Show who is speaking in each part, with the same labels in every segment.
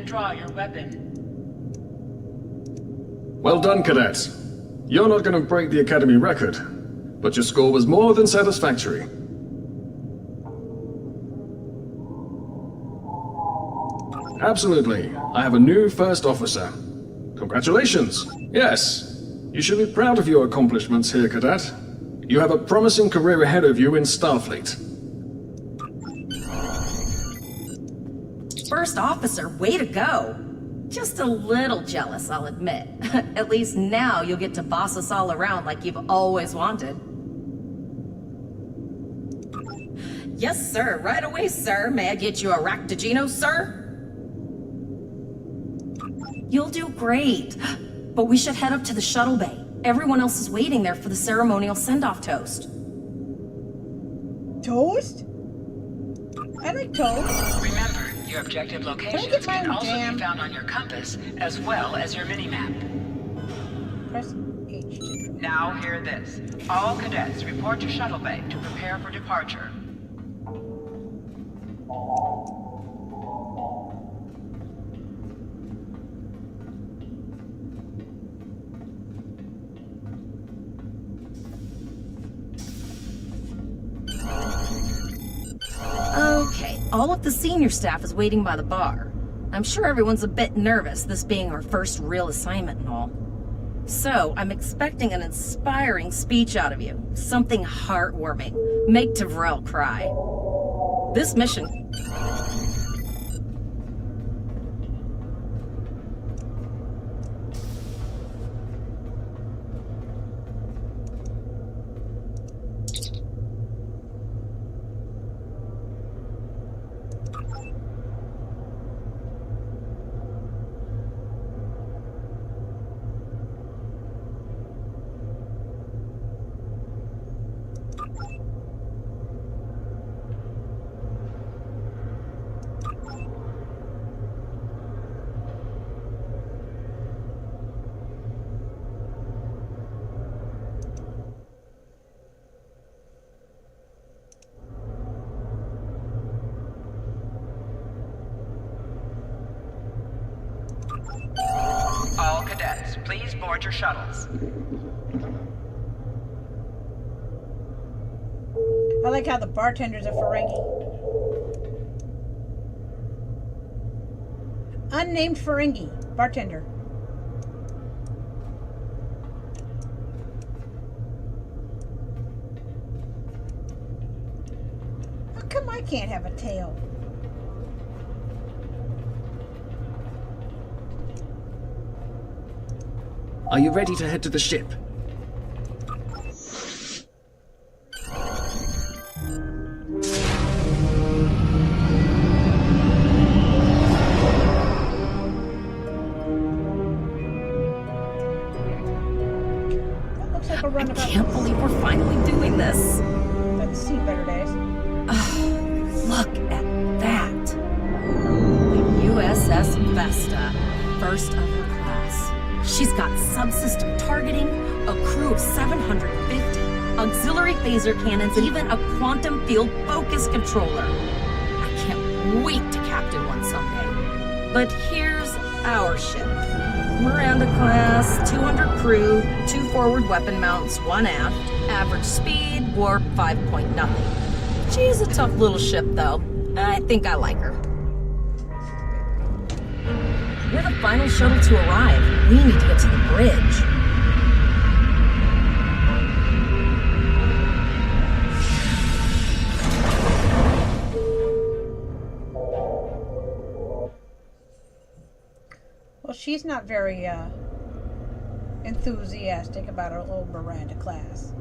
Speaker 1: and draw your weapon.
Speaker 2: Well done, cadet. You're not going to break the Academy record, but your score was more than satisfactory. Absolutely. I have a new first officer. Congratulations. Yes, you should be proud of your accomplishments here, cadet. You have a promising career ahead of you in Starfleet.
Speaker 3: First officer, way to go. Just a little jealous, I'll admit. At least now you'll get to boss us all around like you've always wanted. Yes, sir. Right away, sir. May I get you a Ractigino, sir? You'll do great. But we should head up to the shuttle bay. Everyone else is waiting there for the ceremonial send-off toast.
Speaker 4: Toast? I like toast.
Speaker 1: Remember, your objective locations can also be found on your compass, as well as your mini-map.
Speaker 4: Press H.
Speaker 1: Now hear this. All cadets report to shuttle bay to prepare for departure.
Speaker 3: Okay, all of the senior staff is waiting by the bar. I'm sure everyone's a bit nervous, this being our first real assignment and all. So, I'm expecting an inspiring speech out of you. Something heartwarming. Make Devrel cry. This mission...
Speaker 1: All cadets, please board your shuttles.
Speaker 4: I like how the bartender's a Ferengi. Unnamed Ferengi. Bartender. How come I can't have a tail?
Speaker 2: Are you ready to head to the ship?
Speaker 4: That looks like a
Speaker 3: I
Speaker 4: runabout.
Speaker 3: can't believe we're finally doing this.
Speaker 4: Let's see better days.
Speaker 3: Look at that. The USS Vesta, first of her class. She's got subsystem targeting, a crew of 750, auxiliary phaser cannons, and even a quantum field focus controller. I can't wait to captain one someday. But here's our ship. Miranda class, 200 crew, 2 forward weapon mounts, 1 aft, average speed, warp 5.0. She's a tough little ship though. I think I like her. We're the final shuttle to arrive. We need to get to the bridge.
Speaker 4: Well, she's not very enthusiastic about her little Miranda class.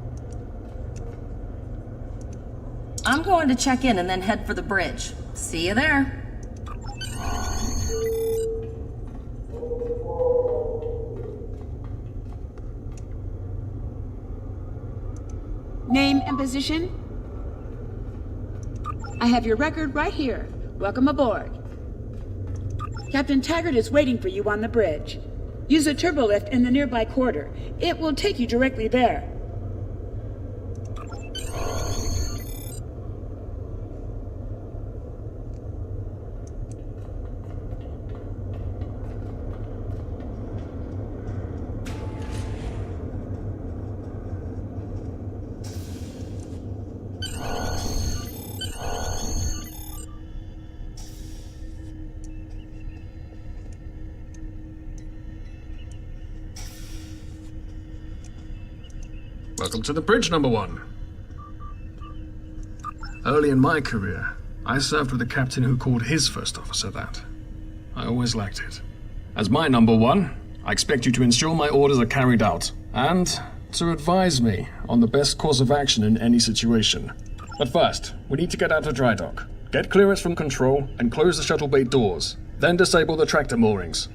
Speaker 3: I'm going to check in and then head for the bridge. See you there.
Speaker 5: Name and position? I have your record right here. Welcome aboard. Captain Taggart is waiting for you on the bridge. Use a turbolift in the nearby corridor. It will take you directly there.
Speaker 2: Welcome to the bridge, number one. Early in my career, I served with a captain who called his first officer that. I always liked it. As my number one, I expect you to ensure my orders are carried out, and to advise me on the best course of action in any situation. But first, we need to get out of dry dock, get clearance from control, and close the shuttle bay doors. Then disable the tractor moorings.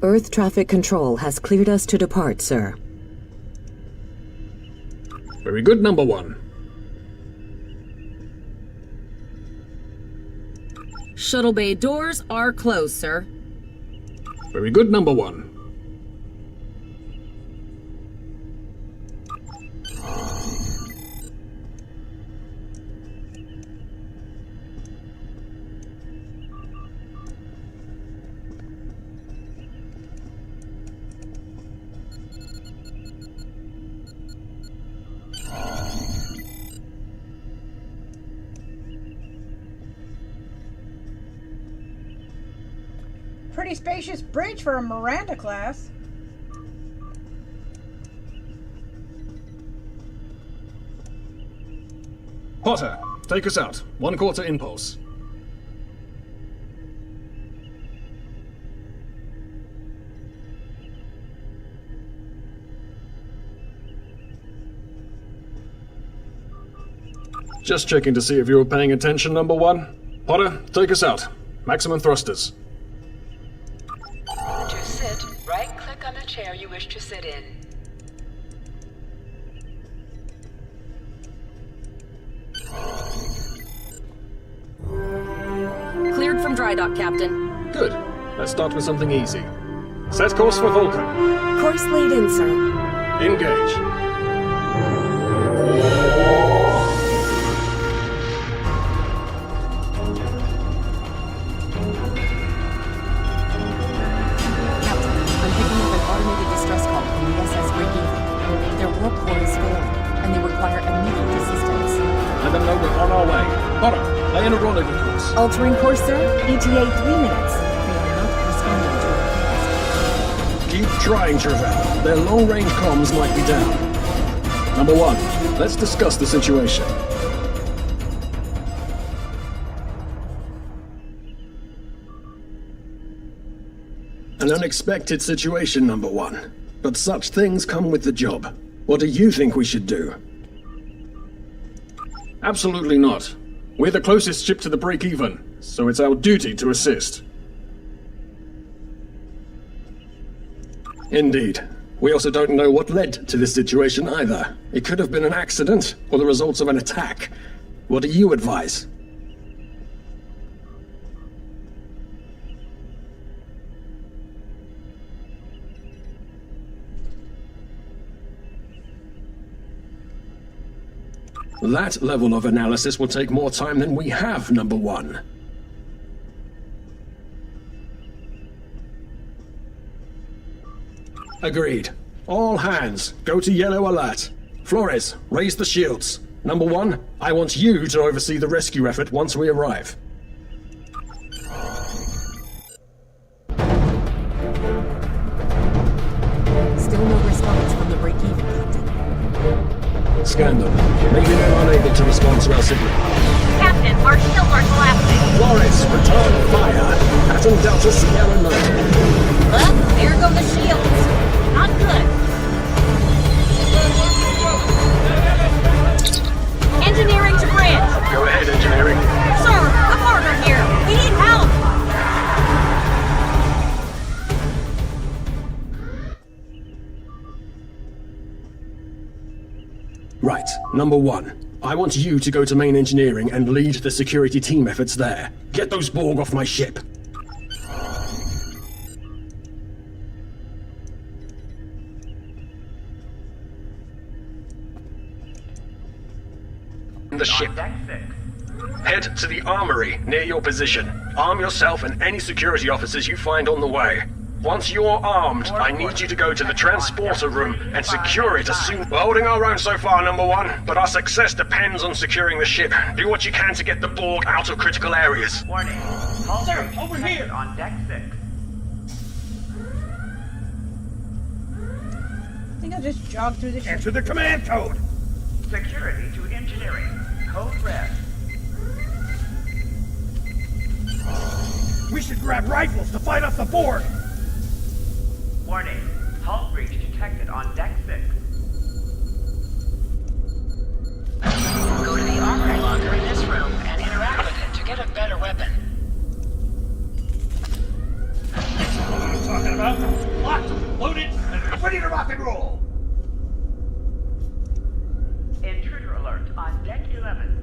Speaker 6: Earth traffic control has cleared us to depart, sir.
Speaker 2: Very good, number one.
Speaker 3: Shuttle bay doors are closed, sir.
Speaker 2: Very good, number one.
Speaker 4: Pretty spacious bridge for a Miranda class.
Speaker 2: Potter, take us out. 1/4 impulse. Just checking to see if you were paying attention, number one. Potter, take us out. Maximum thrusters.
Speaker 1: To sit, right-click on the chair you wish to sit in.
Speaker 3: Cleared from dry dock, Captain.
Speaker 2: Good. Let's start with something easy. Set course for Vulcan.
Speaker 6: Course laid in, sir.
Speaker 2: Engage.
Speaker 6: I'm picking up an automated distress call from the USS Breakeven. Their warp core is failing, and they require immediate assistance.
Speaker 2: Let them know we're on our way. Potter, lay in a rendezvous course.
Speaker 6: Altering course, sir. ETA 3 minutes. They are not responding to request.
Speaker 2: Keep trying, Travell. Their long-range comms might be down. Number one, let's discuss the situation. An unexpected situation, number one. But such things come with the job. What do you think we should do? Absolutely not. We're the closest ship to the break-even, so it's our duty to assist. Indeed. We also don't know what led to this situation either. It could have been an accident, or the results of an attack. What do you advise? That level of analysis will take more time than we have, number one. Agreed. All hands, go to yellow alert. Flores, raise the shields. Number one, I want you to oversee the rescue effort once we arrive.
Speaker 6: Still no response from the break-even, Captain.
Speaker 2: Scan them. Maybe they're unable to respond to our signal.
Speaker 7: Captain, our shields are collapsing.
Speaker 2: Flores, return fire. Atom Delta Sierra 9.
Speaker 7: There go the shields. Not good. Engineering to bridge.
Speaker 2: Go ahead, engineering.
Speaker 7: Sir, come harder here. We need help.
Speaker 2: Right, number one. I want you to go to main engineering and lead the security team efforts there. Get those Borg off my ship. The ship. Head to the armory near your position. Arm yourself and any security officers you find on the way. Once you're armed, I need you to go to the transporter room and secure it as soon. We're holding our own so far, number one, but our success depends on securing the ship. Do what you can to get the Borg out of critical areas.
Speaker 8: Warning. Hull breach over here on deck 6.
Speaker 4: I think I'll just jog through the ship.
Speaker 9: Enter the command code.
Speaker 8: Security to engineering. Code red.
Speaker 9: We should grab rifles to fight off the Borg.
Speaker 8: Warning. Hull breach detected on deck 6.
Speaker 1: Go to the armory locker in this room and interact with it to get a better weapon.
Speaker 9: That's what I'm talking about. Locked, loaded, and ready to rock and roll.
Speaker 8: Intruder alert on deck 11.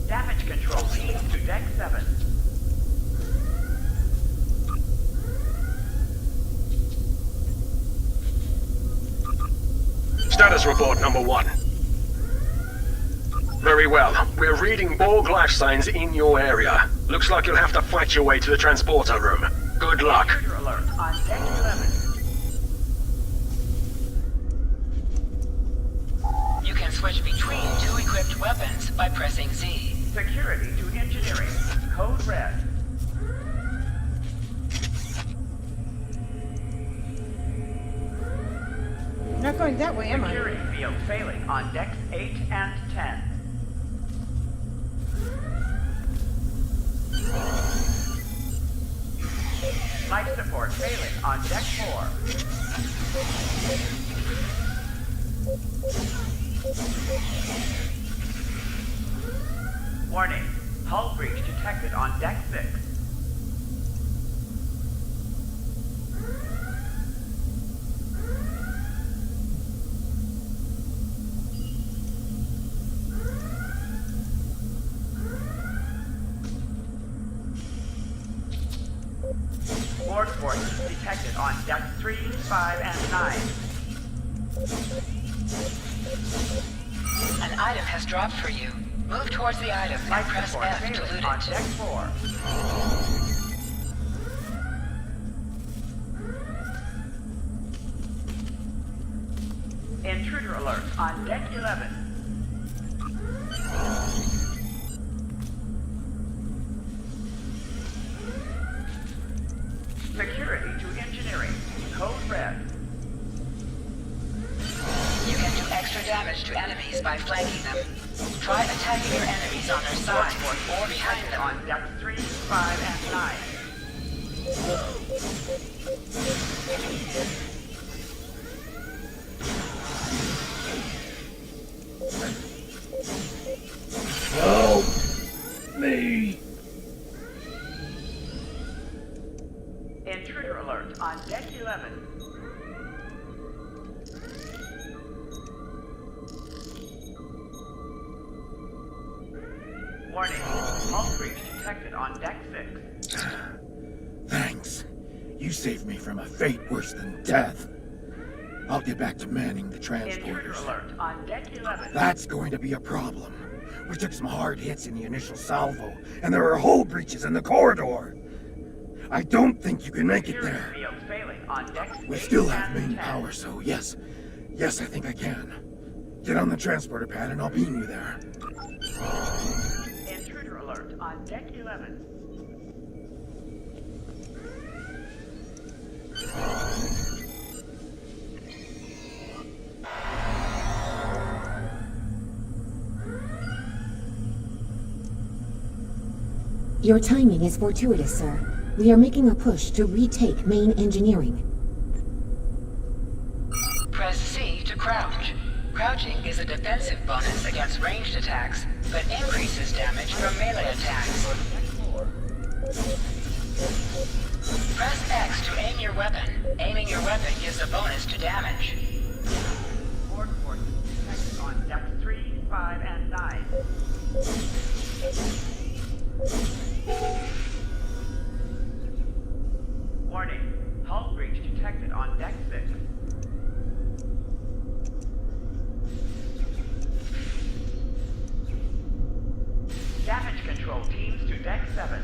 Speaker 8: Damage control team to deck 7.
Speaker 2: Status report, number one. Very well. We're reading Borg life signs in your area. Looks like you'll have to fight your way to the transporter room. Good luck.
Speaker 8: Intruder alert on deck 11.
Speaker 1: You can switch between two equipped weapons by pressing Z.
Speaker 8: Security to engineering. Code red.
Speaker 4: Not going that way, am I?
Speaker 8: Security field failing on decks 8 and 10. Life support failing on deck 4. Warning. Hull breach detected on deck 6. Borg forces detected on deck 3, 5, and 9.
Speaker 1: An item has dropped for you. Move towards the item and
Speaker 8: Life
Speaker 1: press
Speaker 8: support
Speaker 1: F to
Speaker 8: failing
Speaker 1: loot
Speaker 8: on
Speaker 1: it.
Speaker 8: deck 4. Intruder alert on deck 11. Security to engineering. Code red.
Speaker 1: You can do extra damage to enemies by flanking them. Try attacking your enemies on their sides or behind them.
Speaker 8: On deck 3, 5, and 9.
Speaker 9: Help me.
Speaker 8: Intruder alert on deck 11. Warning. Hull breach detected on deck 6.
Speaker 9: Thanks. You saved me from a fate worse than death. I'll get back to manning the
Speaker 8: Intruder
Speaker 9: transporters.
Speaker 8: alert on deck 11.
Speaker 9: That's going to be a problem. We took some hard hits in the initial salvo, and there are hull breaches in the corridor. I don't think you can make it
Speaker 8: Security
Speaker 9: there.
Speaker 8: field failing on decks
Speaker 9: We
Speaker 8: 8
Speaker 9: still have
Speaker 8: and
Speaker 9: main
Speaker 8: 10.
Speaker 9: power, so yes. Yes, I think I can. Get on the transporter pad and I'll beam you there.
Speaker 8: Intruder alert on deck 11.
Speaker 10: Your timing is fortuitous, sir. We are making a push to retake main engineering.
Speaker 1: Press C to crouch. Crouching is a defensive bonus against ranged attacks, but increases damage from melee attacks. Press X to aim your weapon. Aiming your weapon gives a bonus to damage.
Speaker 8: Borg forces detected on deck 3, 5, and 9. Warning. Hull breach detected on deck 6. Deck 7.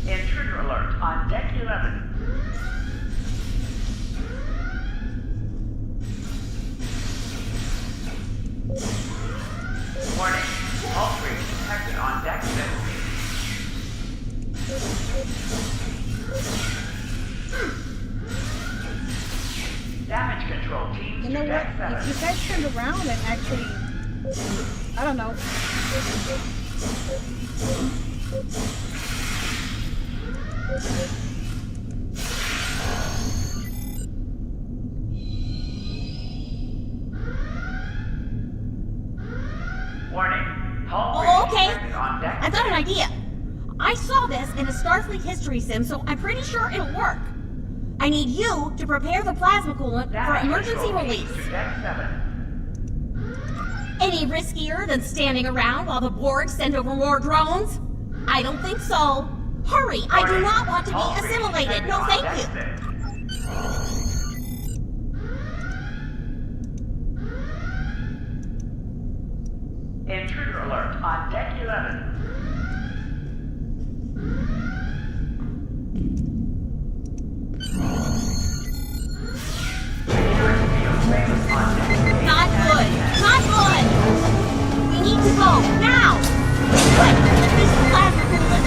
Speaker 8: Intruder alert on Deck 11. Warning, hull breach detected on Deck 6. Damage control teams
Speaker 4: You know
Speaker 8: to
Speaker 4: what?
Speaker 8: Deck 7.
Speaker 4: If you guys turned around and actually, I don't know.
Speaker 8: Warning, hull
Speaker 7: Oh,
Speaker 8: breach
Speaker 7: okay.
Speaker 8: detected on Deck
Speaker 7: I've got
Speaker 8: 6.
Speaker 7: an idea. I saw this in a Starfleet history sim, so I'm pretty sure it'll work. I need you to prepare the plasma coolant for
Speaker 8: Damage
Speaker 7: emergency
Speaker 8: control
Speaker 7: release.
Speaker 8: teams to Deck 7.
Speaker 7: Any riskier than standing around while the Borg send over more drones? I don't think so. Hurry, I do
Speaker 8: Warning,
Speaker 7: not want to
Speaker 8: hull
Speaker 7: be
Speaker 8: breach
Speaker 7: assimilated.
Speaker 8: detected
Speaker 7: No,
Speaker 8: on
Speaker 7: thank
Speaker 8: Deck
Speaker 7: you.
Speaker 8: 6. Intruder alert on Deck 11.
Speaker 7: Not good. Not good. We need to go now. Quick, release the plasma coolant.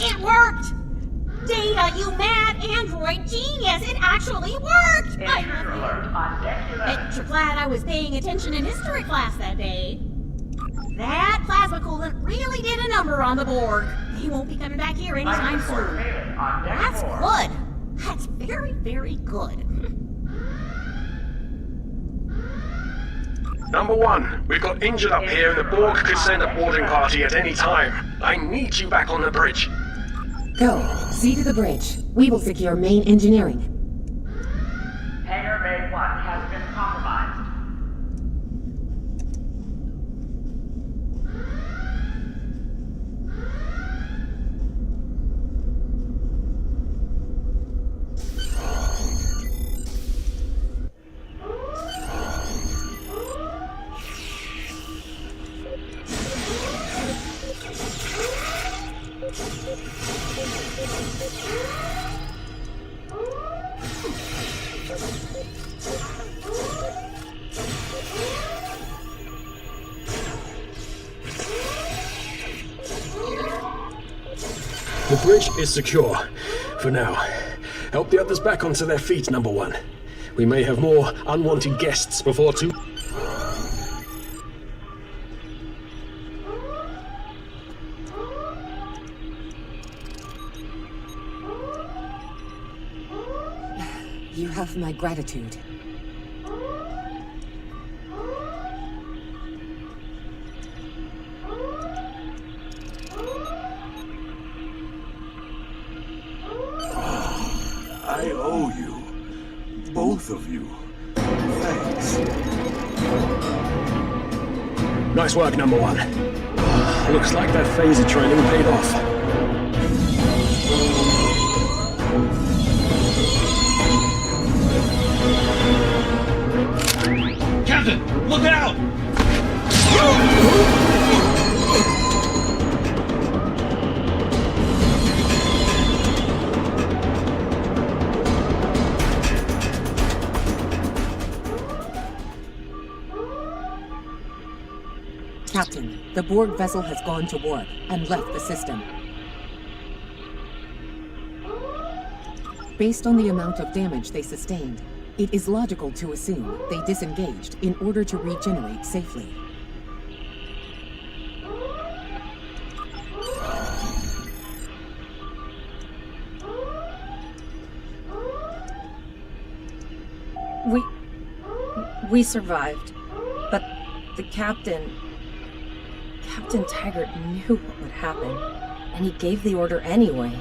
Speaker 7: It worked! Data, you mad android genius! It actually worked!
Speaker 8: Intruder alert on Deck 11.
Speaker 7: Extra glad I was paying attention in history class that day. That plasma coolant really did a number on the Borg. He won't be coming back here anytime
Speaker 8: Life support
Speaker 7: soon.
Speaker 8: failing on Deck
Speaker 7: That's
Speaker 8: 4.
Speaker 7: good. That's very, very good.
Speaker 2: Number 1, we've got injured up here and the Borg could send a boarding party at any time. I need you back on the bridge.
Speaker 10: Go. See to the bridge. We will secure main engineering.
Speaker 8: Hangar Bay 1 has been compromised.
Speaker 2: The bridge is secure. For now. Help the others back onto their feet, Number 1. We may have more unwanted guests before too...
Speaker 10: You have my gratitude.
Speaker 9: I owe you. Both of you. Thanks.
Speaker 2: Nice work, Number 1. Looks like that phaser training paid off.
Speaker 11: Captain, look out!
Speaker 6: Captain, the Borg vessel has gone to warp and left the system. Based on the amount of damage they sustained, it is logical to assume they disengaged in order to regenerate safely.
Speaker 3: We survived. But the Captain Taggart knew what would happen. And he gave the order anyway.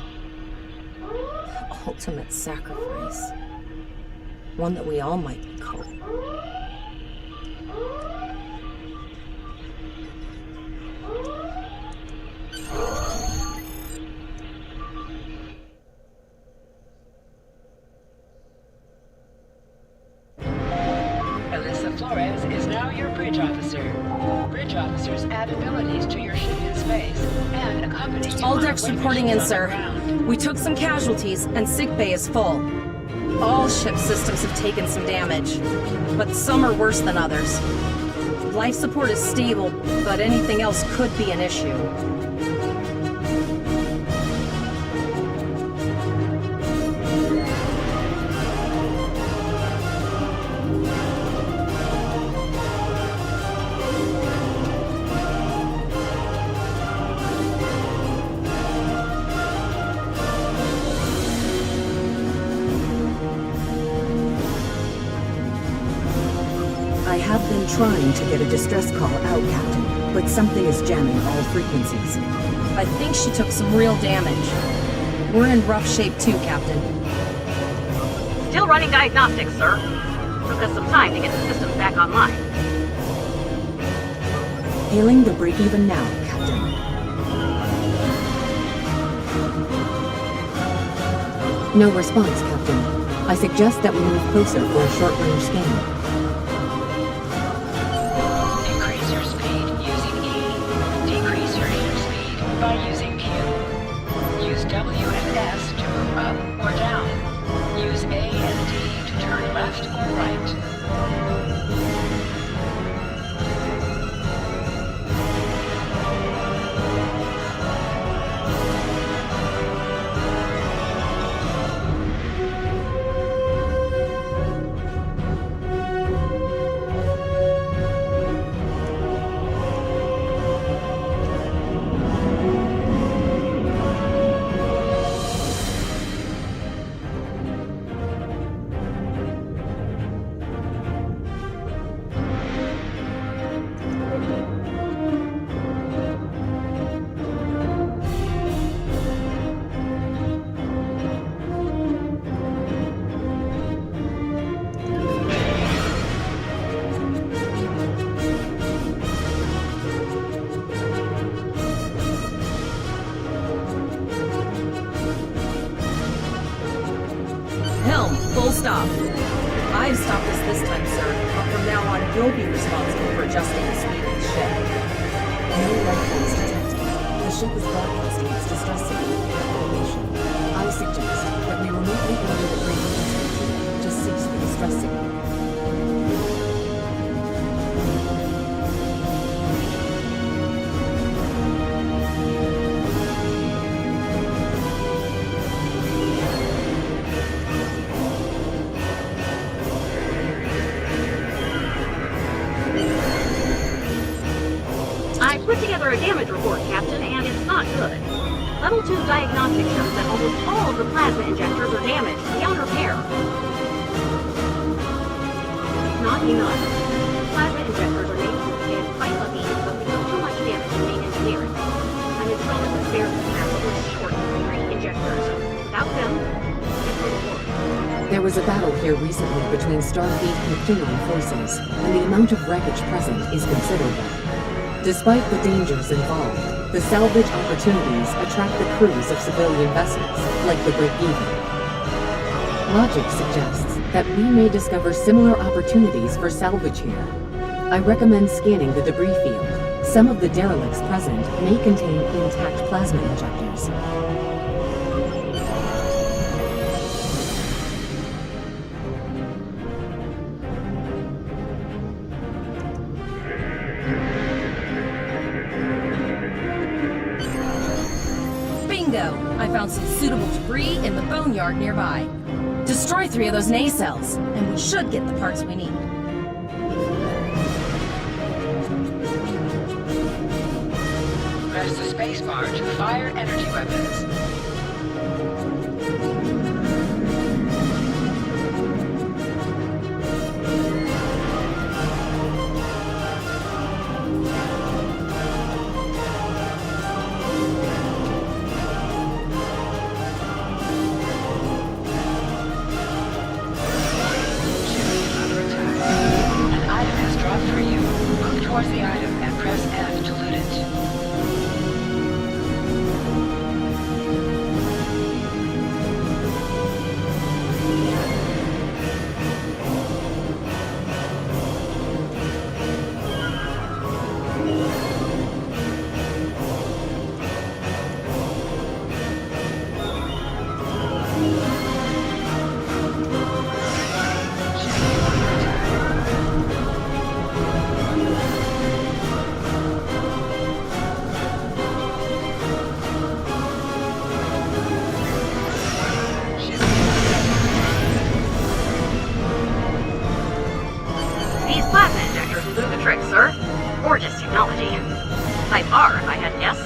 Speaker 3: The ultimate sacrifice. One that we all might be called.
Speaker 1: Alyssa Flores is now your bridge officer. Bridge officers add abilities to your ship in space and accompany you
Speaker 3: All
Speaker 1: on
Speaker 3: decks
Speaker 1: waymissions
Speaker 3: reporting in,
Speaker 1: on the
Speaker 3: sir.
Speaker 1: ground.
Speaker 3: We took some casualties, and sickbay is full. All ship systems have taken some damage, but some are worse than others. Life support is stable, but anything else could be an issue.
Speaker 10: I have been trying to get a distress call out, Captain, but something is jamming all frequencies.
Speaker 3: I think she took some real damage. We're in rough shape too, Captain.
Speaker 12: Still running diagnostics, sir. Took us some time to get the systems back online.
Speaker 10: Hailing the break-even now, Captain. No response, Captain. I suggest that we move closer for a short-range scan.
Speaker 1: Increase your speed using E. Decrease your speed by using Q. Use W and S to move up or down. Use A and D to turn left or right.
Speaker 3: Helm, full stop. I've stopped us this time, sir, but from now on you'll be responsible for adjusting the speed of the ship.
Speaker 10: No lighthouse detected. The ship is broadcasting its distress signal with information. I suggest that we remotely order the break-even team to cease the distress signal.
Speaker 12: I put together a damage report, Captain, and it's not good. Level 2 diagnostic shows that almost all of the plasma injectors are damaged beyond repair. Not enough. Plasma injectors are made to withstand quite lucky, but we took too much damage in main engineering. I'm in trouble with spare massively short 3 injectors. Without them, it's a report.
Speaker 10: There was a battle here recently between Starfleet and Klingon forces, and the amount of wreckage present is considerable. Despite the dangers involved, the salvage opportunities attract the crews of civilian vessels, like the Break-Even. Logic suggests that we may discover similar opportunities for salvage here. I recommend scanning the debris field. Some of the derelicts present may contain intact plasma injectors.
Speaker 3: Bingo! I found some suitable debris in the boneyard nearby. Destroy 3 of those nacelles, and we should get the parts we need.
Speaker 1: Press the spacebar to fire energy weapons. towards the item and press F to loot it.
Speaker 12: These plasma injectors will do the trick, sir. Gorgeous technology. Type R, if I had to guess.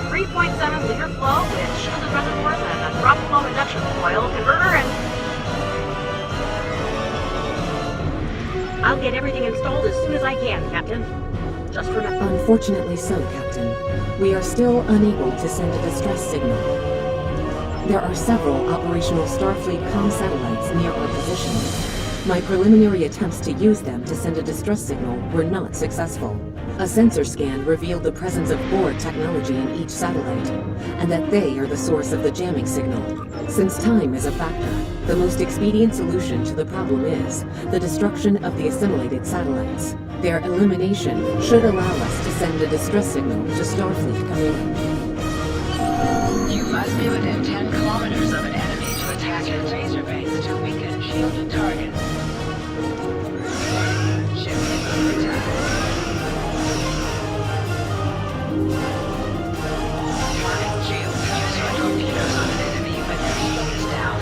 Speaker 12: 3.7 liter flow with shielded reservoirs and a drop flow induction coil converter and... I'll get everything installed as soon as I can, Captain. Just remember...
Speaker 10: Unfortunately so, Captain. We are still unable to send a distress signal. There are several operational Starfleet comm satellites near our position. My preliminary attempts to use them to send a distress signal were not successful. A sensor scan revealed the presence of Borg technology in each satellite, and that they are the source of the jamming signal. Since time is a factor, the most expedient solution to the problem is the destruction of the assimilated satellites. Their elimination should allow us to send a distress signal to Starfleet Command.
Speaker 1: You must be within 10 kilometers of an enemy to attack its laser base to weaken shielded targets. Shifting overtime. Target shield. Use your torpedoes on an enemy when their shield is down.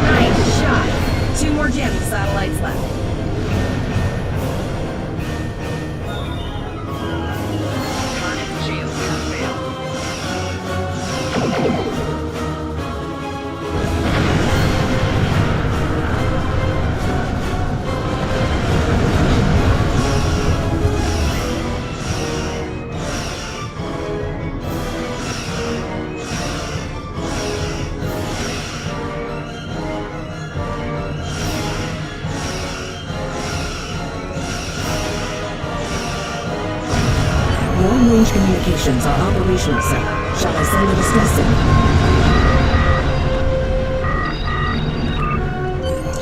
Speaker 3: Nice shot. 2 more jamming satellites left.
Speaker 1: Target shield has failed.
Speaker 10: Long-range communications are operational, sir. Shall I send a distress signal?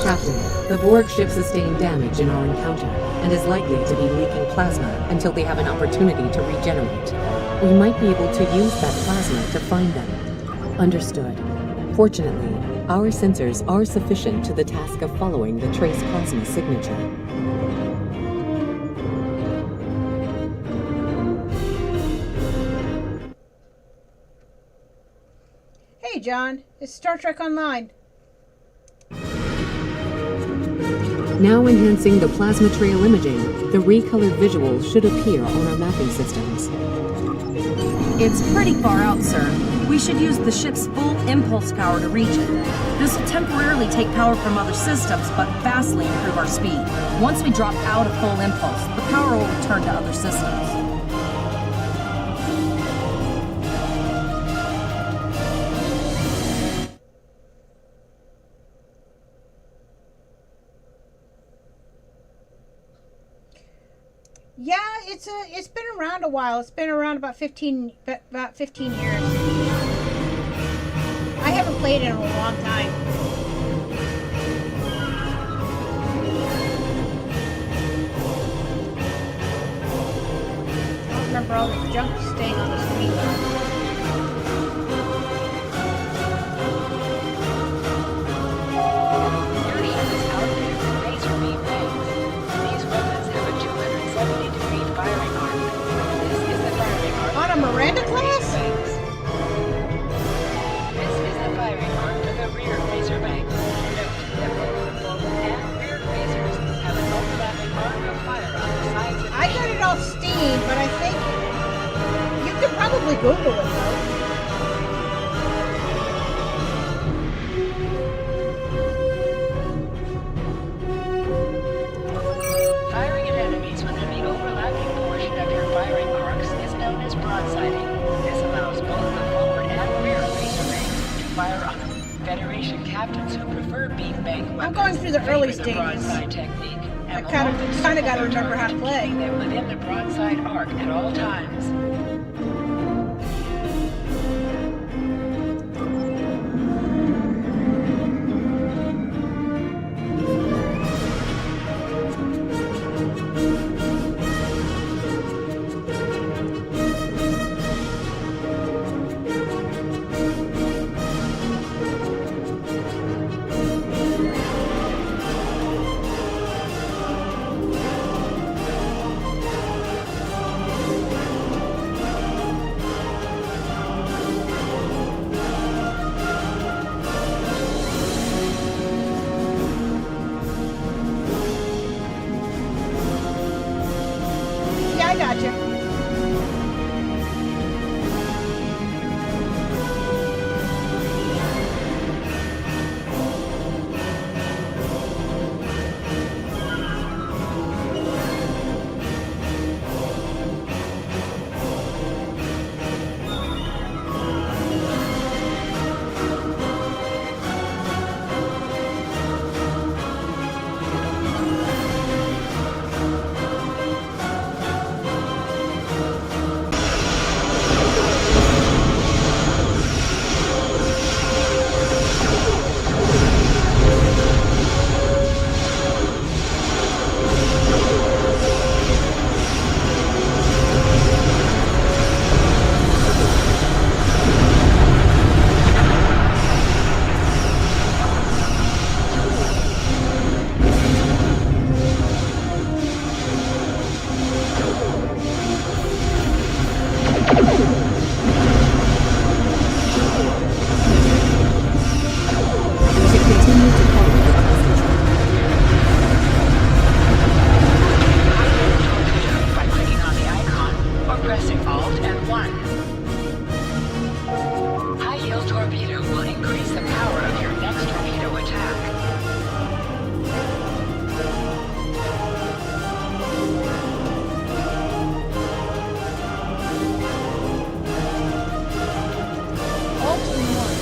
Speaker 10: Captain, the Borg ship sustained damage in our encounter and is likely to be leaking plasma until they have an opportunity to regenerate. We might be able to use that plasma to find them. Understood. Fortunately, our sensors are sufficient to the task of following the trace plasma signature.
Speaker 4: Hey, John. It's Star Trek Online.
Speaker 10: Now enhancing the plasma trail imaging, the recolored visuals should appear on our mapping systems.
Speaker 3: It's pretty far out, sir. We should use the ship's full impulse power to reach it. This will temporarily take power from other systems, but vastly improve our speed. Once we drop out of full impulse, the power will return to other systems.
Speaker 4: Yeah, it's been around a while. It's been around about 15 years. I haven't played it in a long time. I don't remember all the junk staying on the screen though.
Speaker 1: Your ship is outfitted with laser beam rings. These weapons have a 270-degree firing arc. This is the firing arc.
Speaker 4: On a Miranda class?
Speaker 1: This is the firing arc for the rear laser bank. Note that both the forward and rear lasers have an overlapping arc of fire on the sides of the
Speaker 4: I got it off Steam, but I think
Speaker 1: captains who prefer beanbag weapons
Speaker 4: I'm going through the early
Speaker 1: favor the
Speaker 4: stages.
Speaker 1: broadside technique.
Speaker 4: I
Speaker 1: And will
Speaker 4: kinda
Speaker 1: often
Speaker 4: gotta
Speaker 1: circle their
Speaker 4: remember how to
Speaker 1: target,
Speaker 4: play.
Speaker 1: keeping them within the broadside arc at all times.
Speaker 4: Yeah, I got you.
Speaker 10: To continue to follow the position.
Speaker 1: By clicking on the icon or pressing Alt and 1. High-yield torpedo will increase the power of your next torpedo attack.
Speaker 4: Alt and 1.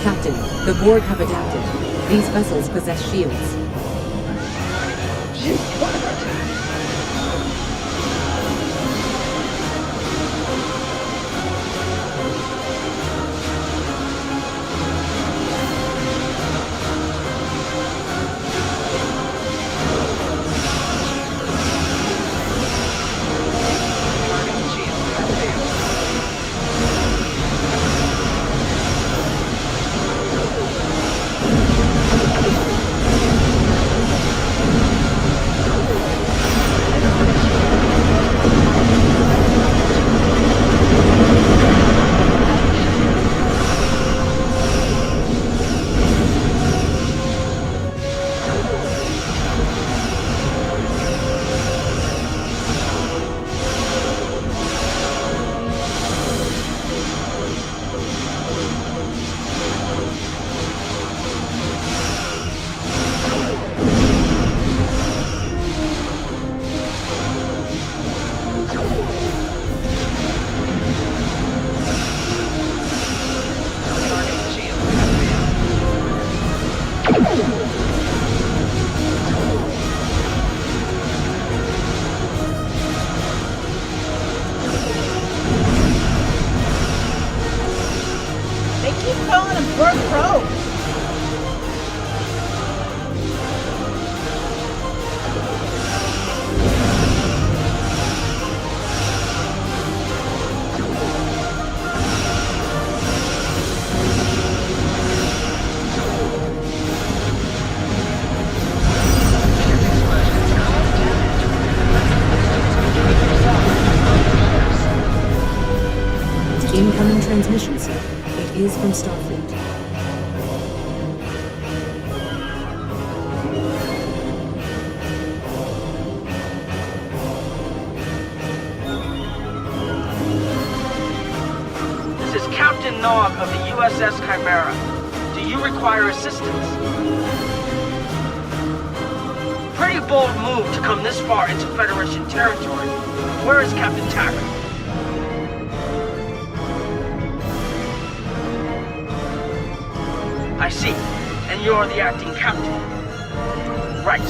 Speaker 10: Captain, the Borg have adapted. These vessels possess shields.
Speaker 4: They keep calling them Borg Pro.
Speaker 10: Incoming transmission, sir. It is from Starfleet.
Speaker 8: This is Captain Nog of the USS Chimera. Do you require assistance? Pretty bold move to come this far into Federation territory. Where is Captain Taggart? I see. And you're the acting captain. Right.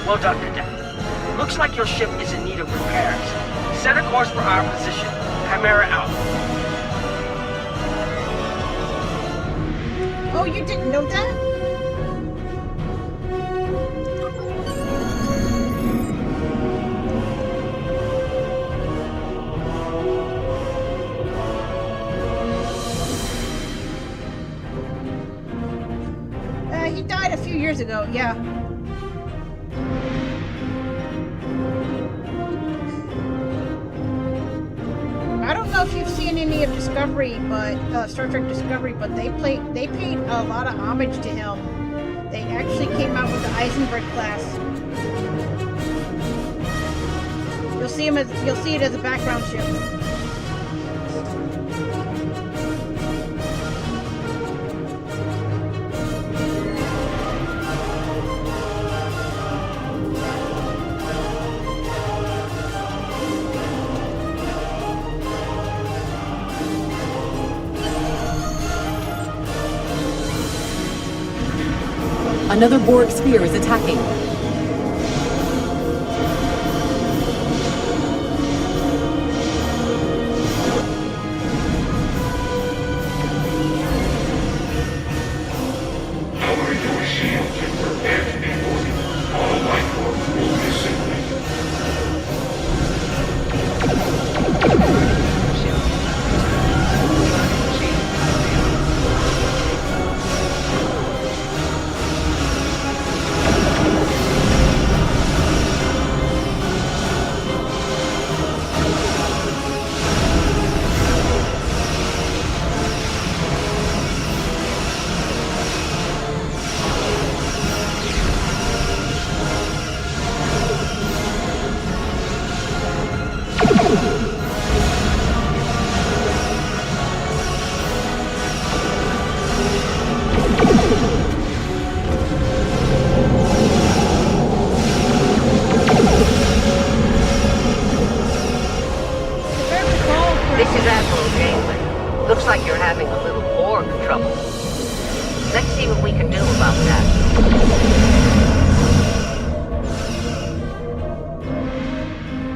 Speaker 8: Well done, Cadet. Looks like your ship is in need of repairs. Set a course for our position. Chimera out.
Speaker 4: Oh, you didn't know that? He died a few years ago, yeah. I don't know if you've seen any of Discovery, but Star Trek Discovery, but they paid a lot of homage to him. They actually came out with the Eisenberg class. You'll see it as a background ship.
Speaker 10: Another Borg sphere is attacking.
Speaker 12: This is Admiral Janeway. Looks like you're having a little Borg trouble. Let's see what we can do about that.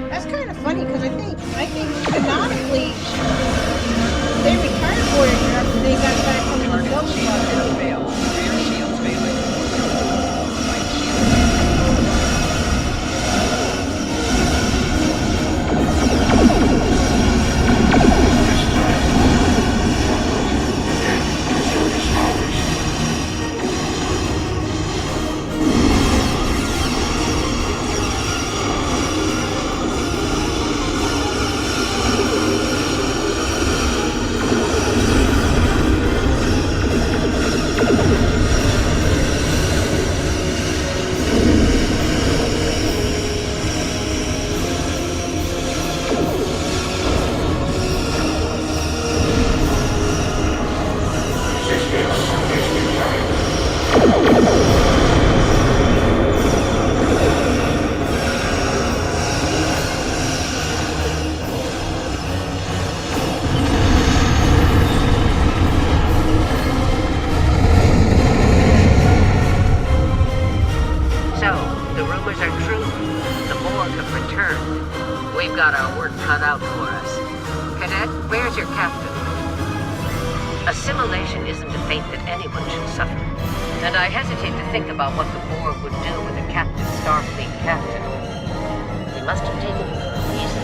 Speaker 4: That's kind of funny because I think canonically they retired Voyager after they got back from the Mandela Project.
Speaker 1: Rear shields failing. Right
Speaker 12: Assimilation isn't a fate that anyone should suffer. And I hesitate to think about what the Borg would do with a captive Starfleet captain. They must have taken him for a reason.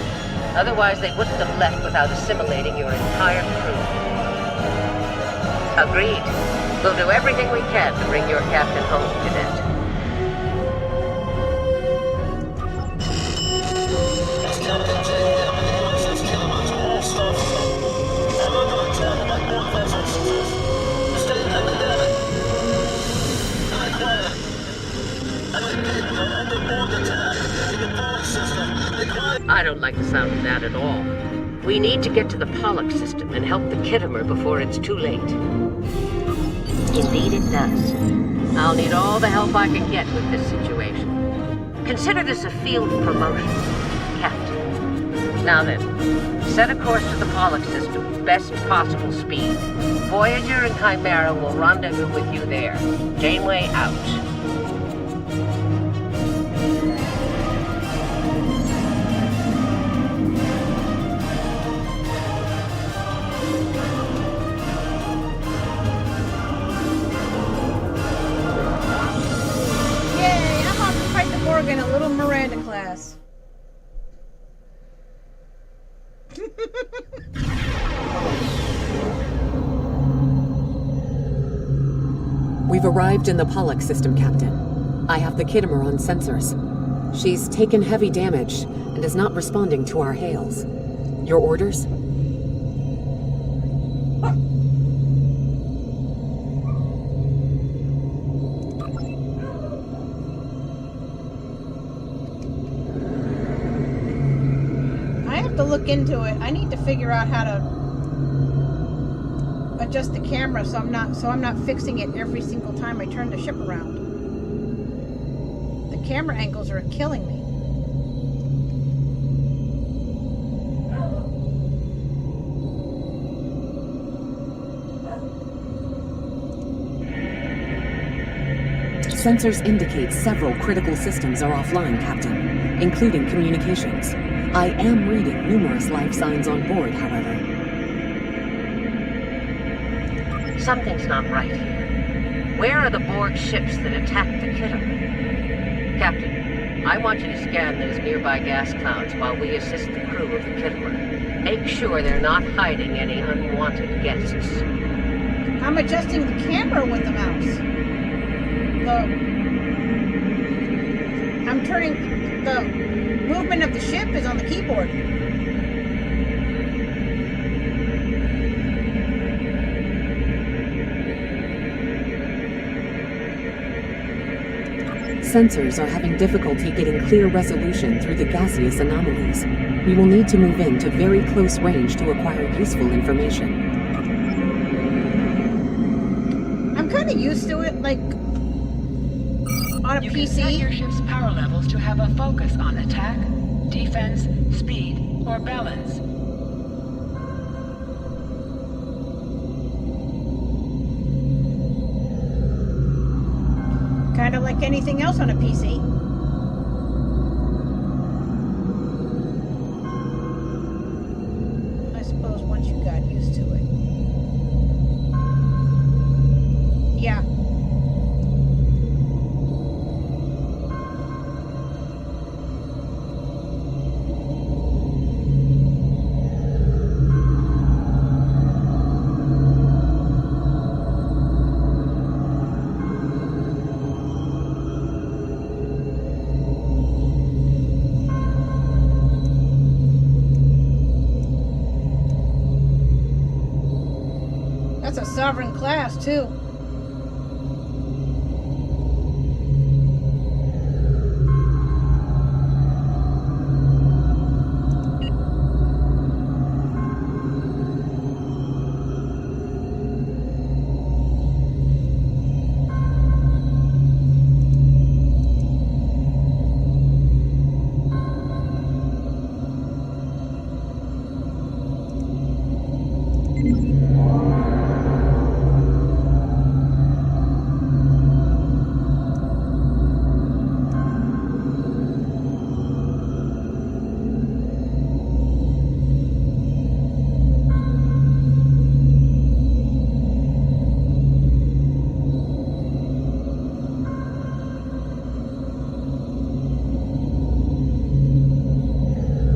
Speaker 12: Otherwise, they wouldn't have left without assimilating your entire crew. Agreed. We'll do everything we can to bring your captain home, Cadet. I don't like the sound of that at all.
Speaker 13: We need to get to the Pollock system and help the Kittimer before it's too late. Indeed it does. I'll need all the help I can get with this situation. Consider this a field promotion, Captain. Now then, set a course to the Pollock system, best possible speed. Voyager and Chimera will rendezvous with you there. Janeway out.
Speaker 4: Yay, I'm off to fight the Borg in a little Miranda class.
Speaker 10: We've arrived in the Pollock system, Captain. I have the Kittimer on sensors. She's taken heavy damage and is not responding to our hails. Your orders?
Speaker 4: I have to look into it. I need to figure out how to adjust the camera so I'm not fixing it every single time I turn the ship around. The camera angles are killing me.
Speaker 10: Sensors indicate several critical systems are offline, Captain, including communications. I am reading numerous life signs on board, however.
Speaker 13: Something's not right here. Where are the Borg ships that attacked the Kittimer? Captain, I want you to scan those nearby gas clouds while we assist the crew of the Kittimer. Make sure they're not hiding any unwanted guests.
Speaker 4: I'm adjusting the camera with the mouse. I'm turning the movement of the ship is on the keyboard.
Speaker 10: Sensors are having difficulty getting clear resolution through the gaseous anomalies. We will need to move in to very close range to acquire useful information.
Speaker 4: I'm kind of used to it, like on a
Speaker 1: You
Speaker 4: PC.
Speaker 1: can set your ship's power levels to have a focus on attack, defense, speed, or balance.
Speaker 4: Kind of like anything else on a PC. I suppose once you got used to it. Yeah. That's a sovereign class, too.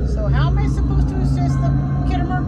Speaker 4: So how am I supposed to assist the Kittimer?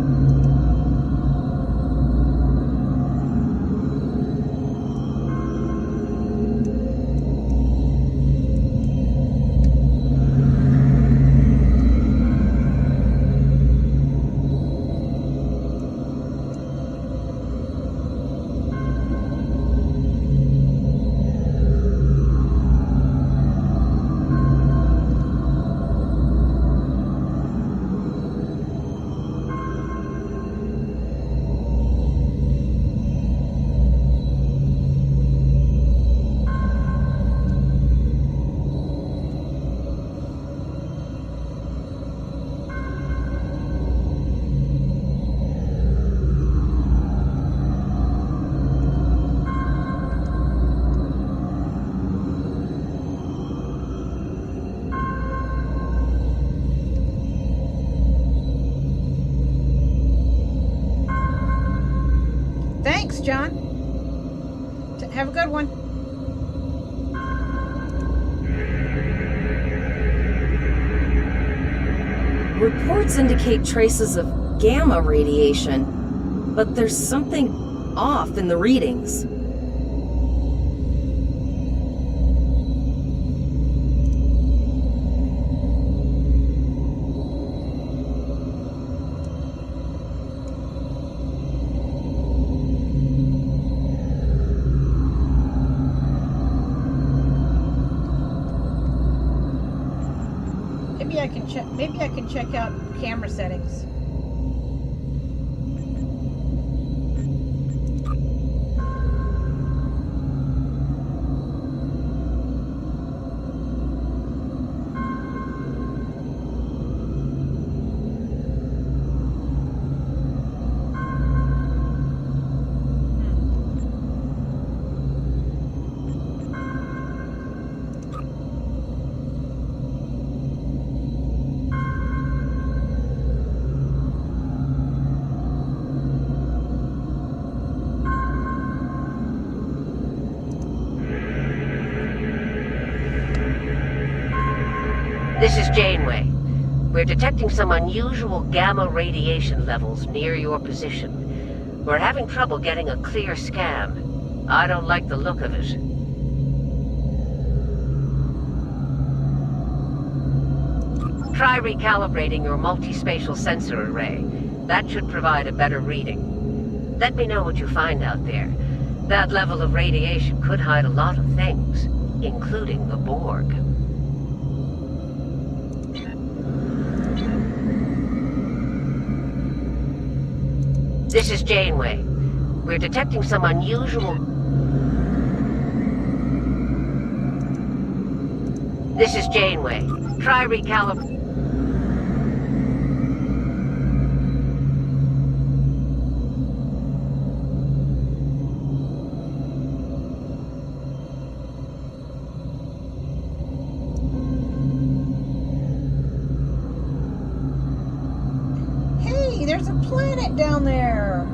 Speaker 4: Thanks, John. Have a good one.
Speaker 3: Reports indicate traces of gamma radiation, but there's something off in the readings.
Speaker 4: Maybe I can check out camera settings.
Speaker 13: This is Janeway. We're detecting some unusual gamma radiation levels near your position. We're having trouble getting a clear scan. I don't like the look of it. Try recalibrating your multispatial sensor array. That should provide a better reading. Let me know what you find out there. That level of radiation could hide a lot of things, including the Borg. This is Janeway. We're detecting some unusual... This is Janeway. Try recalibrating...
Speaker 4: Hey, there's a planet down there.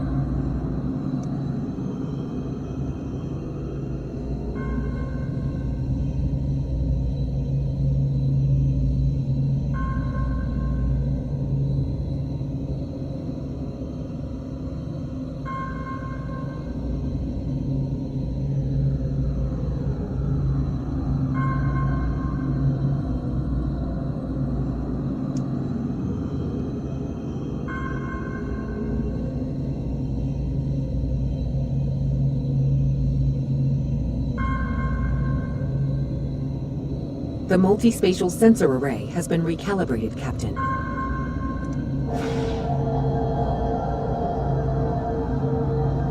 Speaker 10: The multispatial sensor array has been recalibrated, Captain.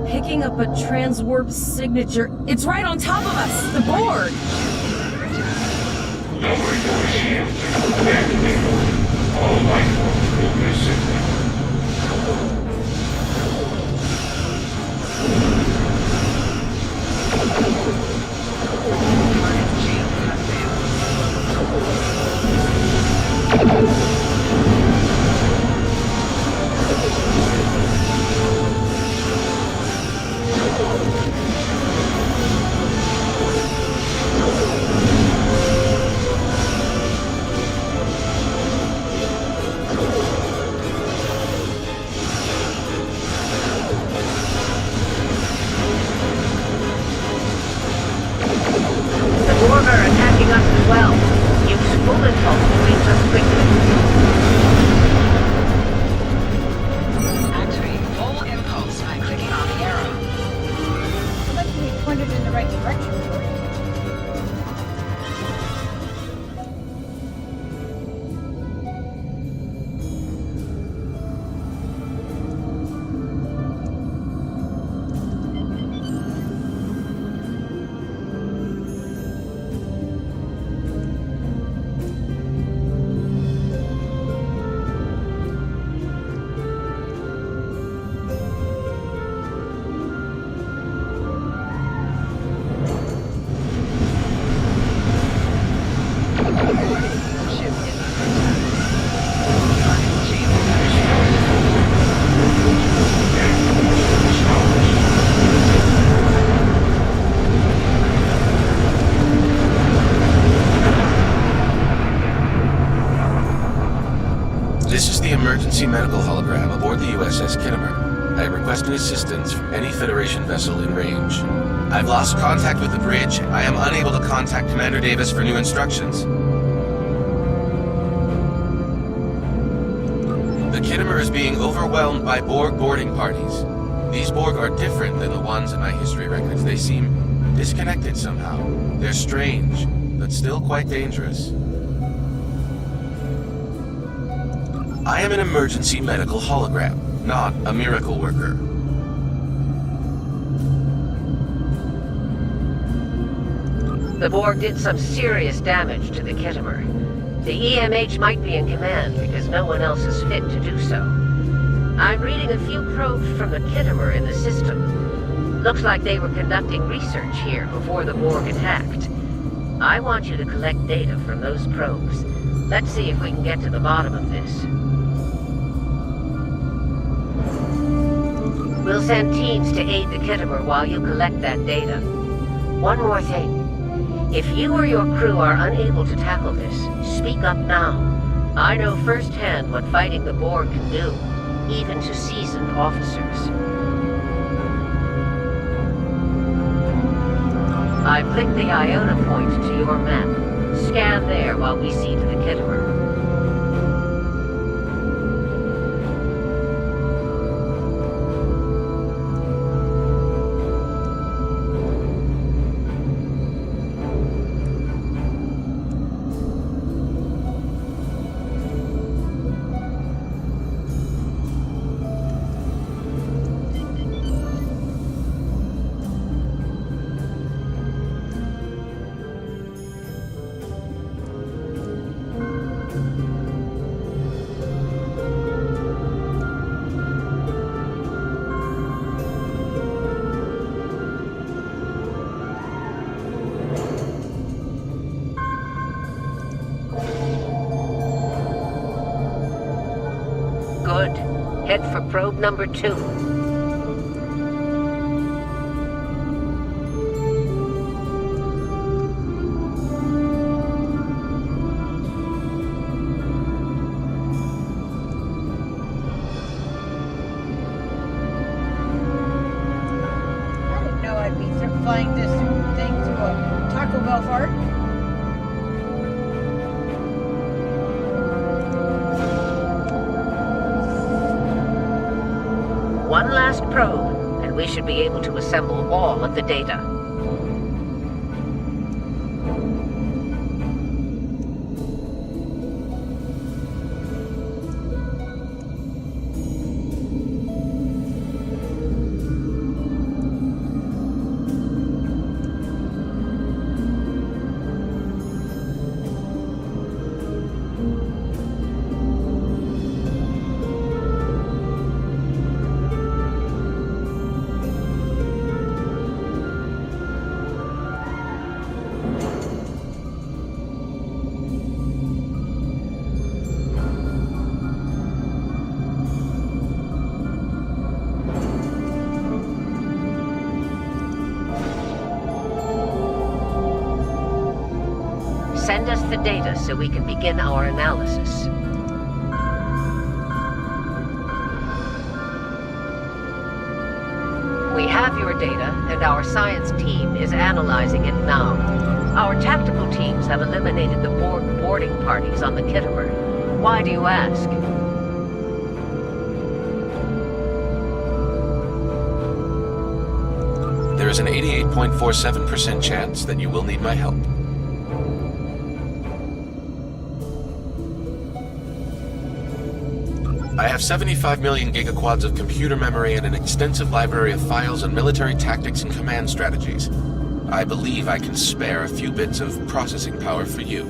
Speaker 3: Picking up a transwarp signature. It's right on top of us! The Borg!
Speaker 14: All life forms will listen.
Speaker 15: requesting assistance from any Federation vessel in range. I've lost contact with the bridge. I am unable to contact Commander Davis for new instructions. The Kittimer is being overwhelmed by Borg boarding parties. These Borg are different than the ones in my history records. They seem disconnected somehow. They're strange, but still quite dangerous. I am an emergency medical hologram, not a miracle worker.
Speaker 13: The Borg did some serious damage to the Kittimer. The EMH might be in command because no one else is fit to do so. I'm reading a few probes from the Kittimer in the system. Looks like they were conducting research here before the Borg attacked. I want you to collect data from those probes. Let's see if we can get to the bottom of this. We'll send teams to aid the Kittimer while you collect that data. One more thing. If you or your crew are unable to tackle this, speak up now. I know firsthand what fighting the Borg can do, even to seasoned officers. I've linked the Iona point to your map. Scan there while we see to the Kittimer. Good. Head for probe number 2.
Speaker 4: I didn't know I'd be flying this thing to a Taco Bell fart.
Speaker 13: One last probe, and we should be able to assemble all of the data. Send us the data so we can begin our analysis. We have your data, and our science team is analyzing it now. Our tactical teams have eliminated the Borg boarding parties on the Kittimer. Why do you ask?
Speaker 15: There is an 88.47% chance that you will need my help. I have 75 million gigaquads of computer memory and an extensive library of files on military tactics and command strategies. I believe I can spare a few bits of processing power for you.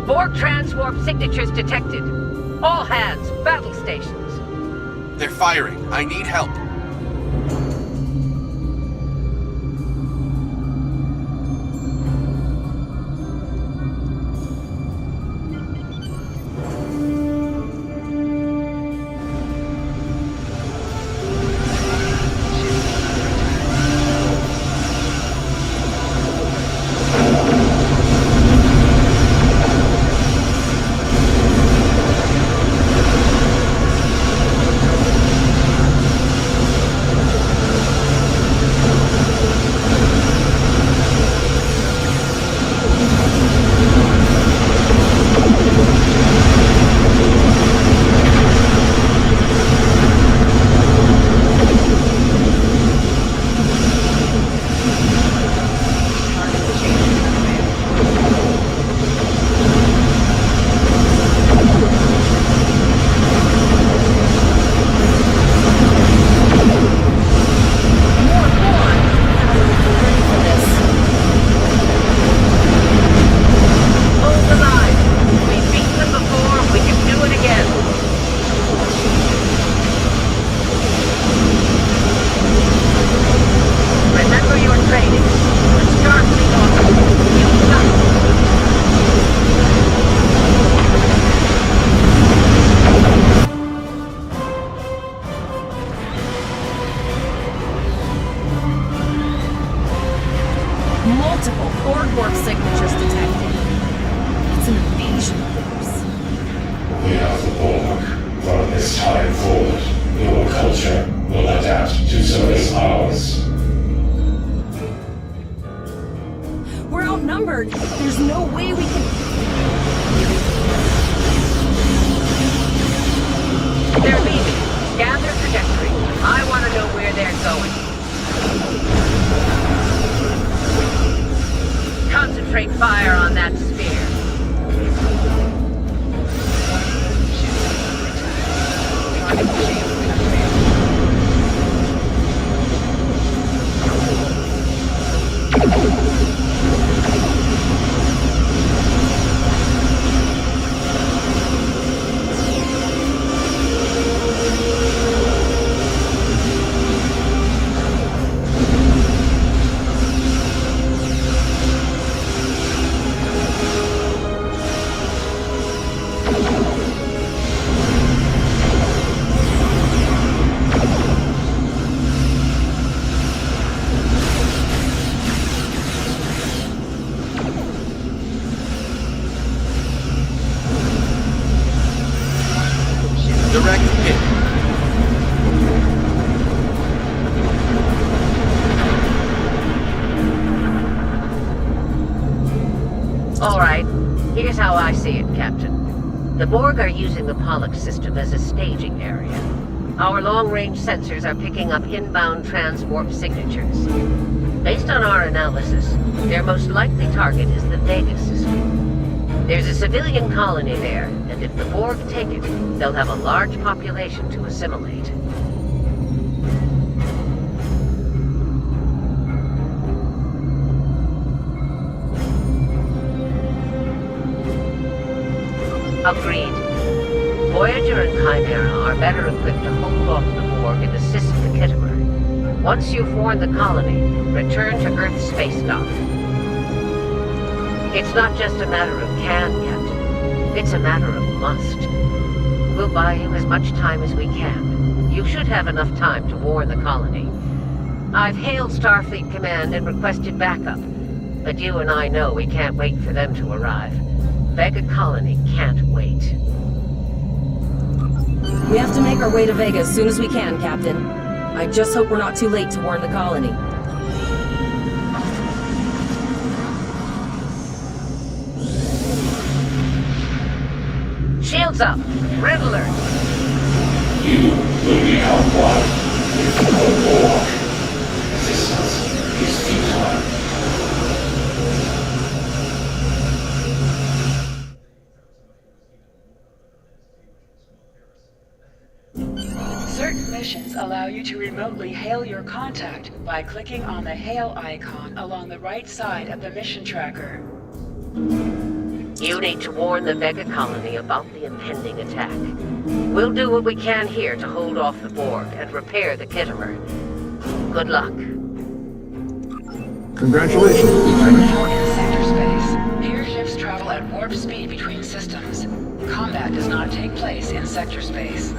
Speaker 13: Borg transwarp signatures detected. All hands, battle stations.
Speaker 15: They're firing. I need help.
Speaker 14: As time forward, your culture will adapt to service ours.
Speaker 3: We're outnumbered. There's no way we can...
Speaker 13: They're leaving. Scan their trajectory. I want to know where they're going. Concentrate fire on that sphere.
Speaker 15: Direct hit.
Speaker 13: All right. Here's how I see it, Captain. The Borg are using the Pollux system as a staging area. Our long-range sensors are picking up inbound transwarp signatures. Based on our analysis, their most likely target is the Vega system. There's a civilian colony there, and if the Borg take it, they'll have a large population to assimilate. Agreed. Voyager and Chimera are better equipped to hold off the Borg and assist the Kittimer. Once you've warned the colony, return to Earth space dock. It's not just a matter of can, Captain. It's a matter of must. We'll buy you as much time as we can. You should have enough time to warn the colony. I've hailed Starfleet Command and requested backup, but you and I know we can't wait for them to arrive. Vega Colony can't wait.
Speaker 3: We have to make our way to Vega as soon as we can, Captain. I just hope we're not too late to warn the colony.
Speaker 13: Shields up! Red alert!
Speaker 14: You will become one with the Borg. Resistance is futile.
Speaker 1: Certain missions allow you to remotely hail your contact by clicking on the hail icon along the right side of the mission tracker.
Speaker 13: You need to warn the Vega Colony about the impending attack. We'll do what we can here to hold off the Borg and repair the Kittimer. Good luck.
Speaker 2: Congratulations, Lieutenant.
Speaker 1: In sector space, peer ships travel at warp speed between systems. Combat does not take place in sector space.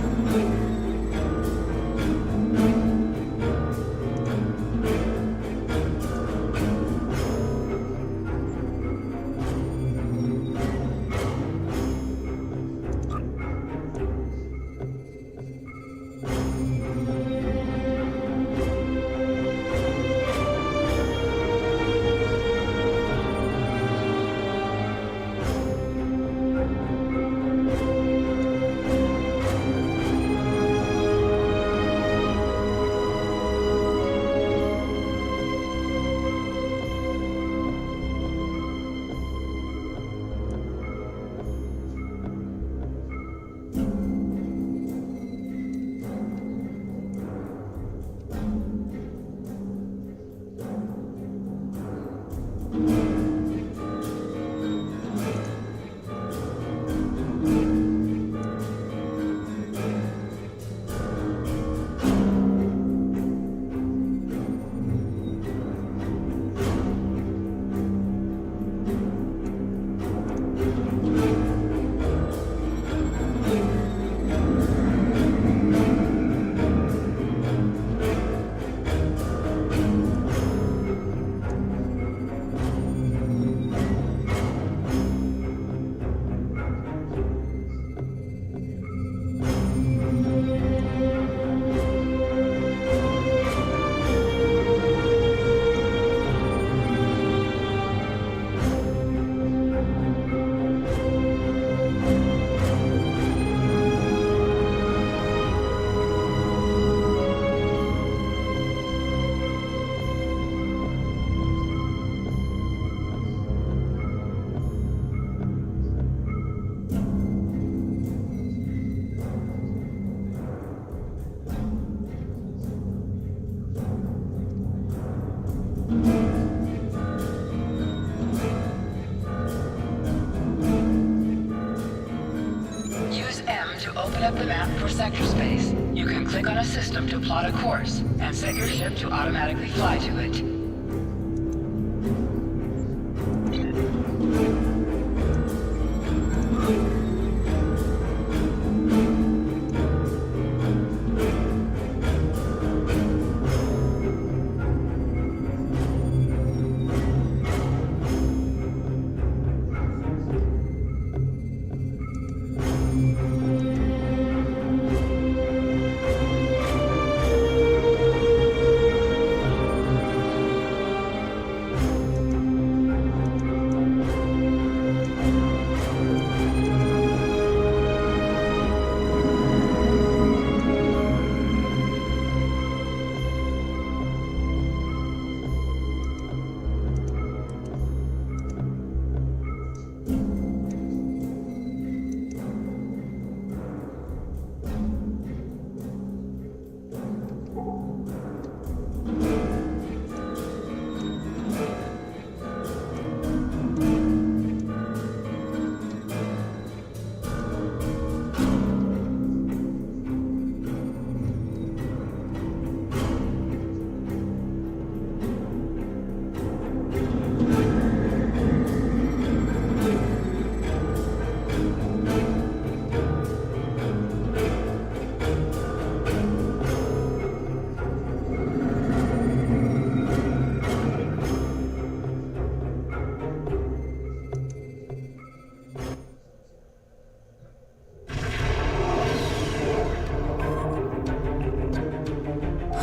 Speaker 1: open up the map for sector space. You can click on a system to plot a course, and set your ship to automatically fly to it.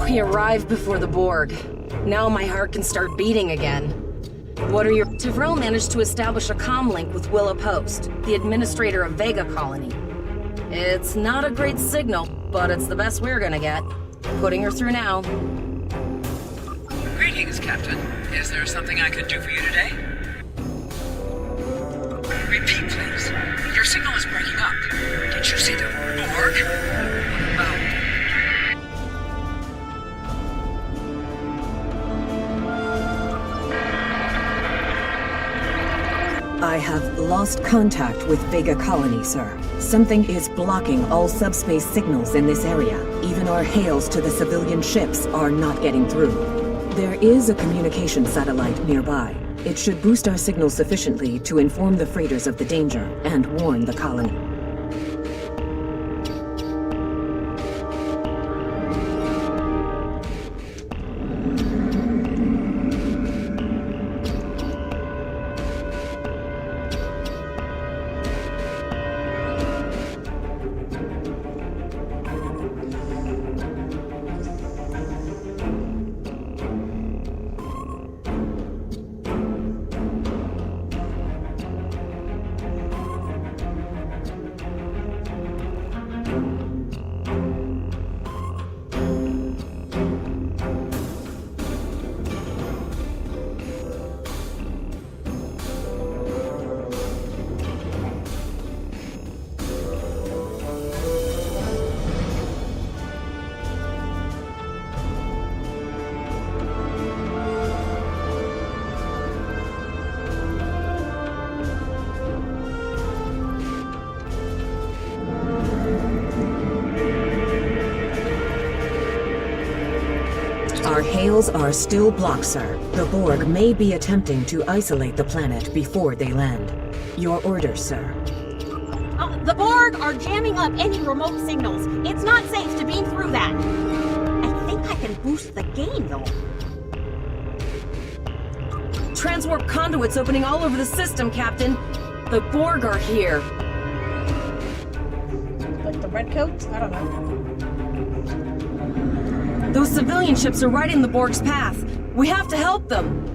Speaker 3: We arrived before the Borg. Now my heart can start beating again. What are your... Tyrell managed to establish a comm link with Willow Post, the administrator of Vega Colony. It's not a great signal, but it's the best we're gonna get. Putting her through now.
Speaker 16: Greetings, Captain. Is there something I can do for you today? Repeat, please. Your signal is breaking up. Did you see the Borg? Oh.
Speaker 17: I have lost contact with Vega Colony, sir. Something is blocking all subspace signals in this area. Even our hails to the civilian ships are not getting through. There is a communication satellite nearby. It should boost our signal sufficiently to inform the freighters of the danger and warn the colony. Our hails are still blocked, sir. The Borg may be attempting to isolate the planet before they land. Your orders, sir.
Speaker 7: The Borg are jamming up any remote signals. It's not safe to beam through that. I think I can boost the gain, though.
Speaker 3: Transwarp conduits opening all over the system, Captain. The Borg are here.
Speaker 4: Like the redcoats? I don't know.
Speaker 3: Those civilian ships are right in the Borg's path. We have to help them.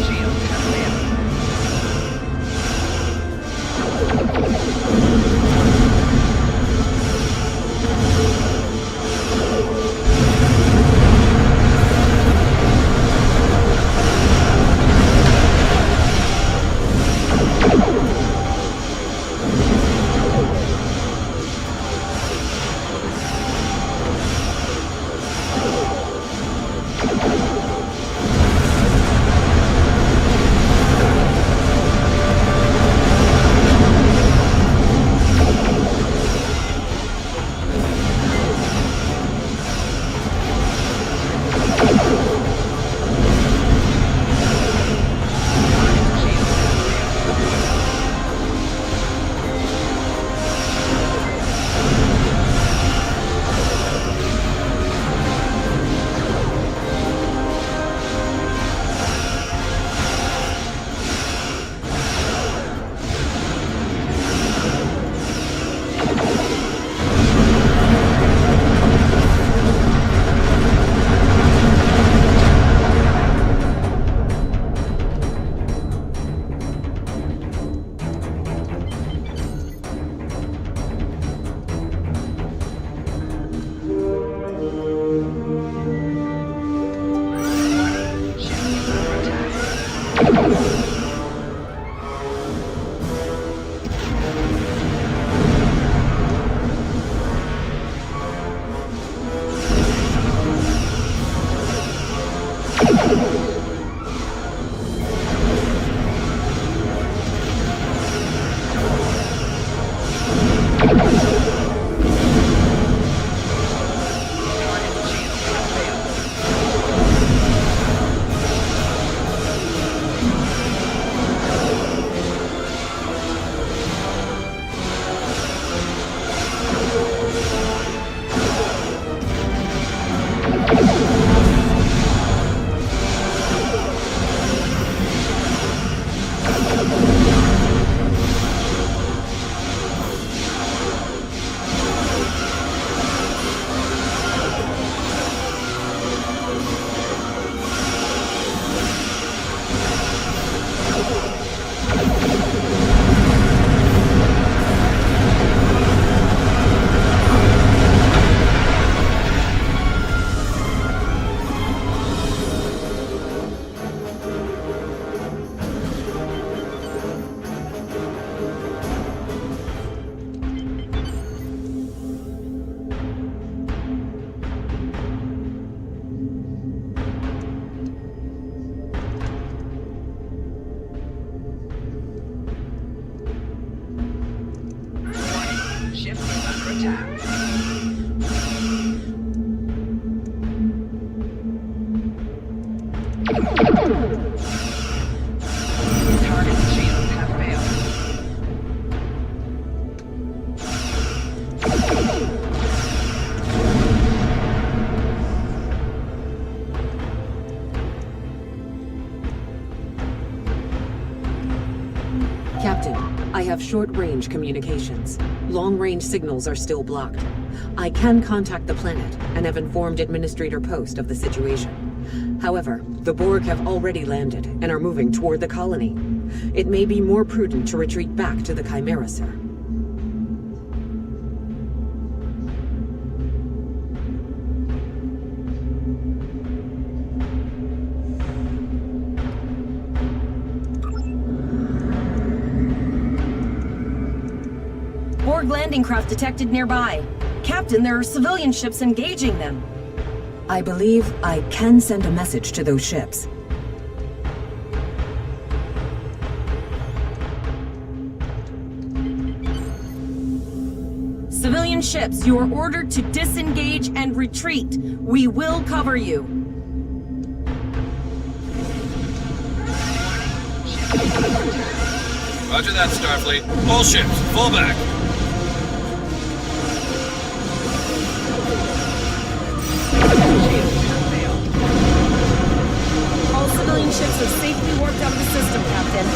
Speaker 16: Shields have failed. Target shields have failed.
Speaker 10: Captain, I have short-range communications. Long-range signals are still blocked. I can contact the planet and have informed Administrator Post of the situation. However, the Borg have already landed and are moving toward the colony. It may be more prudent to retreat back to the Chimera, sir.
Speaker 17: Borg landing craft detected nearby. Captain, there are civilian ships engaging them.
Speaker 10: I believe I can send a message to those ships.
Speaker 17: Civilian ships, you are ordered to disengage and retreat. We will cover you.
Speaker 15: Roger that, Starfleet. All ships, fall back.
Speaker 17: All civilian ships have safely warped out of the system, Captain.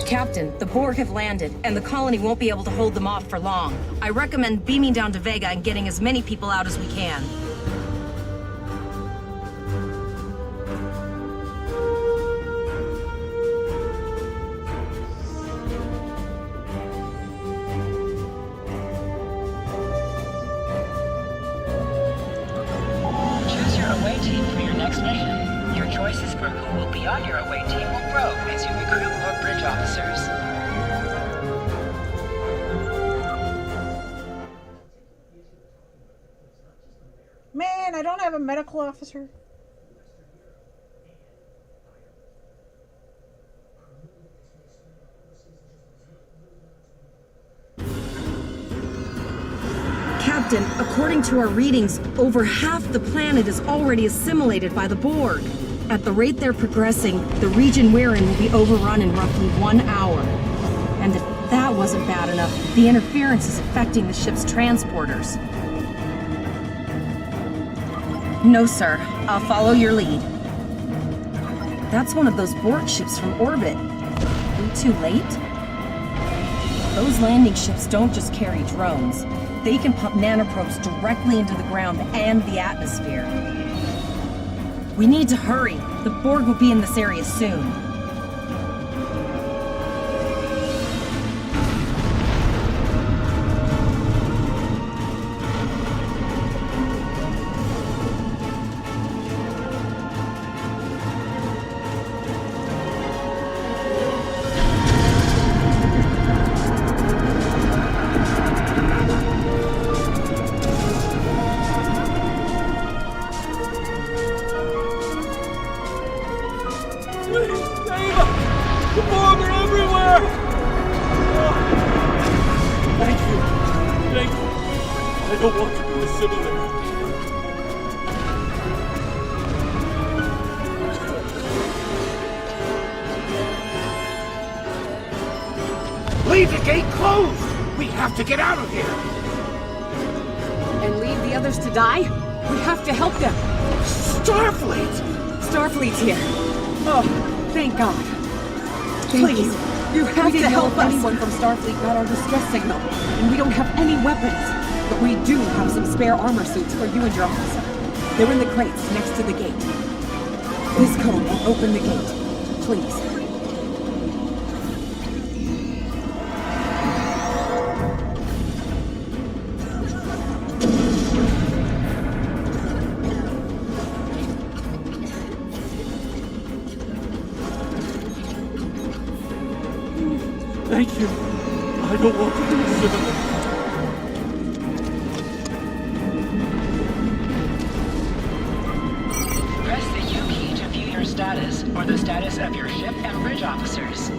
Speaker 17: Captain, the Borg have landed, and the colony won't be able to hold them off for long. I recommend beaming down to Vega and getting as many people out as we can.
Speaker 1: Choose your away team for your next mission. Your choices for who will be on your away team will grow as you recruit more bridge officers.
Speaker 4: Man, I don't have a medical officer.
Speaker 17: Captain, according to our readings, over half the planet is already assimilated by the Borg. At the rate they're progressing, the region we're in will be overrun in roughly 1 hour. And if that wasn't bad enough, the interference is affecting the ship's transporters. No, sir. I'll follow your lead. That's one of those Borg ships from orbit. We too late? Those landing ships don't just carry drones. They can pump nanoprobes directly into the ground and the atmosphere. We need to hurry. The Borg will be in this area soon.
Speaker 9: Leave the gate closed! We have to get out of here!
Speaker 6: And leave the others to die? We have to help them!
Speaker 9: Starfleet!
Speaker 6: Starfleet's here. Oh, thank God. Please, you have to help us. Anyone from Starfleet got our distress signal, and we don't have any weapons. But we do have some spare armor suits for you and your officer. They're in the crates next to the gate. This code will open the gate. Please.
Speaker 11: Thank you. I don't want to be a civilian.
Speaker 1: Press the U key to view your status or the status of your ship and bridge officers.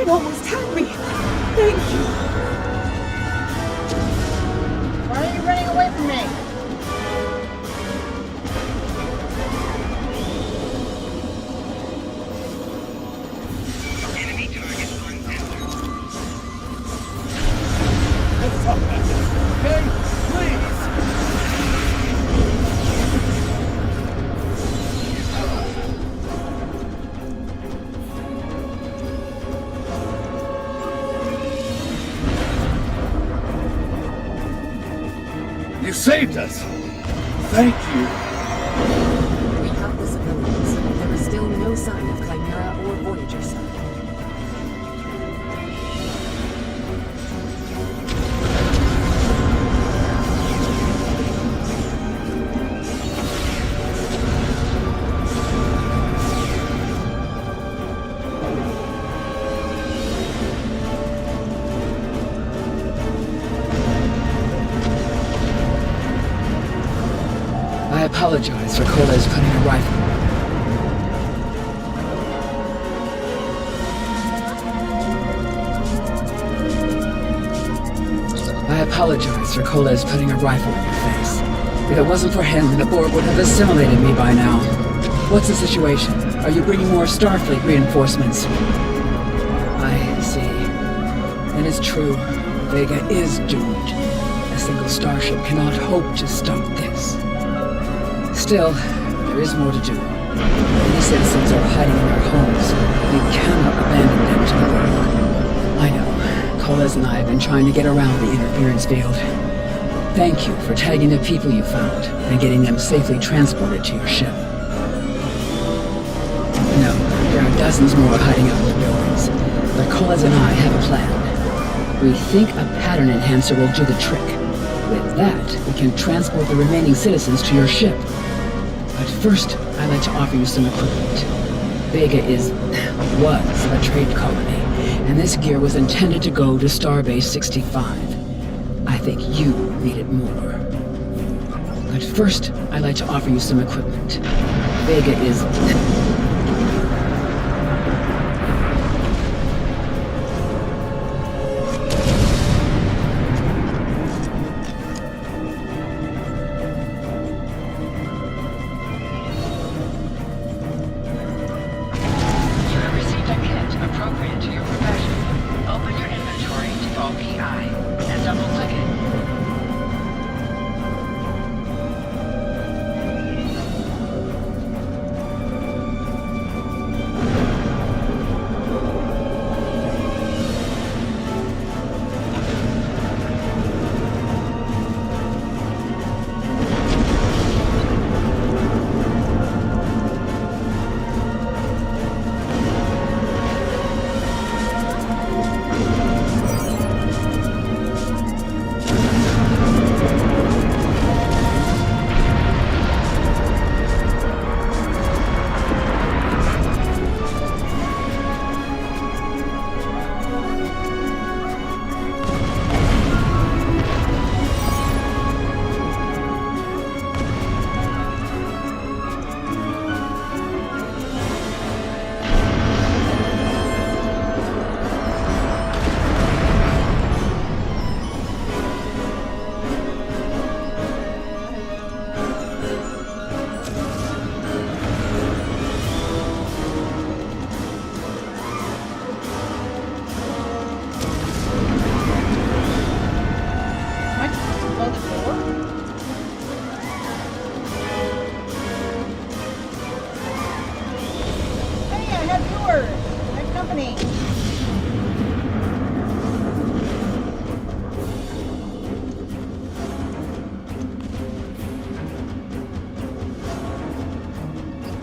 Speaker 6: It almost had me. Thank you.
Speaker 4: Why are you running away from me?
Speaker 16: Enemy target unanswered.
Speaker 11: Let's talk about this, okay? Please! You saved us! Thank you!
Speaker 10: We have the civilians. There is still no sign of Chimera or Voyager, sir.
Speaker 16: I apologize for Coles putting a rifle. I apologize for Coles putting a rifle in your face. If it wasn't for him, the Borg would have assimilated me by now. What's the situation? Are you bringing more Starfleet reinforcements? I see. Then it's true. Vega is doomed. A single starship cannot hope to stop this. Still, there is more to do. Many citizens are hiding in their homes. We cannot abandon them to the Borg. I know. Coles and I have been trying to get around the interference field. Thank you for tagging the people you found and getting them safely transported to your ship. No, there are dozens more hiding out in the buildings. But Coles and I have a plan. We think a pattern enhancer will do the trick. With that, we can transport the remaining citizens to your ship. But first, I'd like to offer you some equipment. Vega was a trade colony, and this gear was intended to go to Starbase 65. I think you need it more. But first, I'd like to offer you some equipment. Vega is...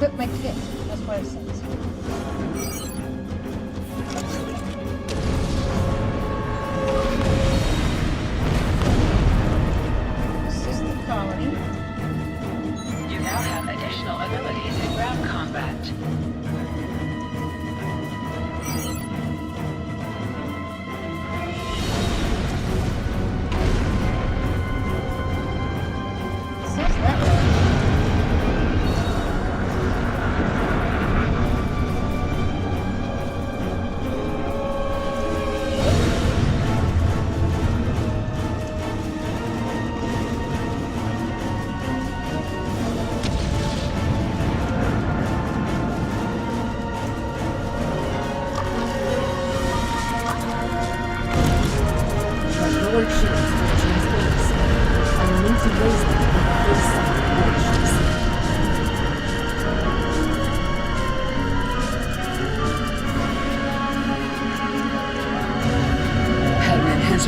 Speaker 4: Equip my kit. That's what it says. Assist the colony.
Speaker 1: You now have additional abilities in ground combat.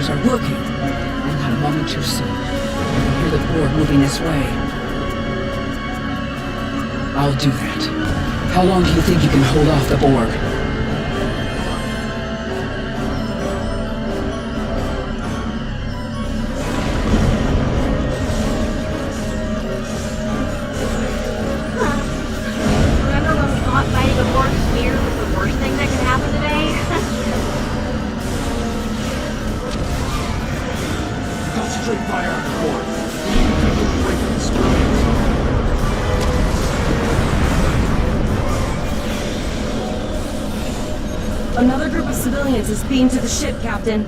Speaker 16: sensors are working. And not a moment too soon. I can hear the Borg moving this way. I'll do that. How long do you think you can hold off the Borg?
Speaker 12: Remember when we thought fighting a Borg sphere was the worst thing that could happen today?
Speaker 11: Concentrate fire on the board. Keep them away from the civilians.
Speaker 17: Another group of civilians is beamed to the ship, Captain.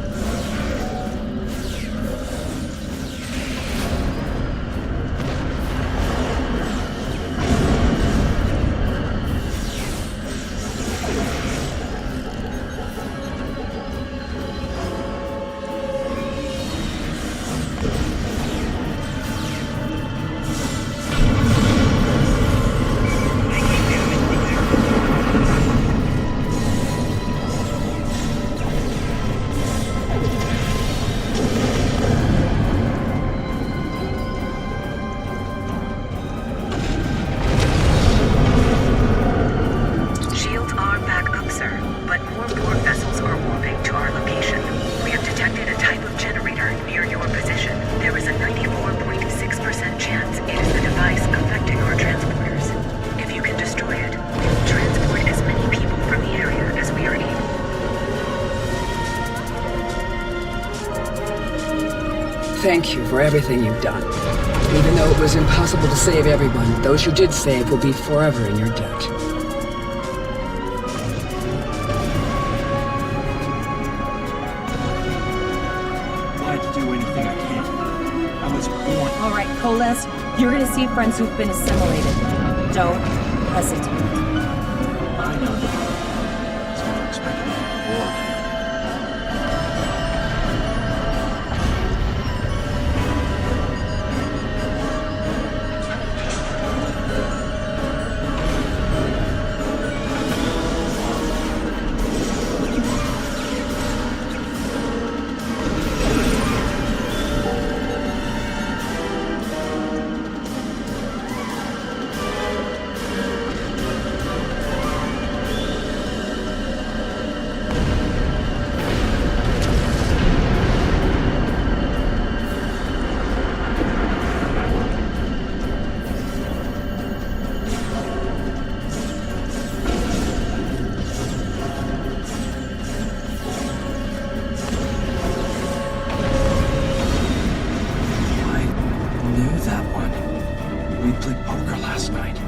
Speaker 18: Shields are back up, sir, but more Borg vessels are warping to our location. We have detected a type of generator near your position. There is a 94.6% chance it is the device affecting our transporters. If you can destroy it, we will transport as many people from the area as we are able.
Speaker 16: Thank you for everything you've done. Even though it was impossible to save everyone, those you did save will be forever in your debt.
Speaker 11: Glad to do anything I can. I was born.
Speaker 17: All right, Coalesce, you're gonna see friends who've been assimilated. Don't hesitate.
Speaker 11: I know that. I was never expecting to be Borg. We played poker last night.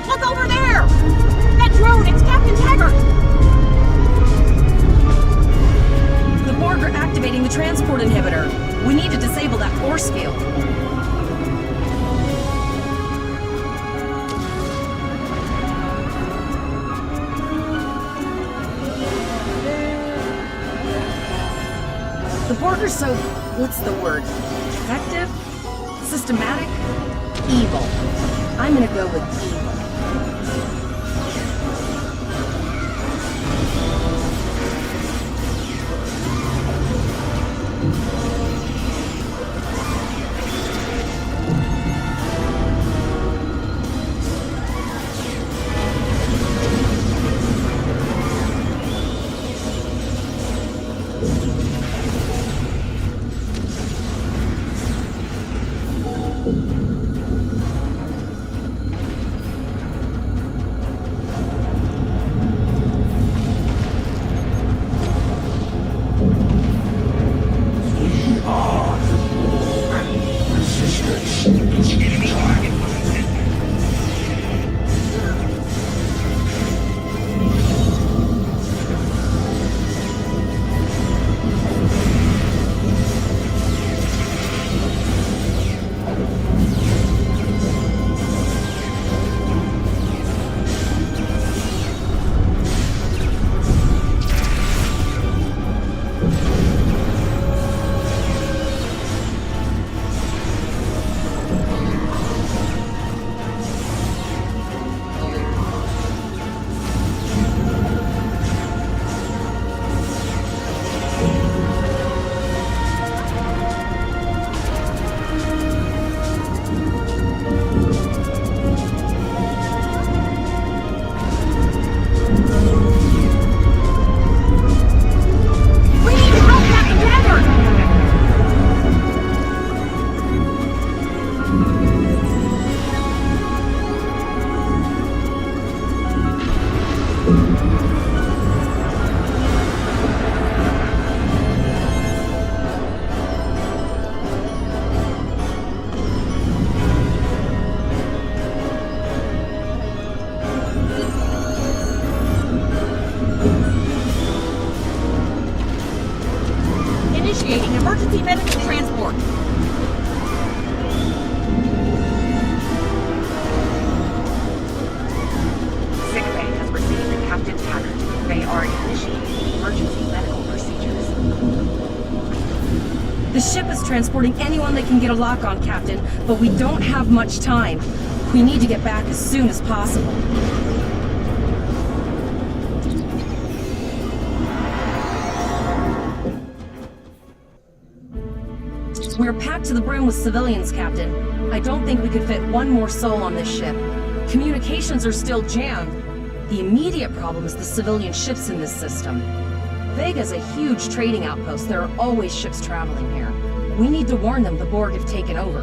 Speaker 7: Look over there! That drone, it's Captain Taggart!
Speaker 17: The Borg are activating the transport inhibitor. We need to disable that force field. The Borg are so, what's the word? Effective? Systematic? Evil. I'm gonna go with evil.
Speaker 9: We are
Speaker 3: The ship is transporting anyone they can get a lock on, Captain, but we don't have much time. We need to get back as soon as possible. We're packed to the brim with civilians, Captain. I don't think we could fit one more soul on this ship. Communications are still jammed. The immediate problem is the civilian ships in this system. Vega's a huge trading outpost. There are always ships traveling here. We need to warn them the Borg have taken over.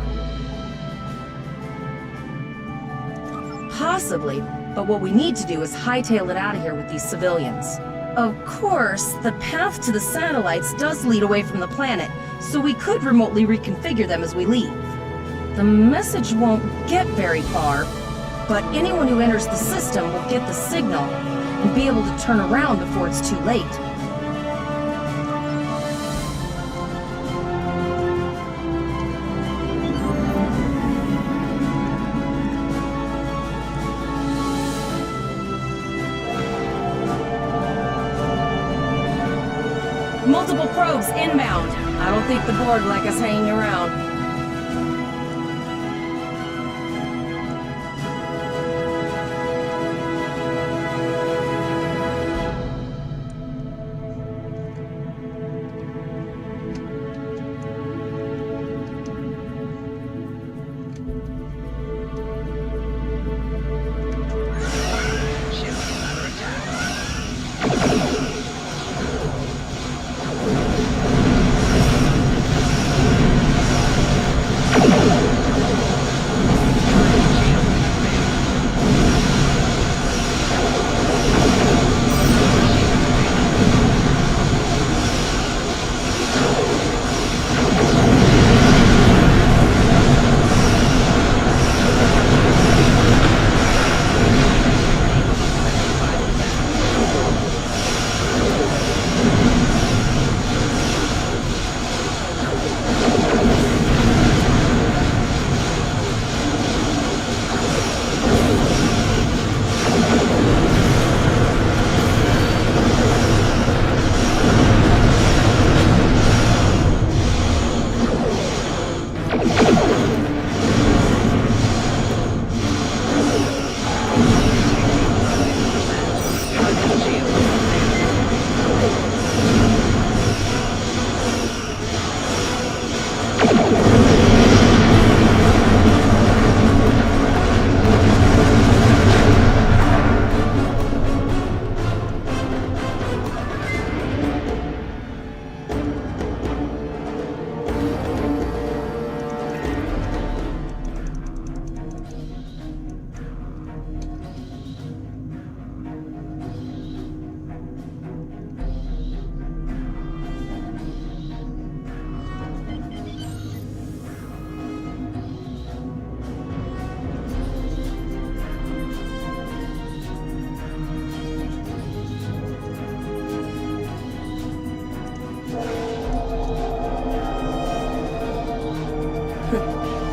Speaker 3: Possibly, but what we need to do is hightail it out of here with these civilians. Of course, the path to the satellites does lead away from the planet, so we could remotely reconfigure them as we leave. The message won't get very far, but anyone who enters the system will get the signal and be able to turn around before it's too late. Multiple probes inbound. I don't think the Borg like us hanging around.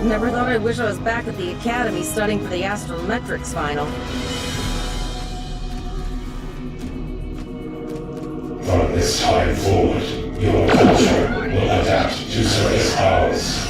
Speaker 3: Never thought I'd wish I was back at the academy studying for the astrometrics final.
Speaker 14: From this time forward, your culture will adapt to space powers.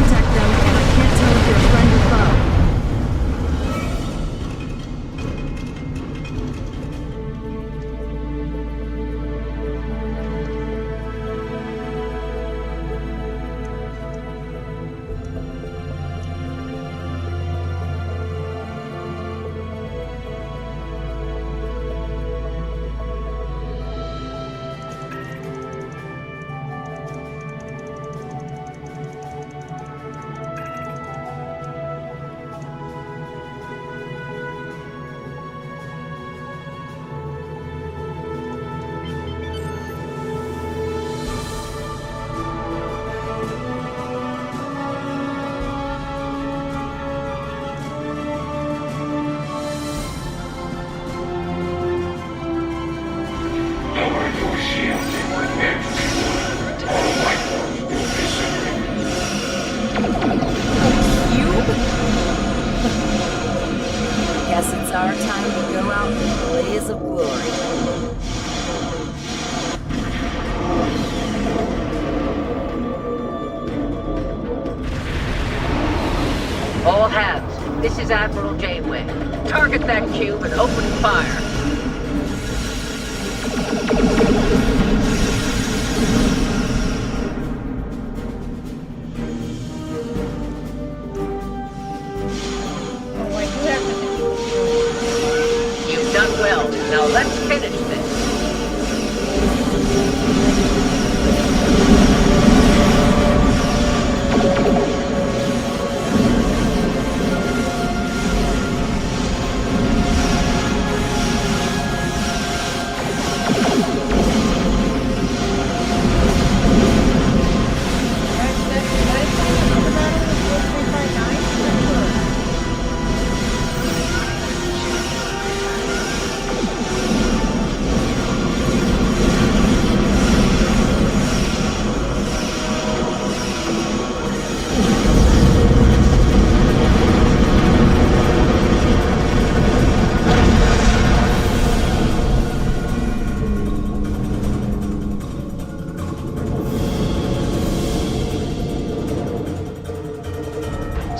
Speaker 3: contact them, and I can't tell if you're a friend or foe.
Speaker 17: Guess it's our time to go out in a blaze of glory.
Speaker 13: All hands, this is Admiral Janeway. Target that cube and open fire. You've done well. Now let's finish this.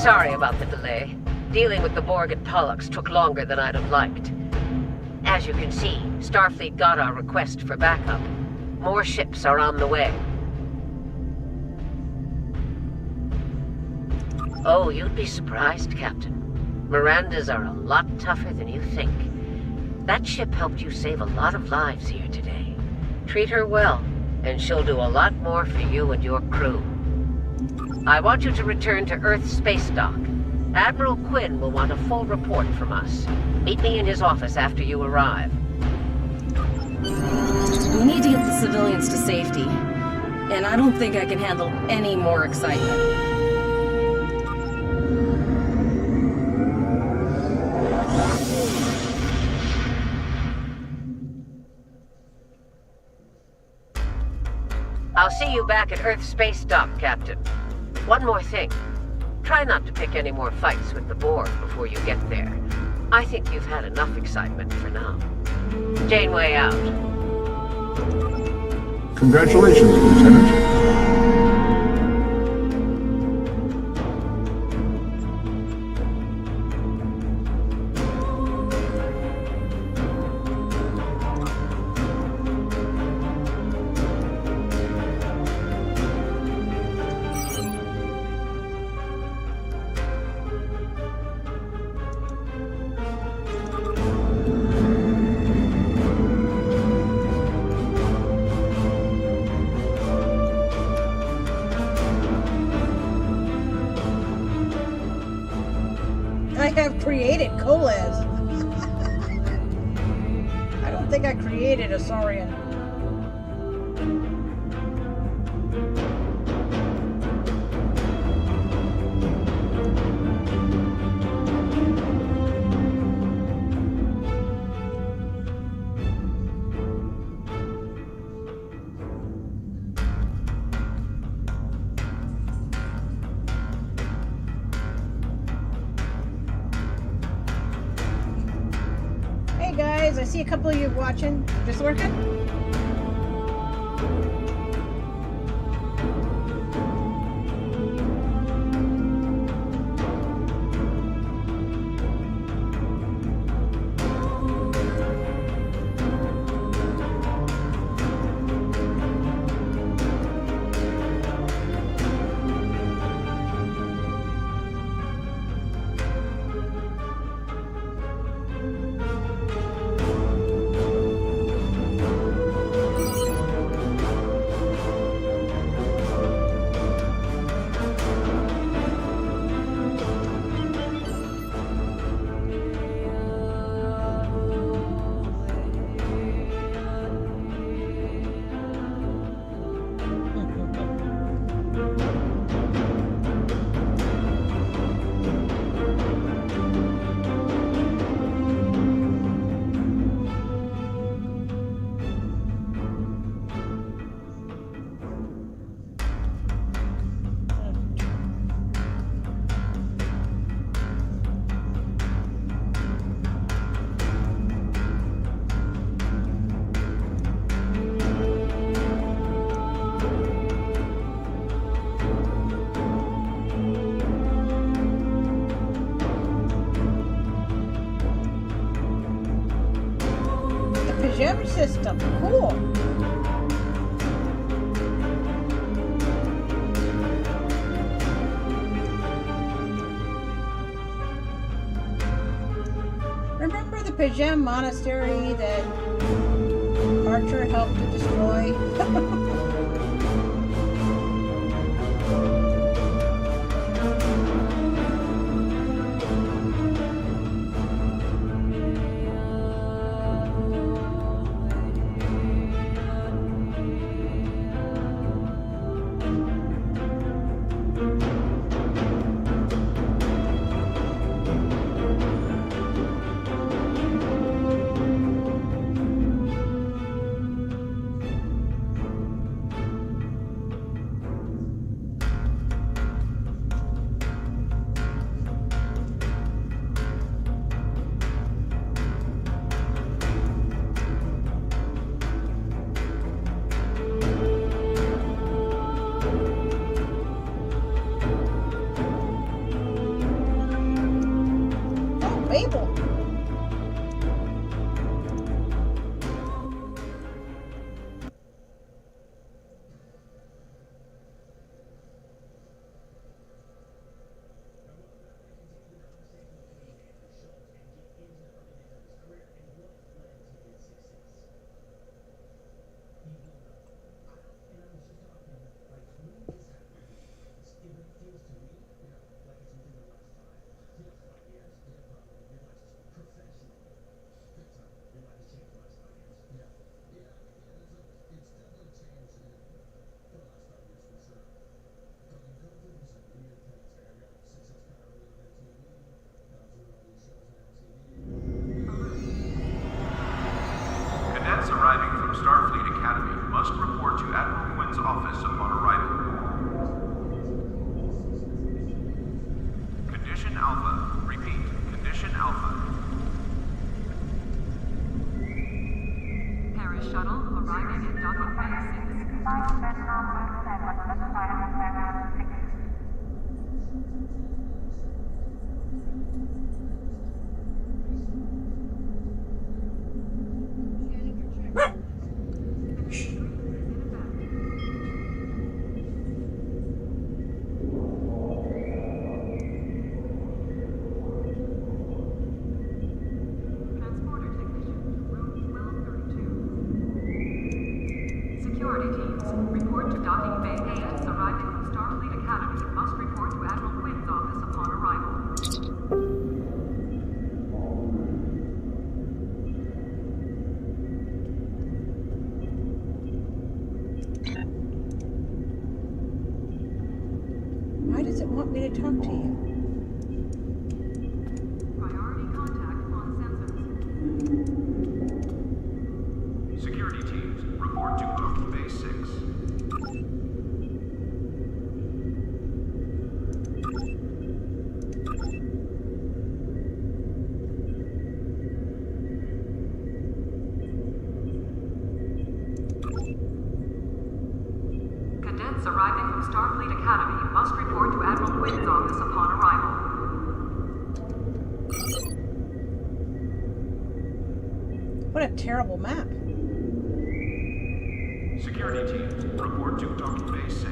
Speaker 13: Sorry about the delay. Dealing with the Borg at Pollux took longer than I'd have liked. As you can see, Starfleet got our request for backup. More ships are on the way. Oh, you'd be surprised, Captain. Mirandas are a lot tougher than you think. That ship helped you save a lot of lives here today. Treat her well, and she'll do a lot more for you and your crew. I want you to return to Earth Space Dock. Admiral Quinn will want a full report from us. Meet me in his office after you arrive.
Speaker 3: We need to get the civilians to safety, and I don't think I can handle any more excitement.
Speaker 13: I'll see you back at Earth Space Dock, Captain. One more thing. Try not to pick any more fights with the Borg before you get there. I think you've had enough excitement for now. Janeway out.
Speaker 2: Congratulations, Lieutenant.
Speaker 4: I have created Koles. I don't think I created a Saurian. Hey guys, I see a couple of you watching. Just working? alarm system. Cool. Remember the Pajam Monastery that Archer helped to destroy? Babel.
Speaker 19: Cadets arriving from Starfleet Academy must report to Admiral Quinn's office upon arrival. Condition Alpha. Repeat. Condition Alpha.
Speaker 20: Paris shuttle arriving in docking Security teams, report to docking bay 8 arriving from Starfleet Academy must report to Admiral Quinn's office upon arrival.
Speaker 4: Why does it want me to talk to you?
Speaker 20: Priority contact on sensors.
Speaker 19: Security teams, report to docking bay 6.
Speaker 20: Cadets arriving from Starfleet Academy must report to Admiral Quinn's office upon arrival.
Speaker 4: What a terrible map.
Speaker 19: Security teams, report to docking bay 6.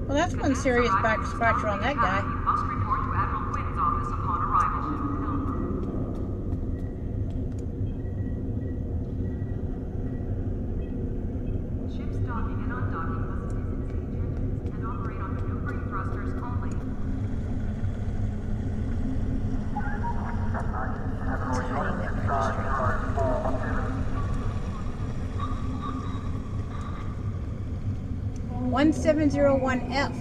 Speaker 4: Well, that's one serious back scratcher on that guy.
Speaker 20: Must report to Admiral Quinn's office upon arrival. Ships docking and undocking must visit stage engines and operate on maneuvering thrusters only.
Speaker 4: One 1701F.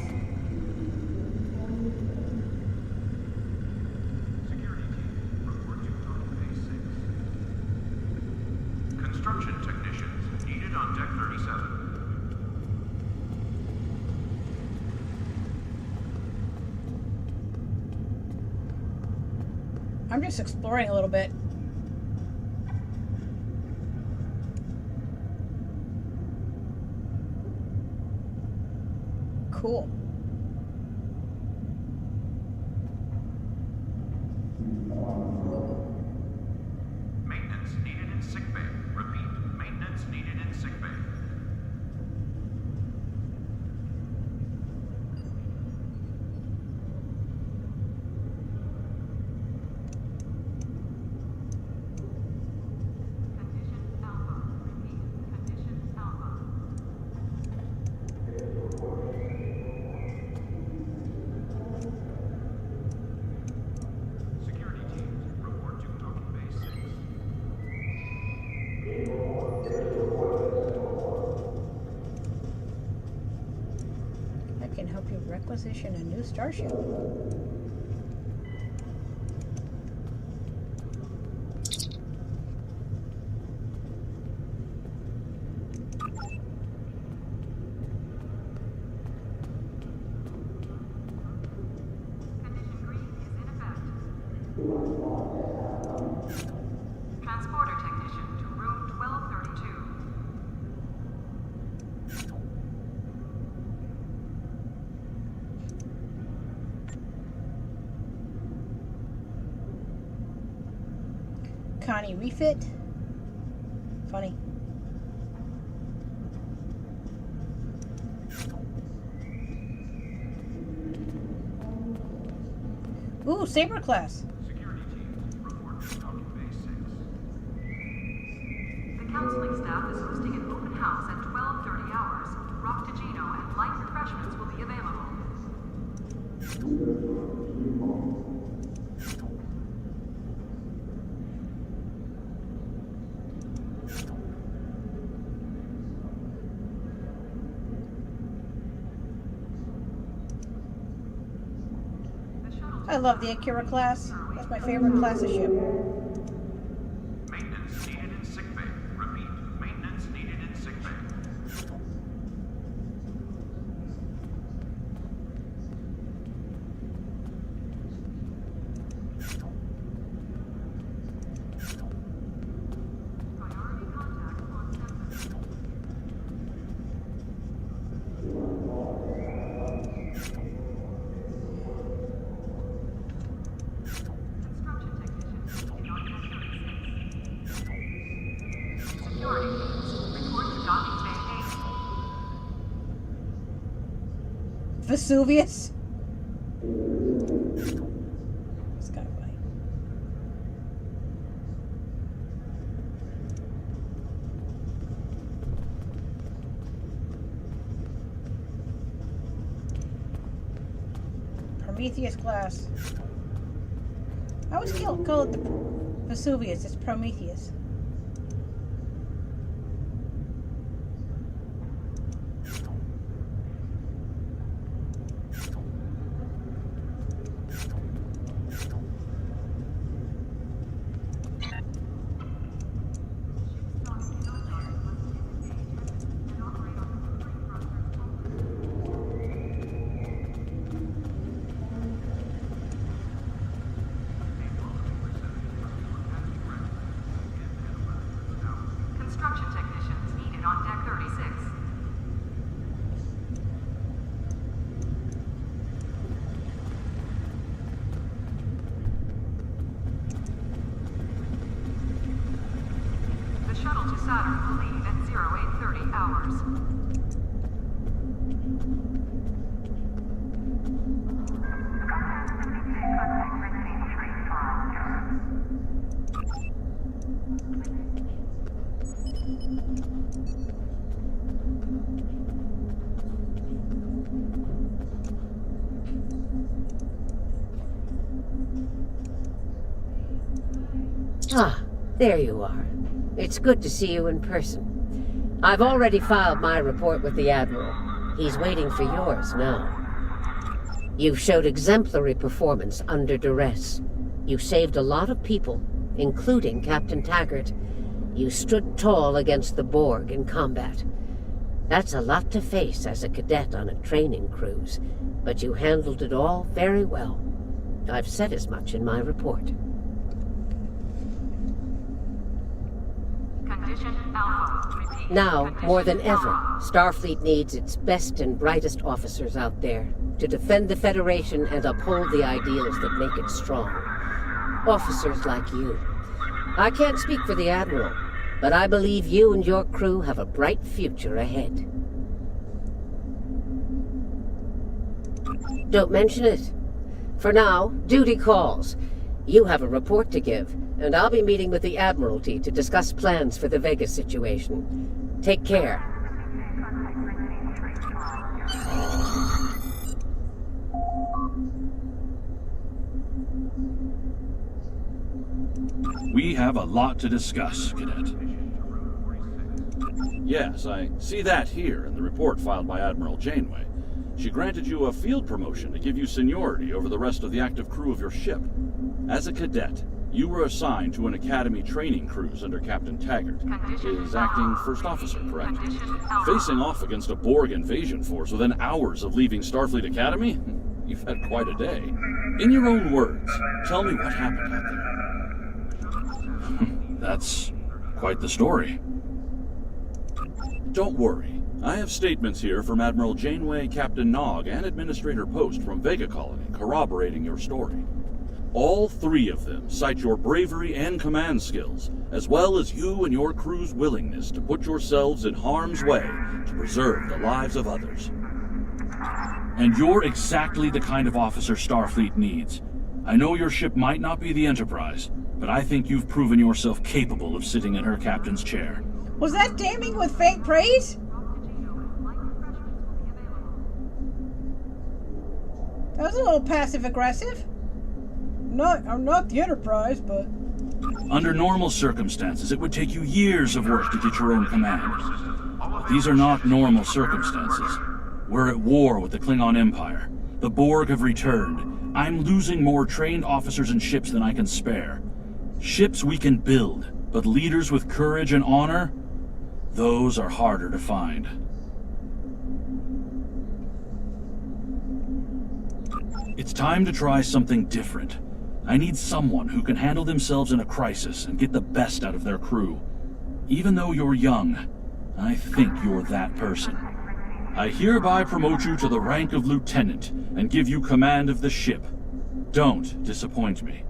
Speaker 19: Construction technicians needed on deck 37.
Speaker 4: I'm just exploring a little bit. Cool.
Speaker 19: Maintenance needed in sickbay. Repeat, maintenance needed in sickbay.
Speaker 4: I can help you requisition a new starship.
Speaker 20: Transporter technician to room 1232.
Speaker 4: Connie refit. Funny. Ooh, Saber class.
Speaker 20: The counseling staff is hosting an open house at 12:30 hours. Roctigino and light refreshments will be available.
Speaker 4: I love the Akira class. That's my favorite class of ship.
Speaker 19: Maintenance needed in sickbay. Repeat, maintenance needed in sickbay.
Speaker 20: Security teams, report to docking bay 8.
Speaker 4: Vesuvius. It's kind of funny. Prometheus class. I always call it the Vesuvius. It's Prometheus.
Speaker 20: Construction technicians needed on deck 36. The shuttle to Saturn will leave at 0830 hours.
Speaker 13: Ah, there you are. It's good to see you in person. I've already filed my report with the Admiral. He's waiting for yours now. You've showed exemplary performance under duress. You saved a lot of people, including Captain Taggart. You stood tall against the Borg in combat. That's a lot to face as a cadet on a training cruise, but you handled it all very well. I've said as much in my report.
Speaker 20: Condition Alpha. Repeat.
Speaker 21: Now, more than
Speaker 20: Condition
Speaker 21: ever,
Speaker 20: Alpha.
Speaker 21: Starfleet needs its best and brightest officers out there to defend the Federation and uphold the ideals that make it strong. Officers like you. I can't speak for the Admiral, but I believe you and your crew have a bright future ahead. Don't mention it. For now, duty calls. You have a report to give, and I'll be meeting with the Admiralty to discuss plans for the Vega situation. Take care.
Speaker 11: We have a lot to discuss, Cadet. Yes, I see that here in the report filed by Admiral Janeway. She granted you a field promotion to give you seniority over the rest of the active crew of your ship. As a cadet, you were assigned to an Academy training cruise under Captain Taggart, his acting first officer, correct? Facing off against a Borg invasion force within hours of leaving Starfleet Academy? You've had quite a day. In your own words, tell me what happened out there. That's quite the story. Don't worry. I have statements here from Admiral Janeway, Captain Nog, and Administrator Post from Vega Colony corroborating your story. All three of them cite your bravery and command skills, as well as you and your crew's willingness to put yourselves in harm's way to preserve the lives of others. And you're exactly the kind of officer Starfleet needs. I know your ship might not be the Enterprise, but I think you've proven yourself capable of sitting in her captain's chair.
Speaker 4: Was that damning with faint praise? That was a little passive-aggressive. I'm not the Enterprise, but...
Speaker 11: Under normal circumstances, it would take you years of work to get your own command. But these are not normal circumstances. We're at war with the Klingon Empire. The Borg have returned. I'm losing more trained officers and ships than I can spare. Ships we can build, but leaders with courage and honor? Those are harder to find. It's time to try something different. I need someone who can handle themselves in a crisis and get the best out of their crew. Even though you're young, I think you're that person. I hereby promote you to the rank of lieutenant and give you command of the ship. Don't disappoint me.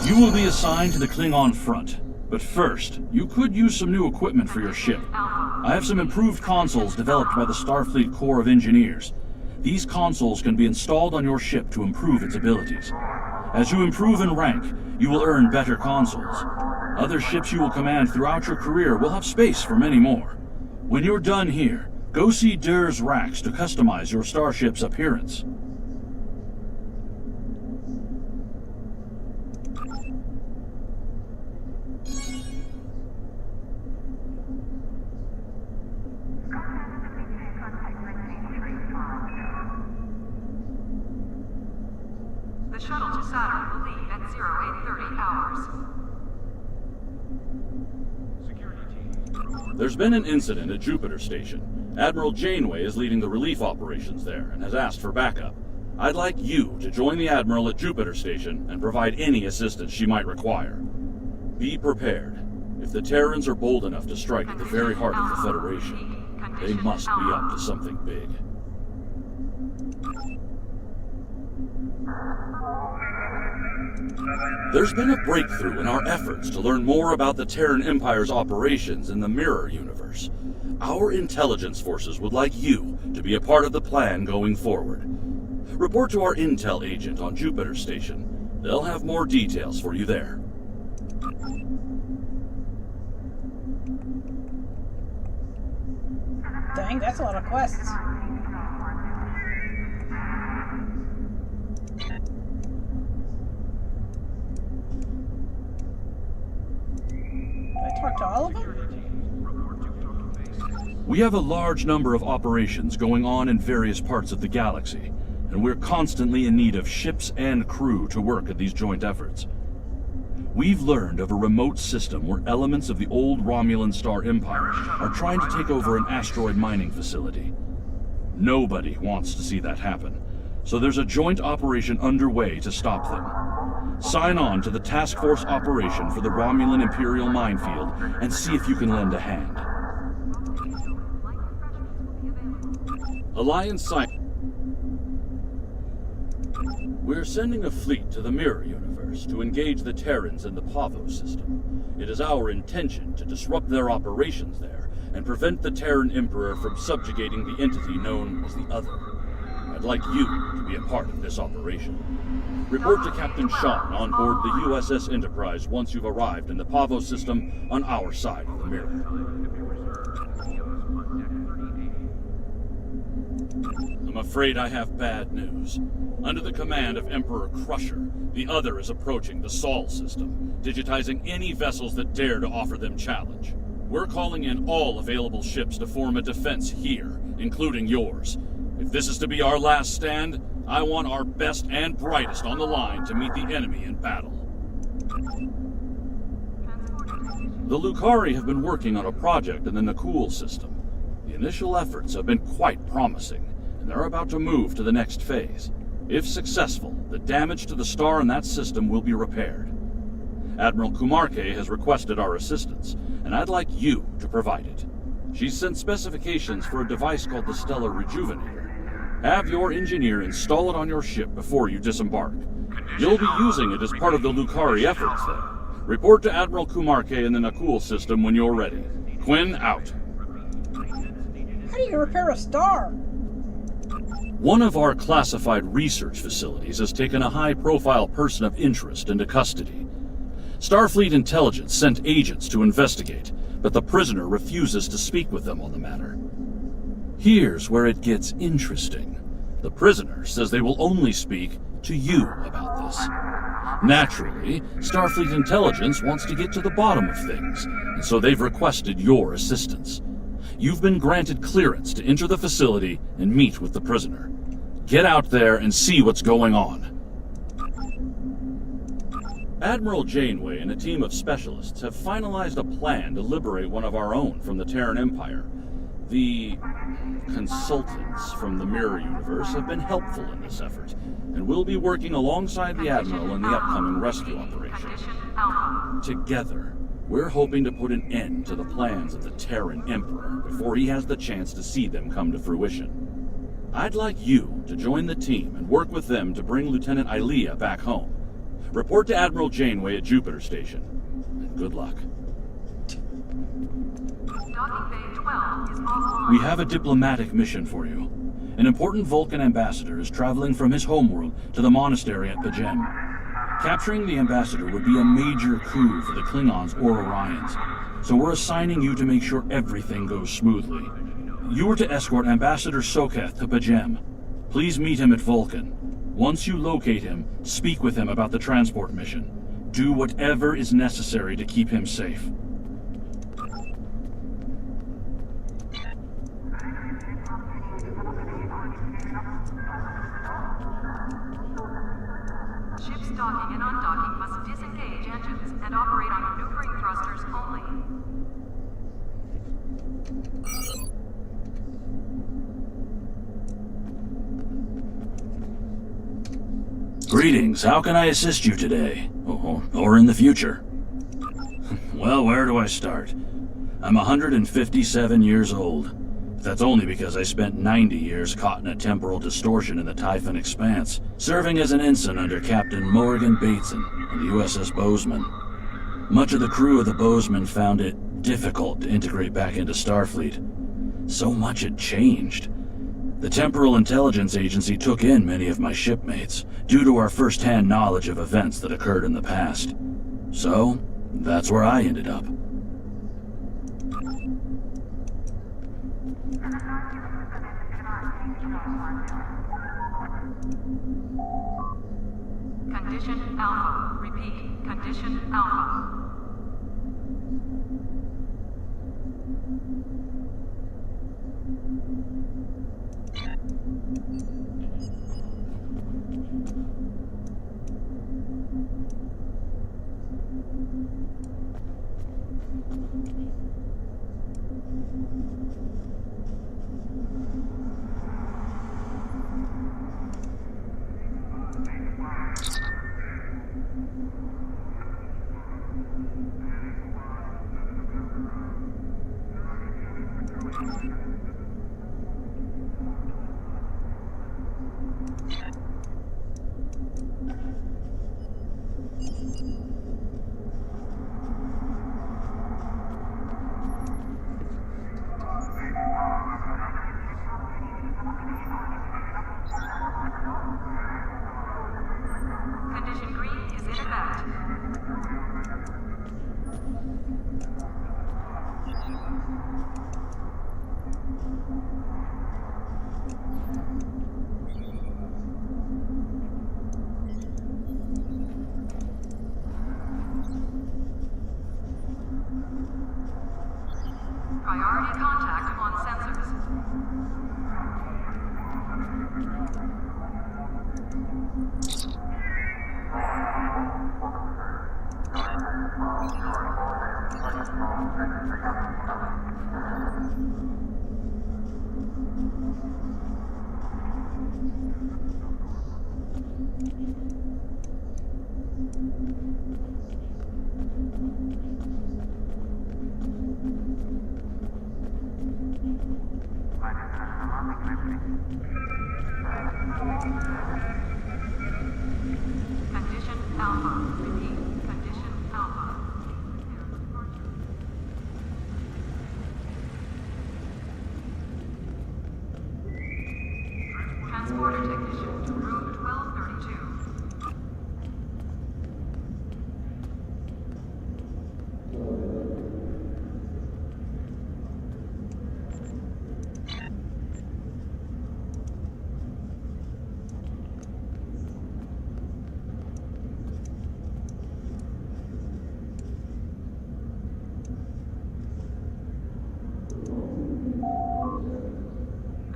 Speaker 11: You will be assigned to the Klingon front. But first, you could use some new equipment for your ship. I have some improved consoles developed by the Starfleet Corps of Engineers. These consoles can be installed on your ship to improve its abilities. As you improve in rank, you will earn better consoles. Other ships you will command throughout your career will have space for many more. When you're done here, go see Dur's racks to customize your starship's appearance.
Speaker 20: The shuttle to Saturn will leave at 0830 hours.
Speaker 11: There's been an incident at Jupiter Station. Admiral Janeway is leading the relief operations there and has asked for backup. I'd like you to join the Admiral at Jupiter Station and provide any assistance she might require. Be prepared. If the Terrans are bold enough to strike at the very heart of the Federation, they must be up to something big. There's been a breakthrough in our efforts to learn more about the Terran Empire's operations in the Mirror Universe. Our intelligence forces would like you to be a part of the plan going forward. Report to our intel agent on Jupiter Station. They'll have more details for you there.
Speaker 4: Dang, that's a lot of quests. I talk to all of them?
Speaker 11: We have a large number of operations going on in various parts of the galaxy, and we're constantly in need of ships and crew to work at these joint efforts. We've learned of a remote system where elements of the old Romulan Star Empire are trying to take over an asteroid mining facility. Nobody wants to see that happen, so there's a joint operation underway to stop them. Sign on to the Task Force operation for the Romulan Imperial Minefield and see if you can lend a hand. Alliance sign. We're sending a fleet to the Mirror Universe to engage the Terrans in the Pavo system. It is our intention to disrupt their operations there and prevent the Terran Emperor from subjugating the entity known as the Other. I'd like you to be a part of this operation. Report to Captain Sean on board the USS Enterprise once you've arrived in the Pavo system on our side of the mirror. I'm afraid I have bad news. Under the command of Emperor Crusher, the Other is approaching the Sol system, digitizing any vessels that dare to offer them challenge. We're calling in all available ships to form a defense here, including yours. If this is to be our last stand, I want our best and brightest on the line to meet the enemy in battle. The Lucari have been working on a project in the Nakul system. The initial efforts have been quite promising, and they're about to move to the next phase. If successful, the damage to the star and that system will be repaired. Admiral Kumarke has requested our assistance, and I'd like you to provide it. She's sent specifications for a device called the Stellar Rejuvenator. Have your engineer install it on your ship before you disembark. You'll be using it as part of the Lucari efforts there. Report to Admiral Kumarke in the Nakul system when you're ready. Quinn, out.
Speaker 4: How do you repair a star?
Speaker 11: One of our classified research facilities has taken a high-profile person of interest into custody. Starfleet Intelligence sent agents to investigate, but the prisoner refuses to speak with them on the matter. Here's where it gets interesting. The prisoner says they will only speak to you about this. Naturally, Starfleet Intelligence wants to get to the bottom of things, and so they've requested your assistance. You've been granted clearance to enter the facility and meet with the prisoner. Get out there and see what's going on. Admiral Janeway and a team of specialists have finalized a plan to liberate one of our own from the Terran Empire. The consultants from the Mirror Universe have been helpful in this effort, and will be working alongside the Admiral in the upcoming rescue operation. Together, we're hoping to put an end to the plans of the Terran Emperor before he has the chance to see them come to fruition. I'd like you to join the team and work with them to bring Lieutenant Ilea back home. Report to Admiral Janeway at Jupiter Station. And good luck. We have a diplomatic mission for you. An important Vulcan ambassador is traveling from his homeworld to the monastery at Pajem. Capturing the ambassador would be a major coup for the Klingons or Orions, so we're assigning you to make sure everything goes smoothly. You are to escort Ambassador Soketh to Pajem. Please meet him at Vulcan. Once you locate him, speak with him about the transport mission. Do whatever is necessary to keep him safe.
Speaker 20: Ships docking and undocking must disengage engines and operate on maneuvering thrusters only.
Speaker 11: Greetings, how can I assist you today? Or in the future? Well, where do I start? I'm 157 years old. That's only because I spent 90 years caught in a temporal distortion in the Typhon Expanse, serving as an ensign under Captain Morgan Bateson on the USS Bozeman. Much of the crew of the Bozeman found it difficult to integrate back into Starfleet. So much had changed. The Temporal Intelligence Agency took in many of my shipmates, due to our first-hand knowledge of events that occurred in the past. So, that's where I ended up.
Speaker 20: Condition Alpha. Repeat. Condition Alpha. Condition green is in effect. Priority contact on sensors. Condition alpha. Repeat. Condition alpha. Transporter technician to room 1232.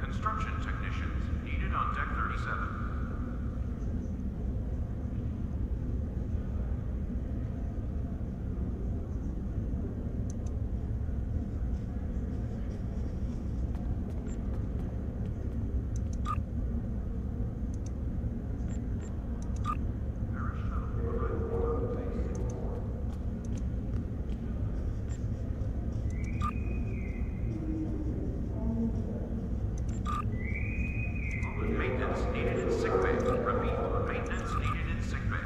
Speaker 19: Construction technicians needed on Deck 37. Maintenance needed in sickbay. Repeat, maintenance needed in sickbay.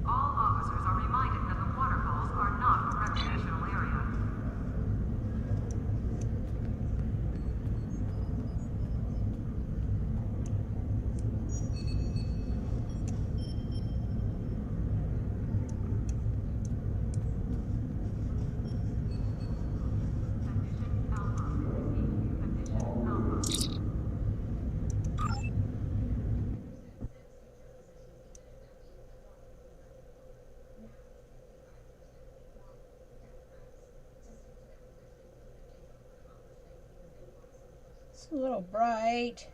Speaker 20: All officers are reminded that the waterfalls are not a recreational area. Condition alpha. Repeat. Condition alpha.
Speaker 4: It's a little bright.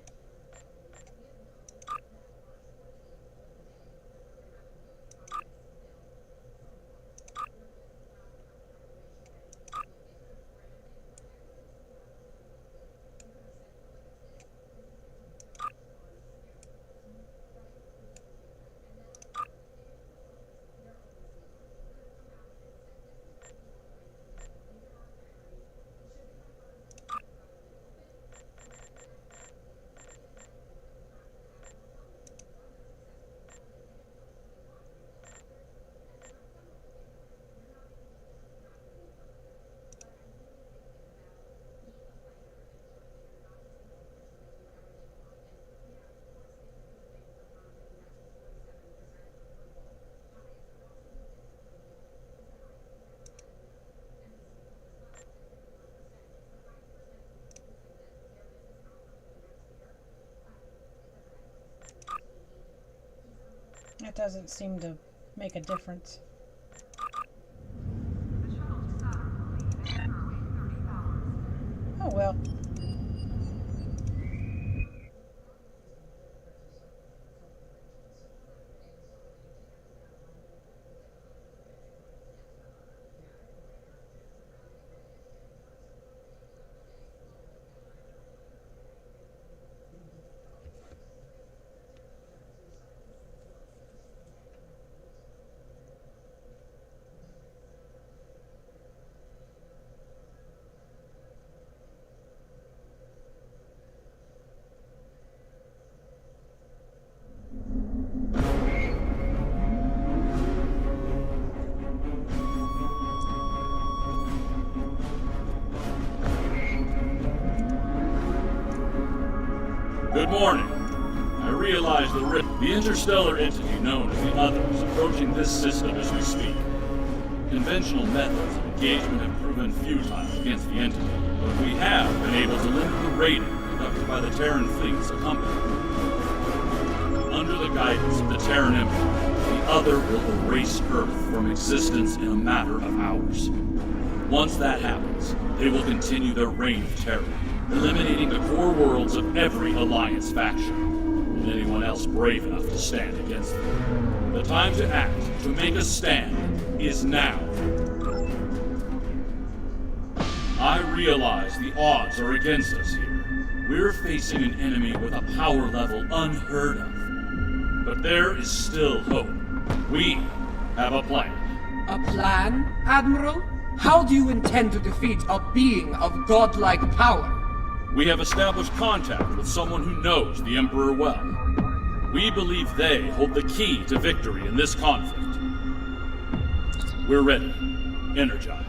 Speaker 4: That doesn't seem to make a difference. Oh well.
Speaker 11: Good morning. I realize the interstellar entity known as the Other is approaching this system as we speak. Conventional methods of engagement have proven futile against the entity, but we have been able to limit the raiding conducted by the Terran fleets accompanying. Under the guidance of the Terran Empire, the Other will erase Earth from existence in a matter of hours. Once that happens, they will continue their reign of terror, eliminating the core worlds of every Alliance faction, and anyone else brave enough to stand against them. The time to act, to make a stand, is now. I realize the odds are against us here. We're facing an enemy with a power level unheard of. But there is still hope. We have a plan.
Speaker 5: A plan, Admiral? How do you intend to defeat a being of godlike power?
Speaker 11: We have established contact with someone who knows the Emperor well. We believe they hold the key to victory in this conflict. We're ready. Energize.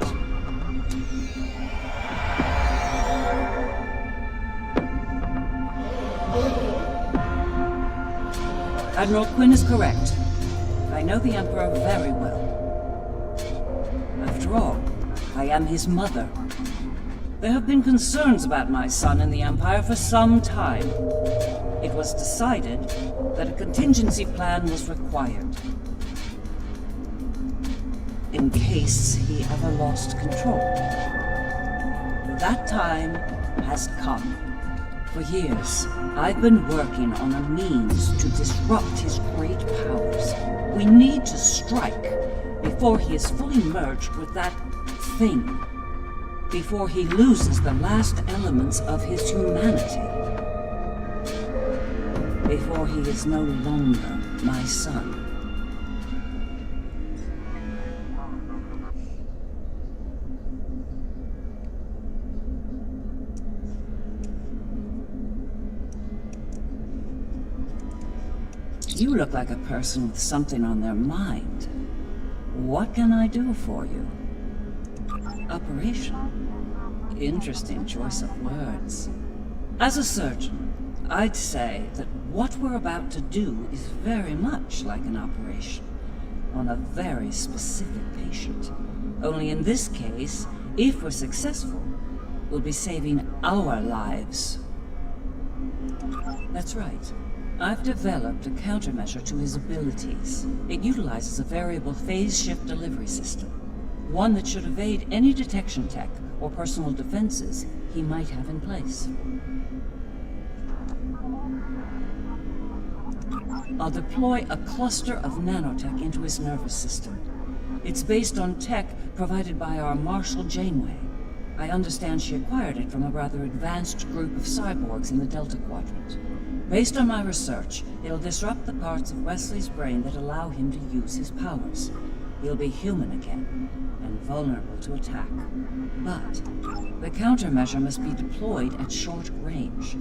Speaker 16: Admiral Quinn is correct. I know the Emperor very well. After all, I am his mother. There have been concerns about my son in the Empire for some time. It was decided that a contingency plan was required. In case he ever lost control. That time has come. For years, I've been working on a means to disrupt his great powers. We need to strike before he is fully merged with that thing. Before he loses the last elements of his humanity. Before he is no longer my son. You look like a person with something on their mind. What can I do for you? Operation. Interesting choice of words. As a surgeon, I'd say that what we're about to do is very much like an operation on a very specific patient. Only in this case, if we're successful, we'll be saving our lives. That's right. I've developed a countermeasure to his abilities. It utilizes a variable phase shift delivery system. One that should evade any detection tech or personal defenses he might have in place. I'll deploy a cluster of nanotech into his nervous system. It's based on tech provided by our Marshal Janeway. I understand she acquired it from a rather advanced group of cyborgs in the Delta Quadrant. Based on my research, it'll disrupt the parts of Wesley's brain that allow him to use his powers. He'll be human again, and vulnerable to attack. But the countermeasure must be deployed at short range.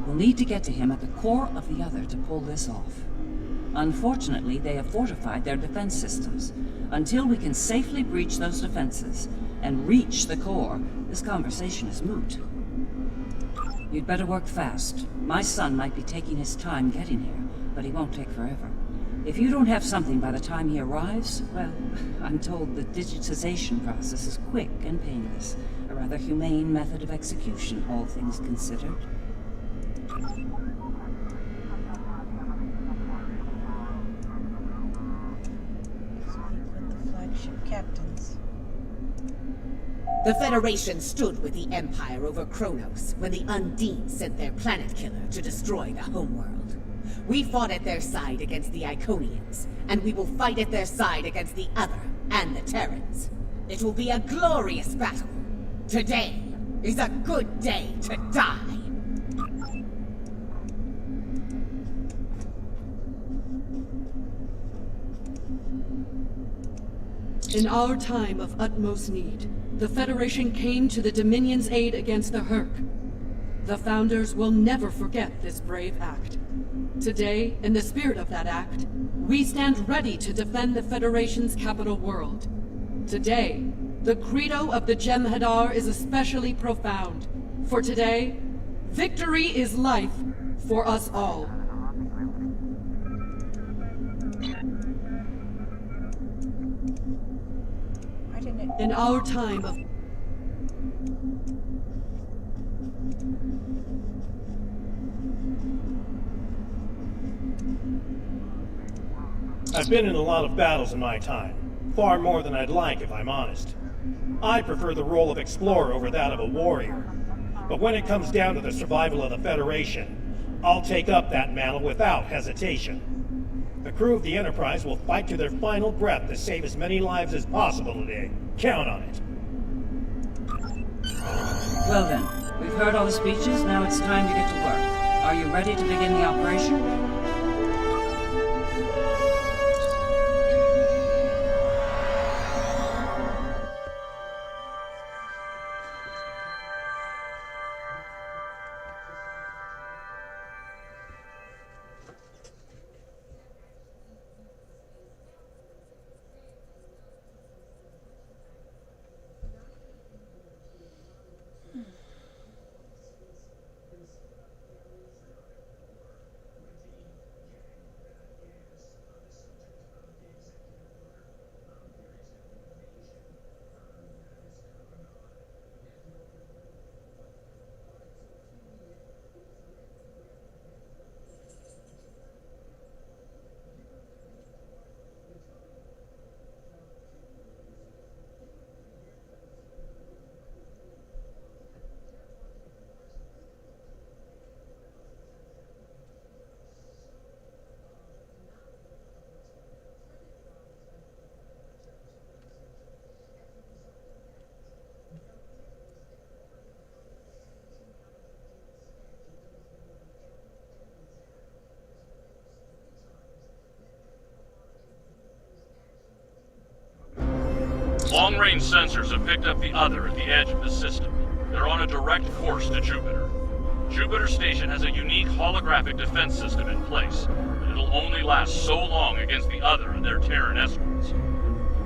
Speaker 16: We'll need to get to him at the core of the Other to pull this off. Unfortunately, they have fortified their defense systems. Until we can safely breach those defenses and reach the core, this conversation is moot. You'd better work fast. My son might be taking his time getting here, but he won't take forever. If you don't have something by the time he arrives, well, I'm told the digitization process is quick and painless. A rather humane method of execution, all things considered.
Speaker 4: Speak with the flagship captains.
Speaker 8: The Federation stood with the Empire over Kronos when the Undine sent their planet killer to destroy the homeworld. We fought at their side against the Iconians, and we will fight at their side against the other and the Terrans. It will be a glorious battle. Today is a good day to die.
Speaker 6: In our time of utmost need, the Federation came to the Dominion's aid against the Herc. The Founders will never forget this brave act. Today, in the spirit of that act, we stand ready to defend the Federation's capital world. Today, the credo of the Jem'Hadar is especially profound. For today, victory is life for us all. In our time of...
Speaker 22: I've been in a lot of battles in my time. Far more than I'd like, if I'm honest. I prefer the role of explorer over that of a warrior. But when it comes down to the survival of the Federation, I'll take up that mantle without hesitation. The crew of the Enterprise will fight to their final breath to save as many lives as possible today. Count on it.
Speaker 16: Well then, we've heard all the speeches, now it's time to get to work. Are you ready to begin the operation?
Speaker 11: Long-range sensors have picked up the other at the edge of the system. They're on a direct course to Jupiter. Jupiter Station has a unique holographic defense system in place, but it'll only last so long against the other and their Terran escorts.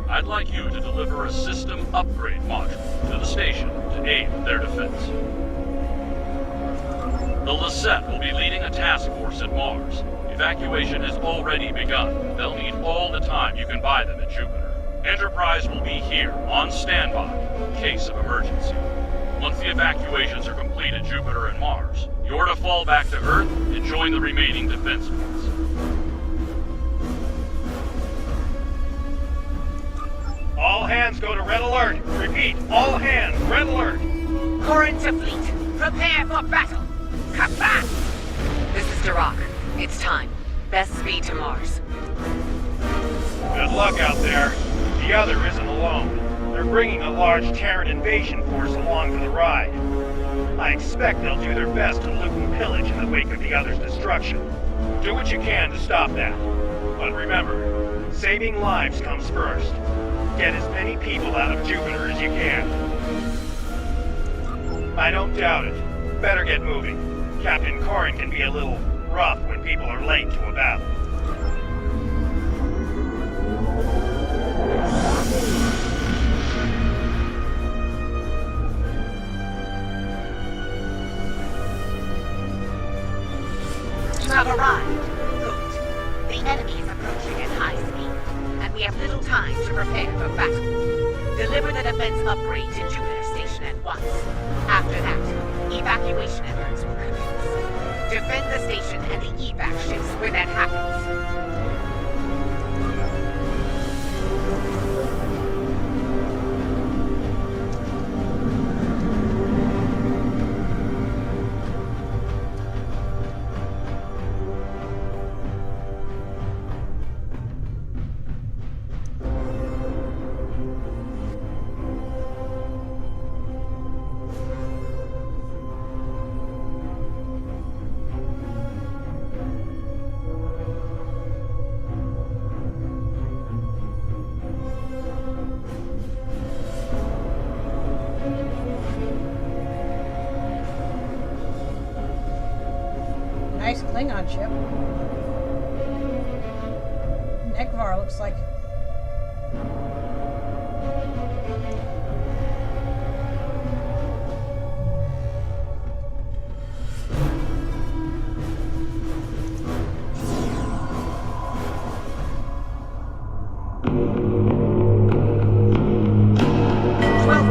Speaker 11: I'd like you to deliver a system upgrade module to the station to aid in their defense. The Lisette will be leading a task force at Mars. Evacuation has already begun. They'll need all the time you can buy them at Jupiter. Enterprise will be here, on standby, in case of emergency. Once the evacuations are complete at Jupiter and Mars, you're to fall back to Earth and join the remaining defense force.
Speaker 22: All hands go to red alert. Repeat, all hands, red alert.
Speaker 13: Current to fleet. Prepare for battle. Kappa! This is Dirac. It's time. Best speed to Mars.
Speaker 22: Good luck out there. The other isn't alone. They're bringing a large Terran invasion force along for the ride. I expect they'll do their best to loot and pillage in the wake of the other's destruction. Do what you can to stop that. But remember, saving lives comes first. Get as many people out of Jupiter as you can. I don't doubt it. Better get moving. Captain Corrin can be a little rough when people are late to a battle.
Speaker 13: You have arrived. Good. The enemy is approaching at high speed, and we have little time to prepare for battle. Deliver the defense upgrade to Jupiter Station at once. After that, evacuation efforts will commence. Defend the station and the evac ships where that happens.
Speaker 4: Klingon ship. Nekvar looks like.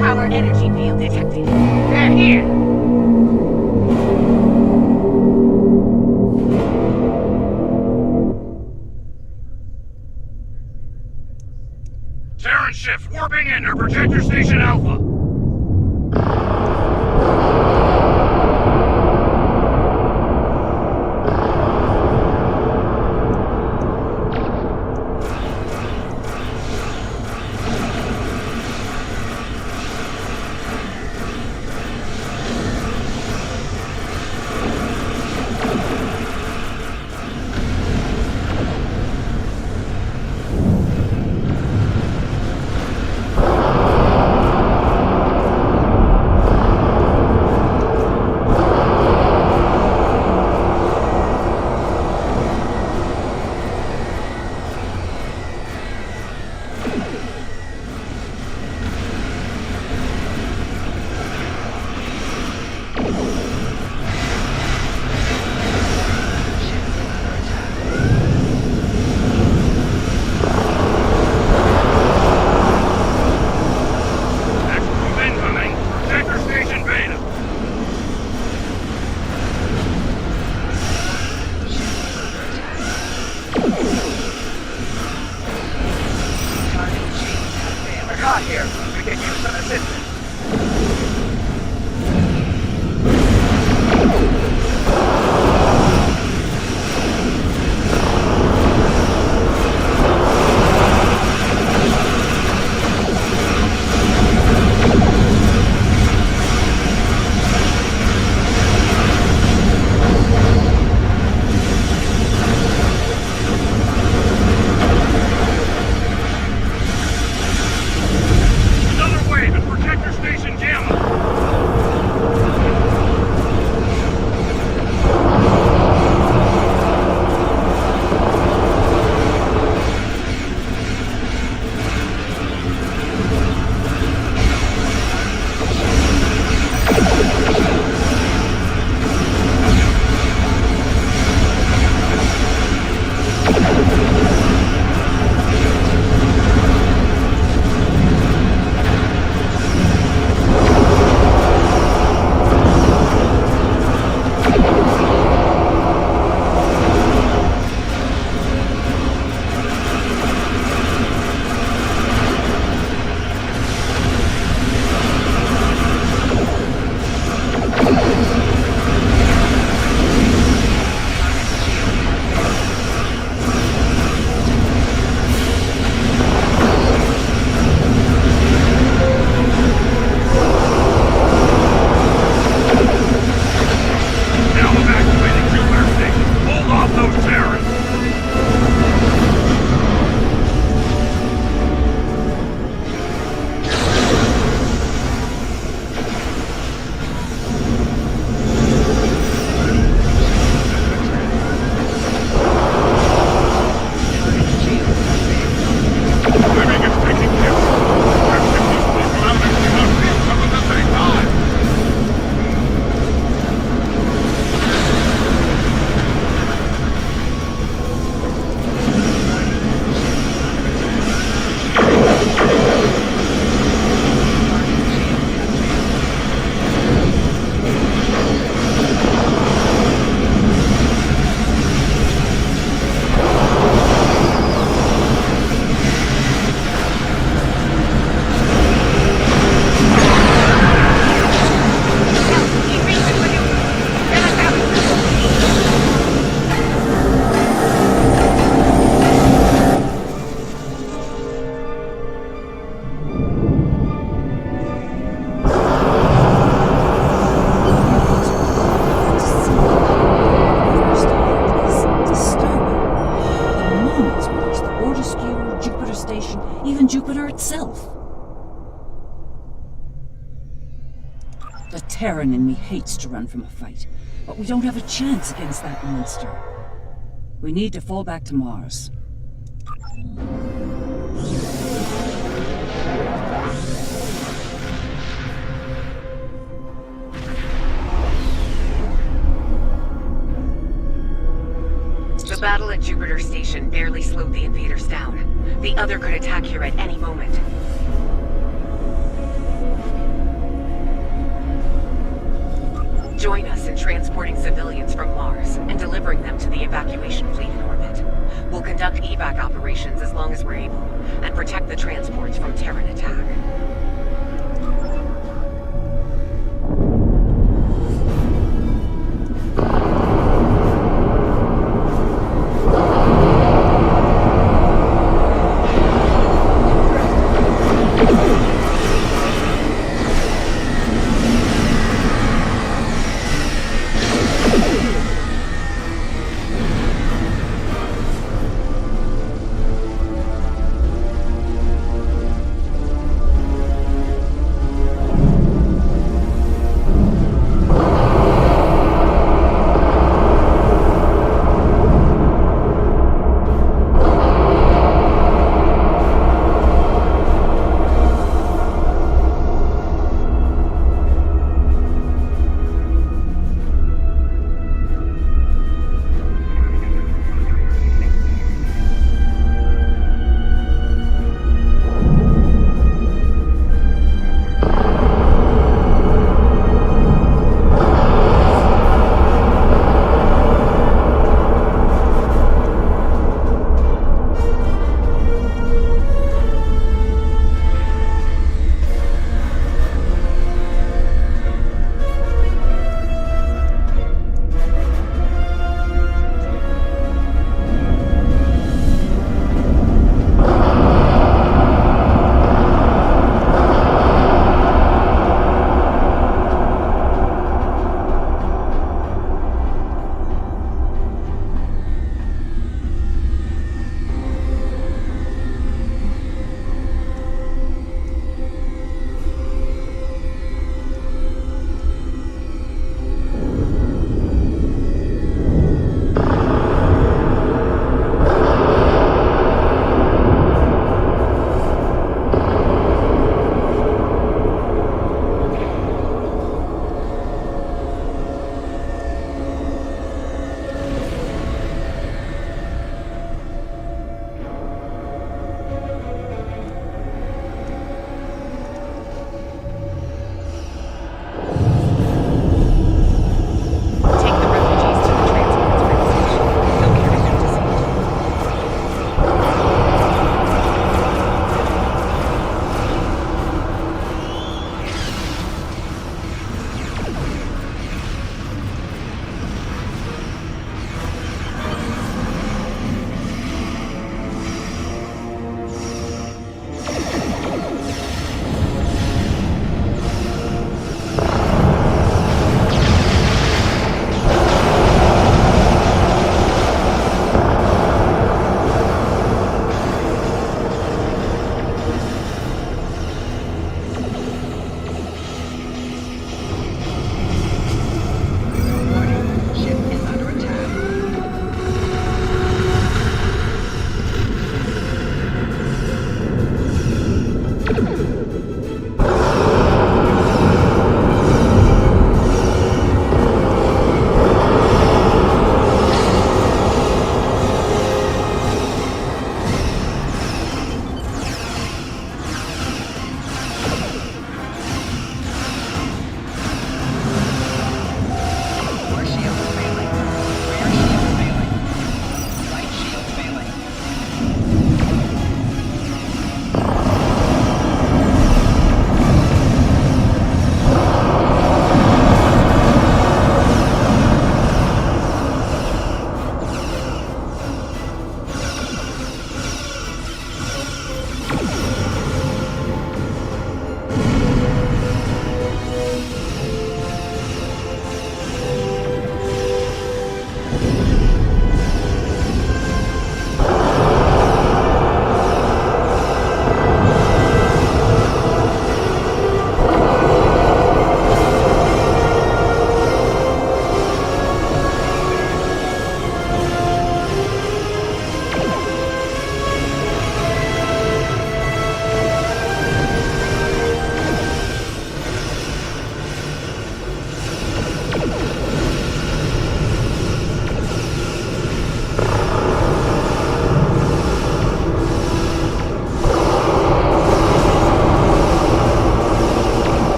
Speaker 8: Power energy field detected. They're here!
Speaker 9: Terran ships warping in to Projector Station Alpha.
Speaker 6: The Terran in me hates to run from a fight, but we don't have a chance against that monster. We need to fall back to Mars.
Speaker 18: The battle at Jupiter Station barely slowed the invaders down. The other could attack here at any moment. Join us in transporting civilians from Mars and delivering them to the evacuation fleet in orbit. We'll conduct evac operations as long as we're able, and protect the transports from Terran attack.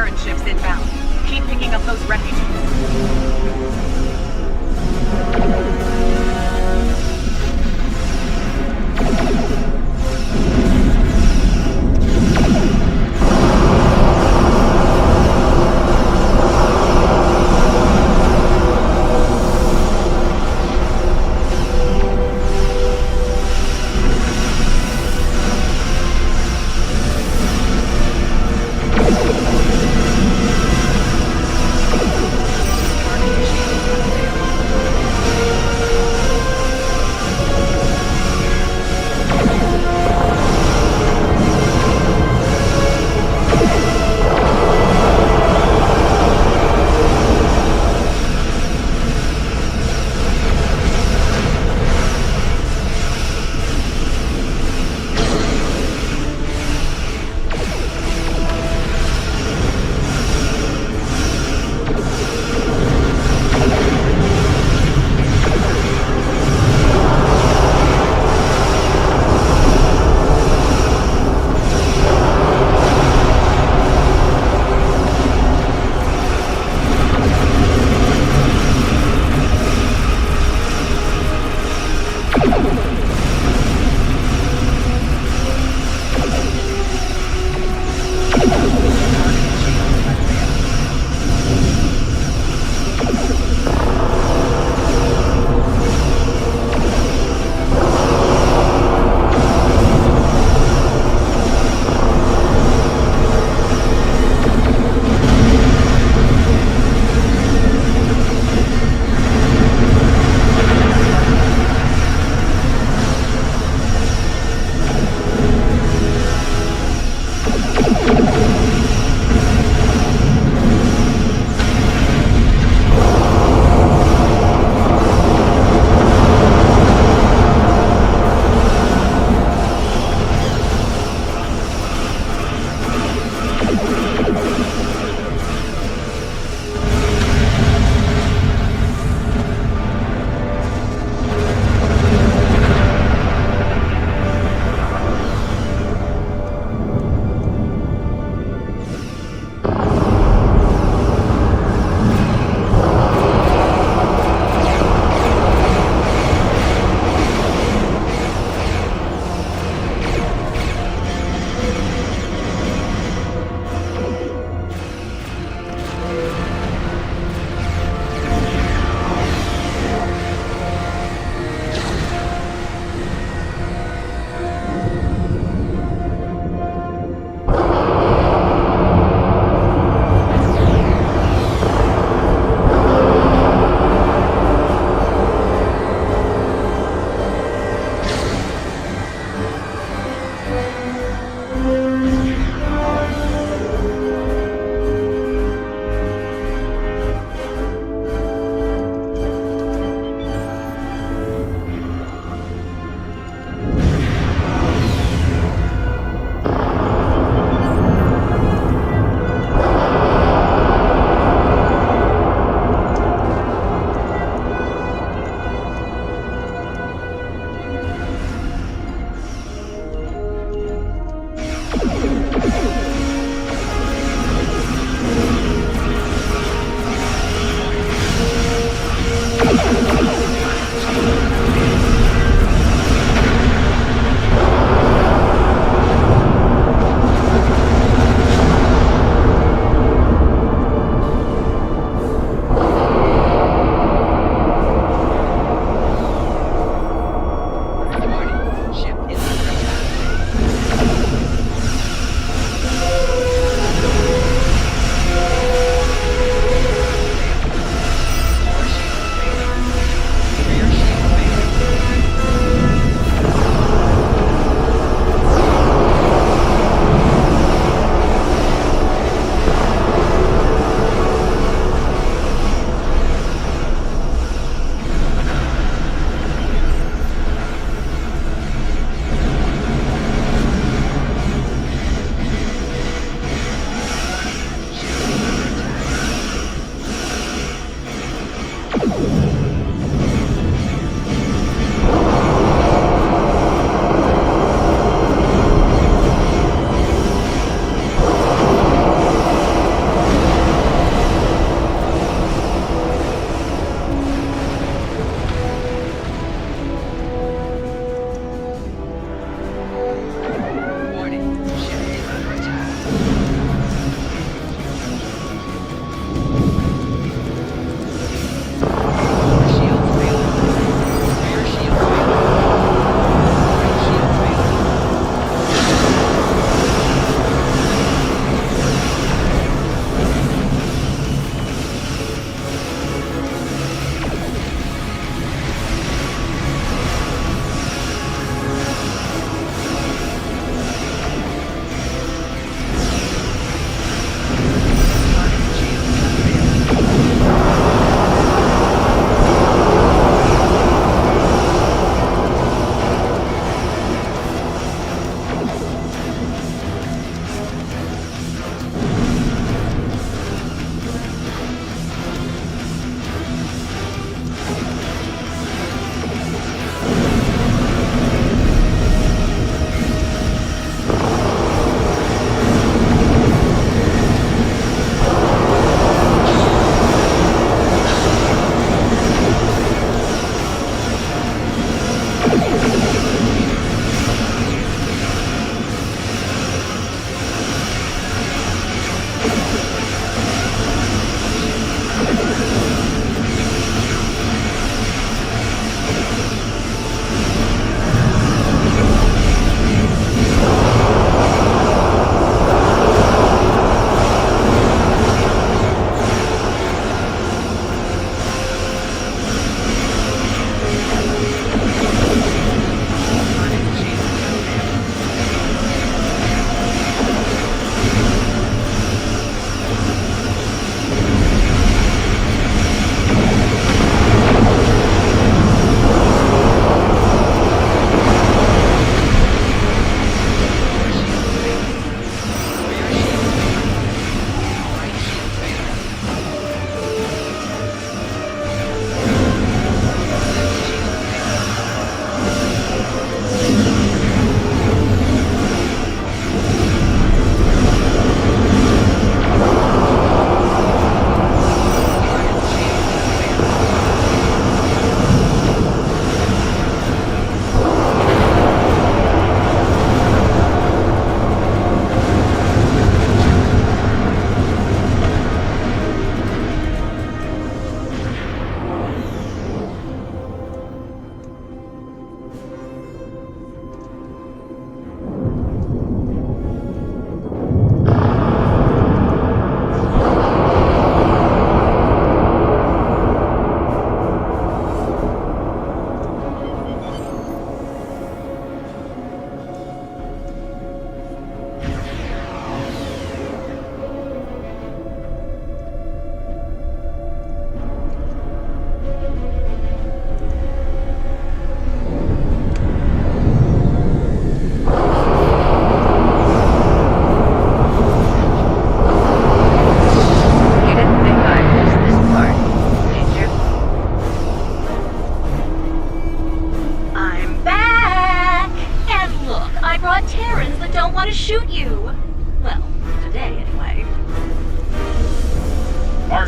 Speaker 18: turret ships inbound. Keep picking up those refugees.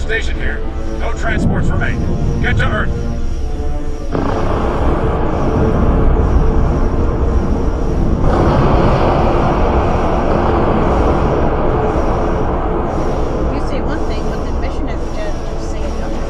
Speaker 10: station here. No transports remain. Get to Earth.
Speaker 4: You say one thing, but the mission objectives say another.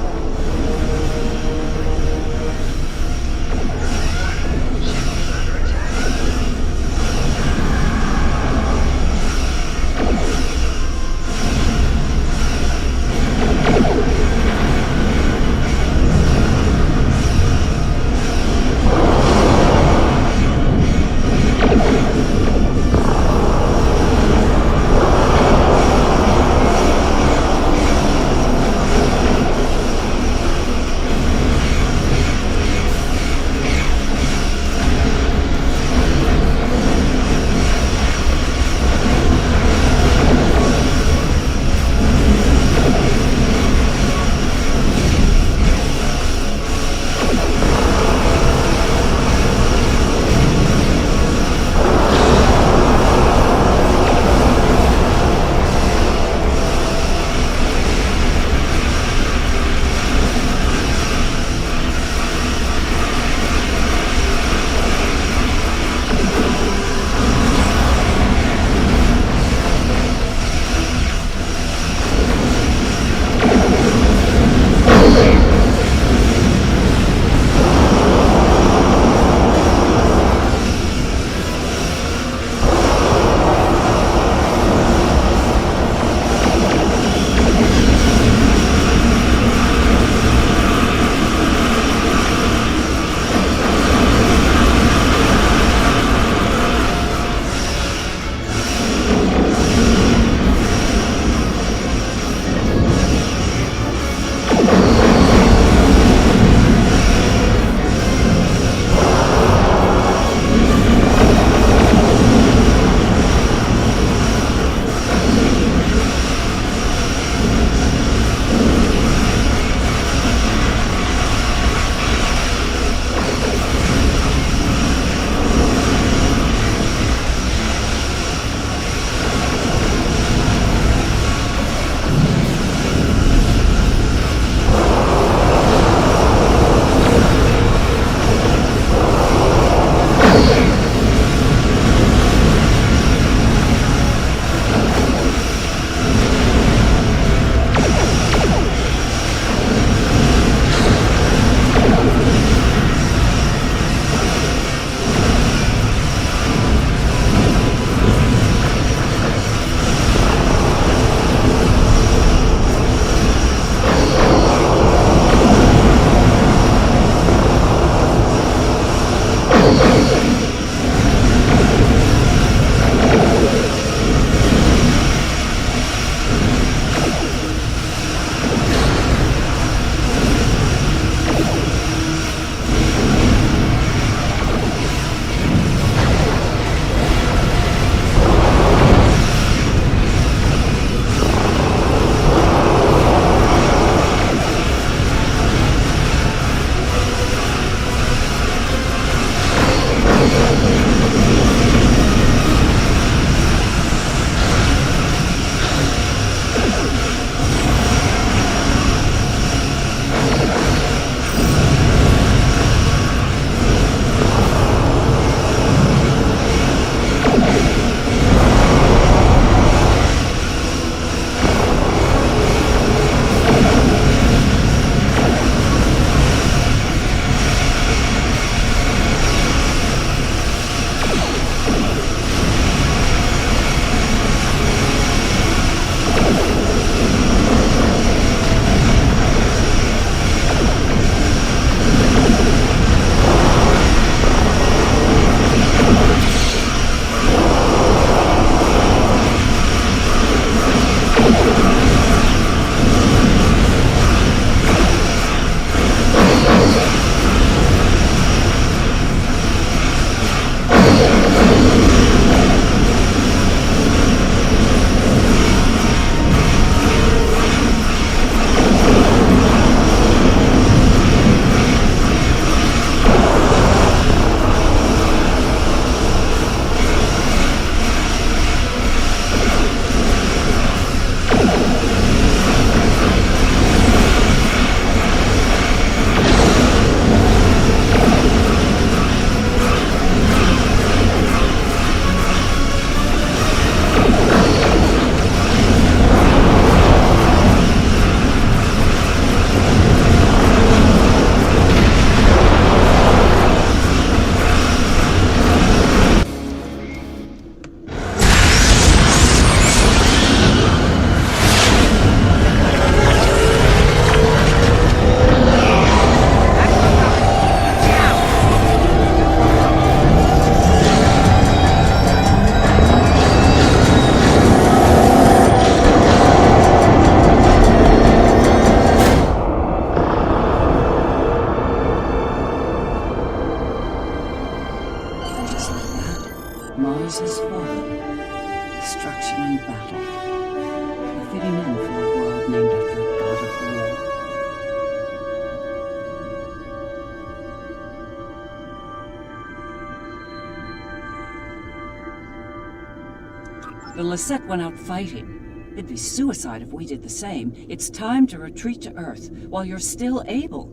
Speaker 6: The Lisette went out fighting. It'd be suicide if we did the same. It's time to retreat to Earth while you're still able.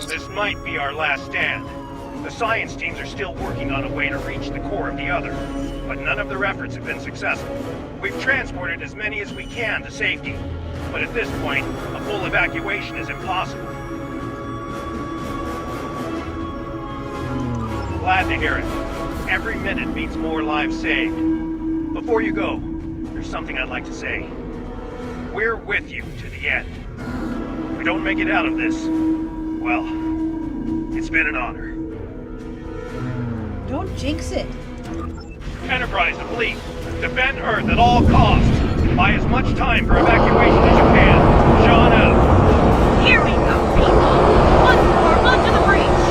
Speaker 22: This might be our last stand. The science teams are still working on a way to reach the core of the other, but none of their efforts have been successful. We've transported as many as we can to safety, but at this point, a full evacuation is impossible. Glad to hear it. Every minute means more lives saved. Before you go, there's something I'd like to say. We're with you to the end. If we don't make it out of this, well, it's been an honor.
Speaker 4: Don't jinx it.
Speaker 22: Enterprise and fleet, defend Earth at all costs. Buy as much time for evacuation as you can. Sean out.
Speaker 7: Here we go, people! Once more, onto the breach!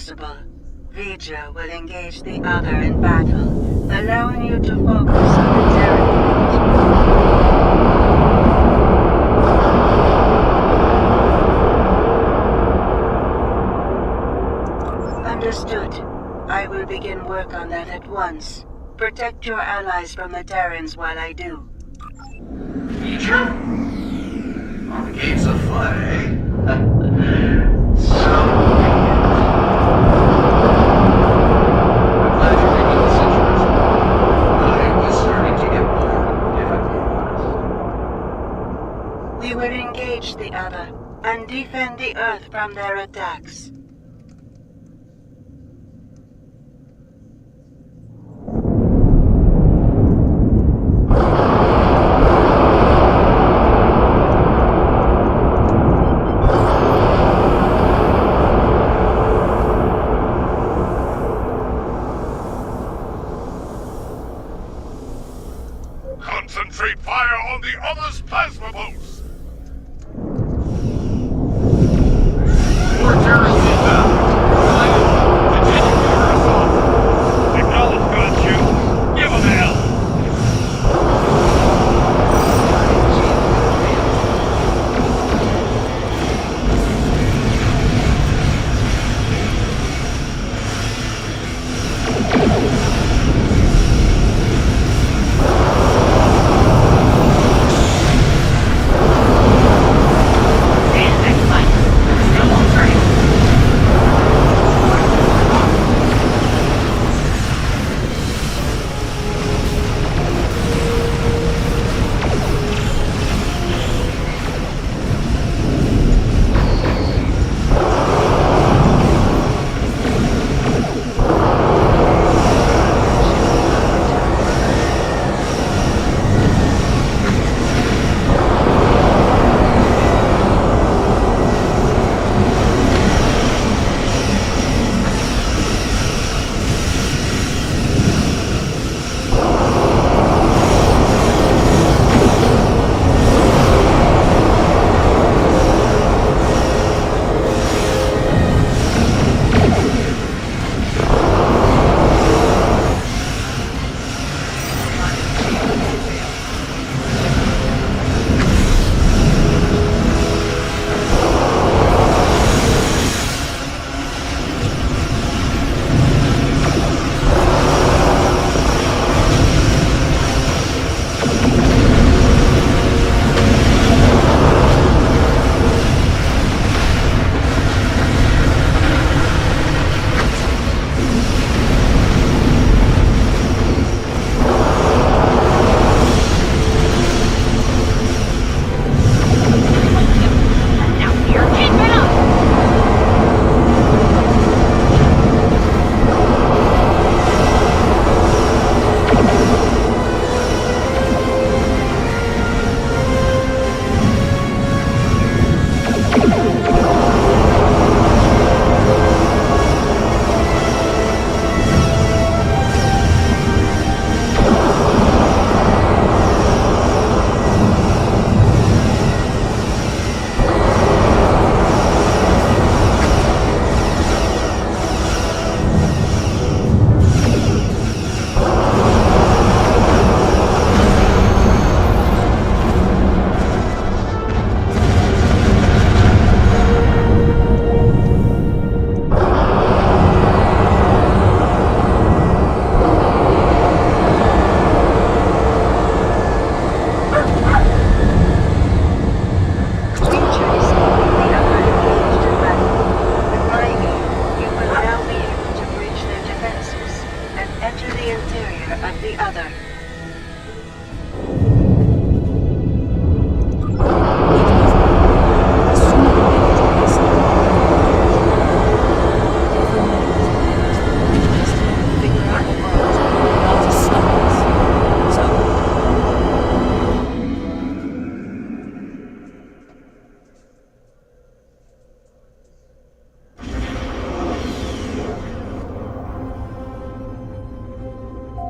Speaker 1: possible, Vidya will engage the other in battle, allowing you to focus on the territory. Understood. I will begin work on that at once. Protect your allies from the Terrans while I do.
Speaker 15: Teacher? On the gates of fun, eh? So... I'm glad you're taking this interest. I was starting to get bored, if I'm being honest.
Speaker 1: We will engage the other and defend the Earth from their attacks.
Speaker 10: Concentrate fire on the other's plasma bolts! More terrorists inbound! Continue your assault! Acknowledge, got you! Give them hell!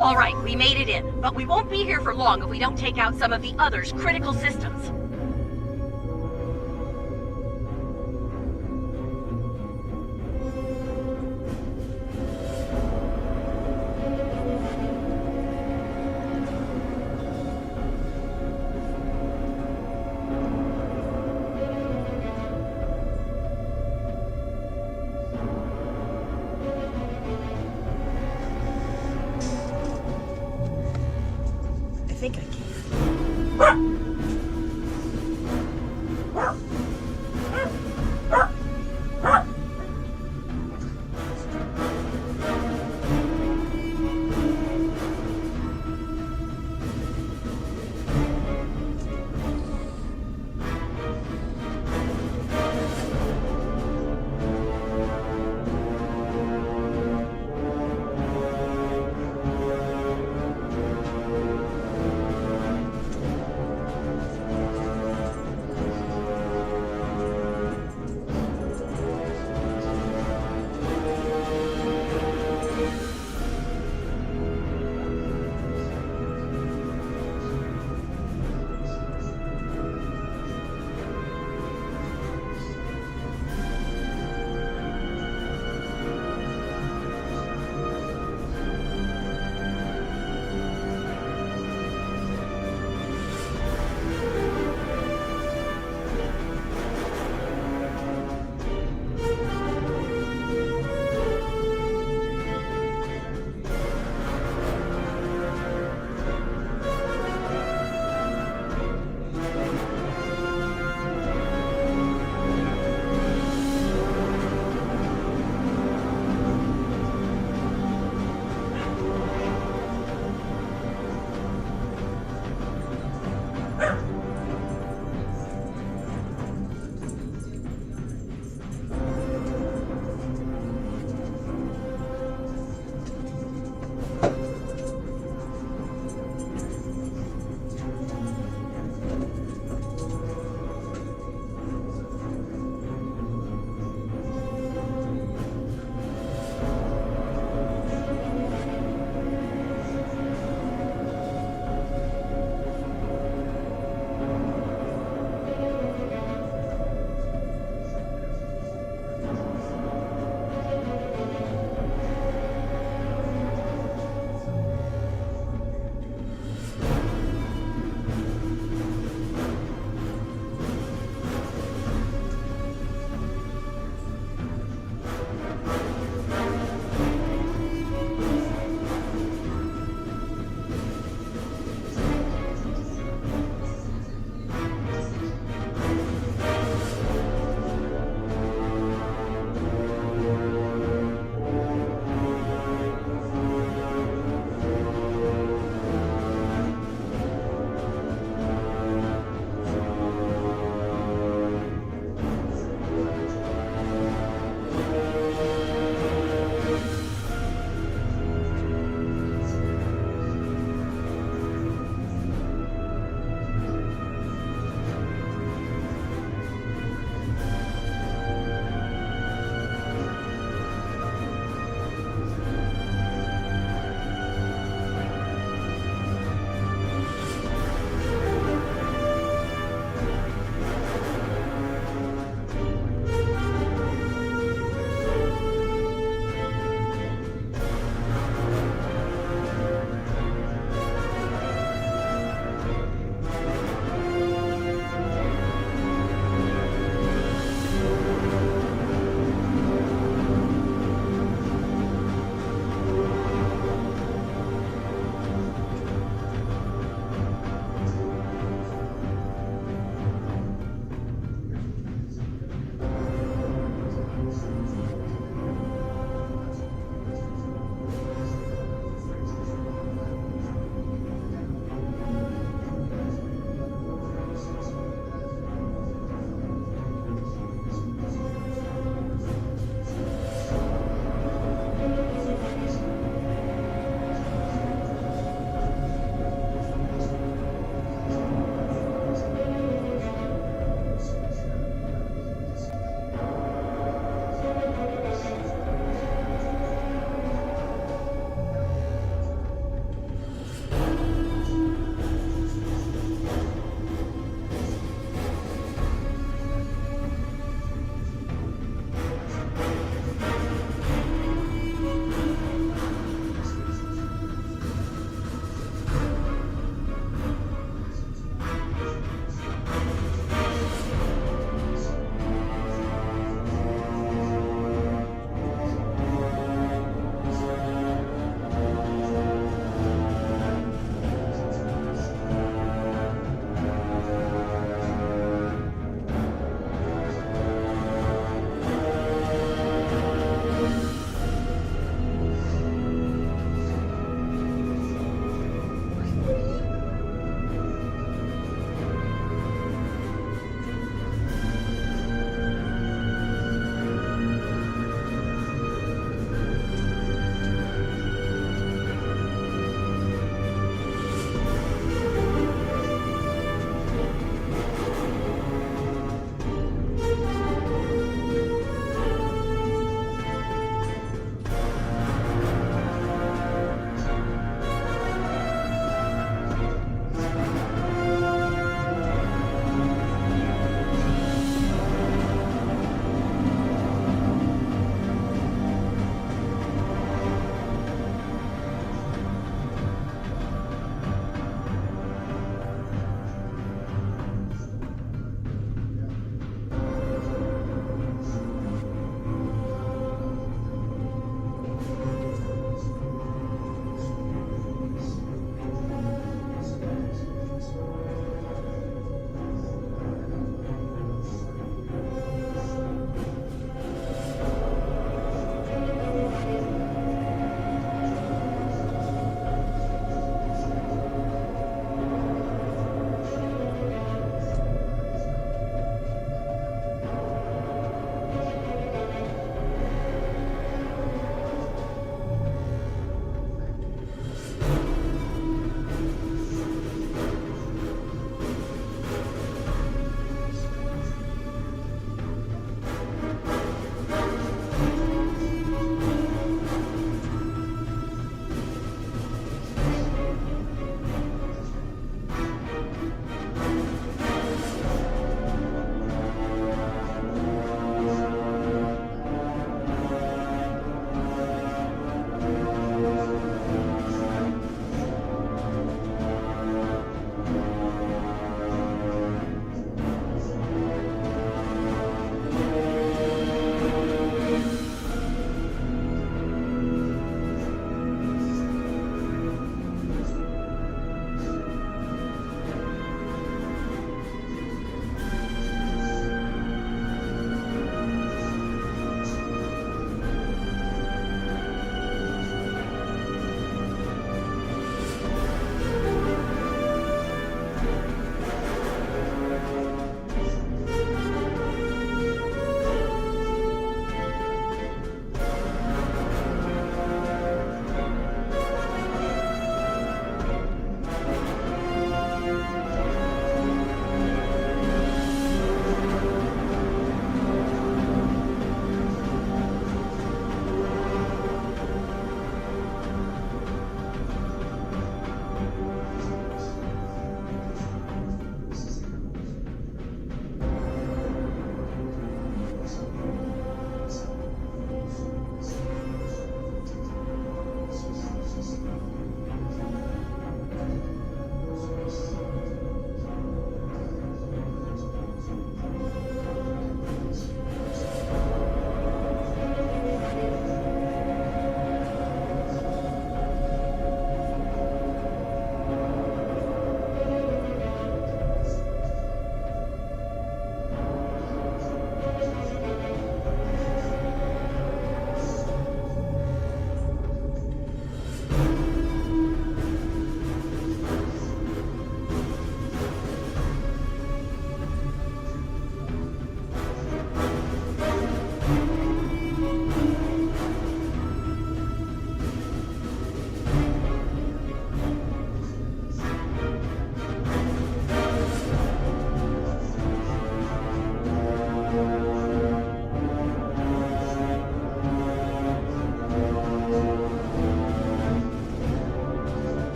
Speaker 7: All right, we made it in, but we won't be here for long if we don't take out some of the other's critical systems.
Speaker 4: think I can.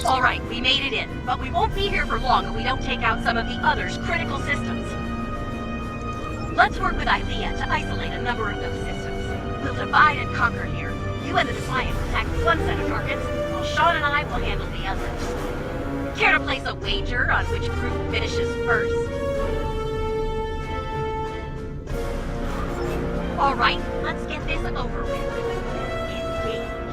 Speaker 7: All right, we made it in, but we won't be here for long if we don't take out some of the other's critical systems. Let's work with ILEA to isolate a number of those systems. We'll divide and conquer here. You and the Defiant attack one set of targets, while Sean and I will handle the others. Care to place a wager on which group finishes first? All right, let's get this over with.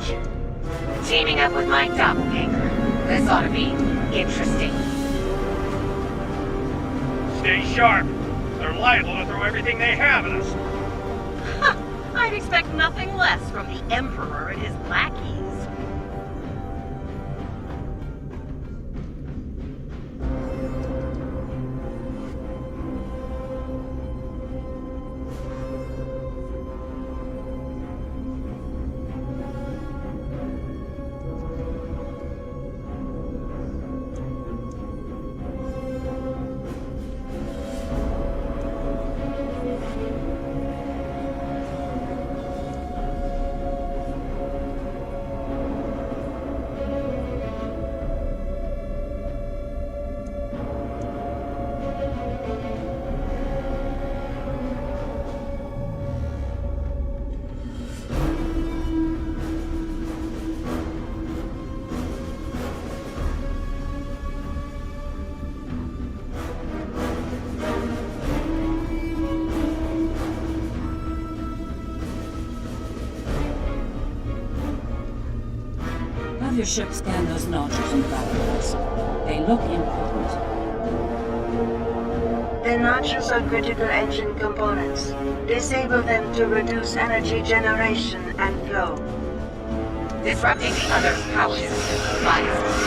Speaker 7: Engage. Teaming up with my doppelganger. This ought to be interesting.
Speaker 22: Stay sharp. They're liable to throw everything they have at us.
Speaker 7: I'd expect nothing less from the Emperor and his lackeys.
Speaker 12: Have your ship scan those notches on the back of us. They look important.
Speaker 1: The notches are critical engine components. Disable them to reduce energy generation and flow.
Speaker 7: Disrupting the other's power system. Bias.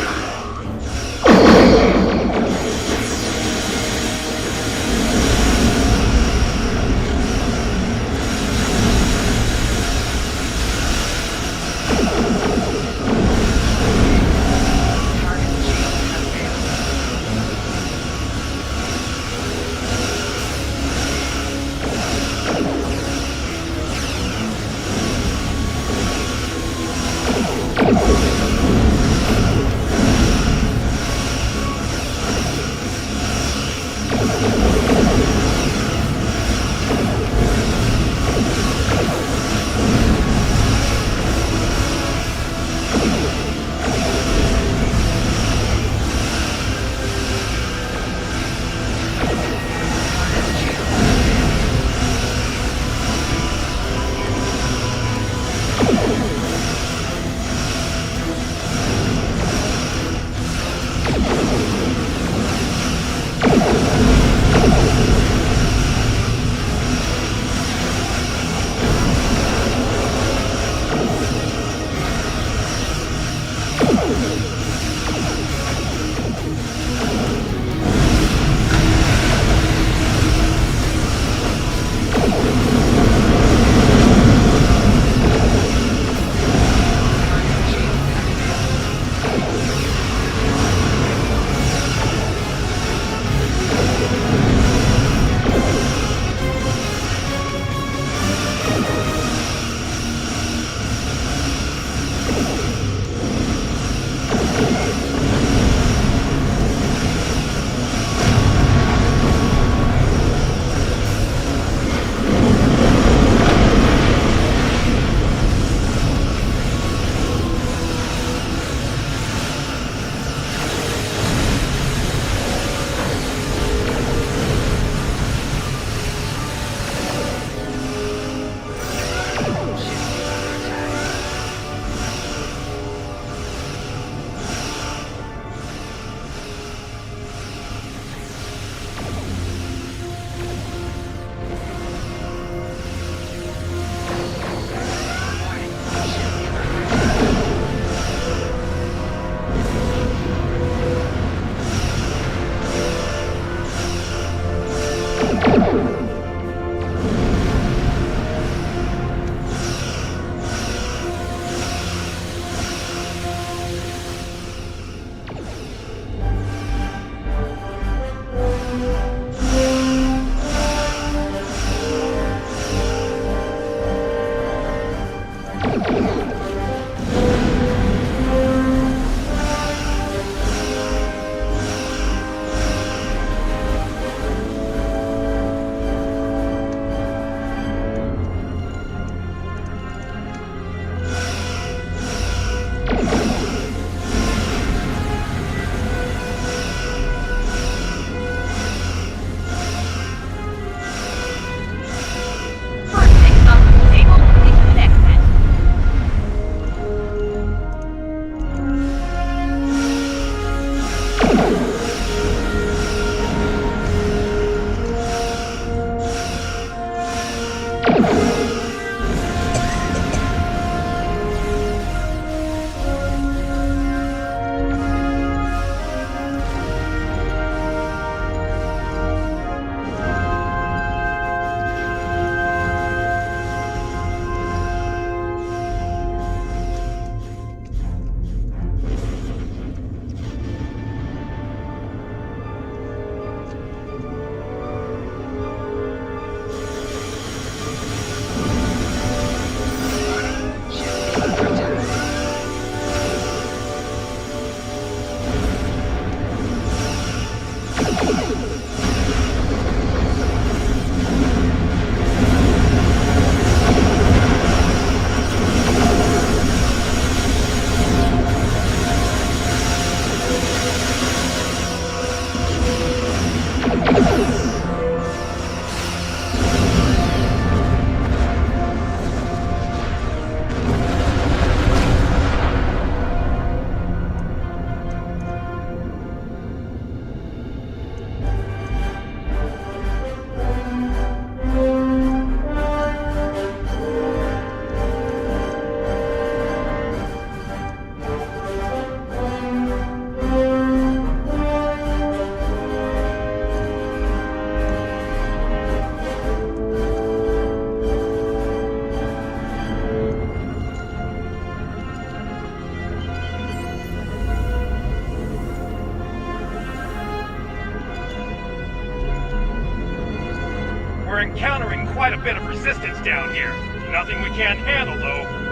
Speaker 22: We're encountering quite a bit of resistance down here. Nothing we can't handle, though.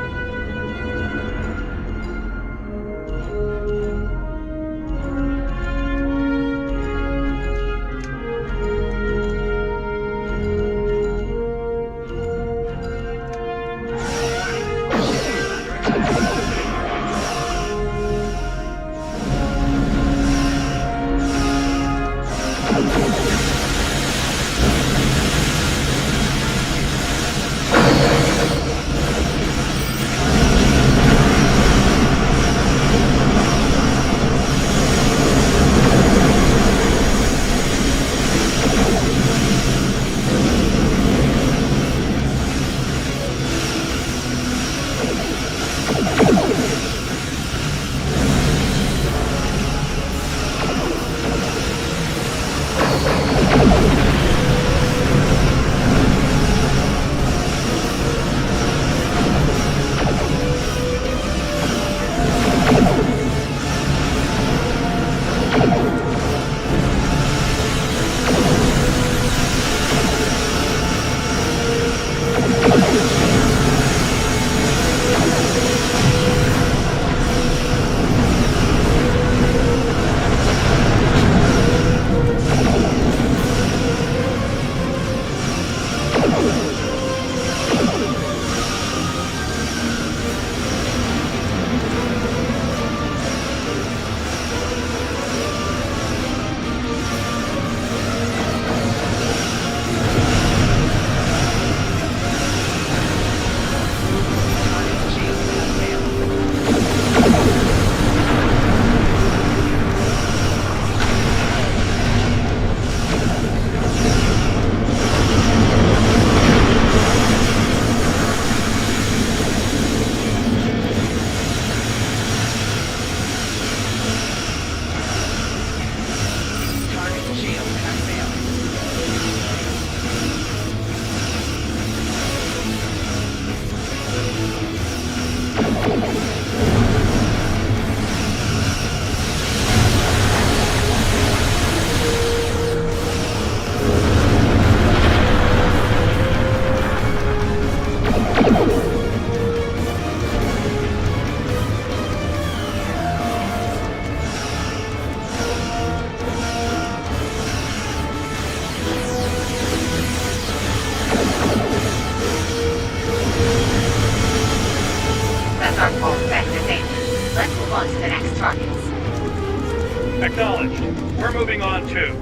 Speaker 22: Acknowledged. We're moving on too.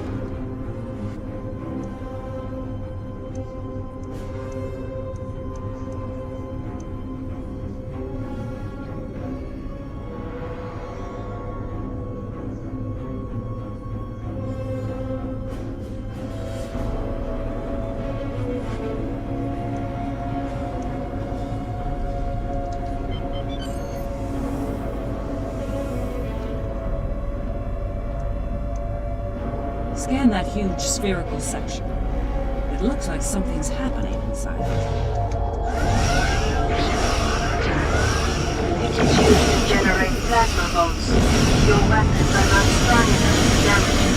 Speaker 12: Scan that huge spherical section. It looks like something's happening inside it.
Speaker 1: It is used to generate plasma bolts. Your weapons are not strong enough to damage it.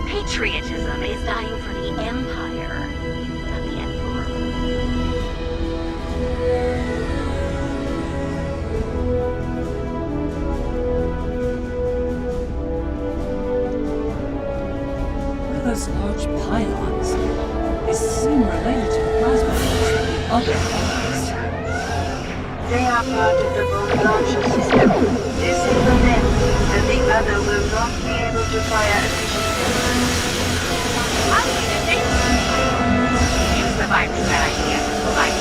Speaker 7: Patriotism is dying for the Empire, not the Emperor.
Speaker 12: What are those large pylons? They seem related to the plasma bolts that the other colonized.
Speaker 1: They are part of the bomb launcher system. Disable them, and the other will not be able to fire efficiently.
Speaker 7: I'll need a date. Use the virus that I can to provide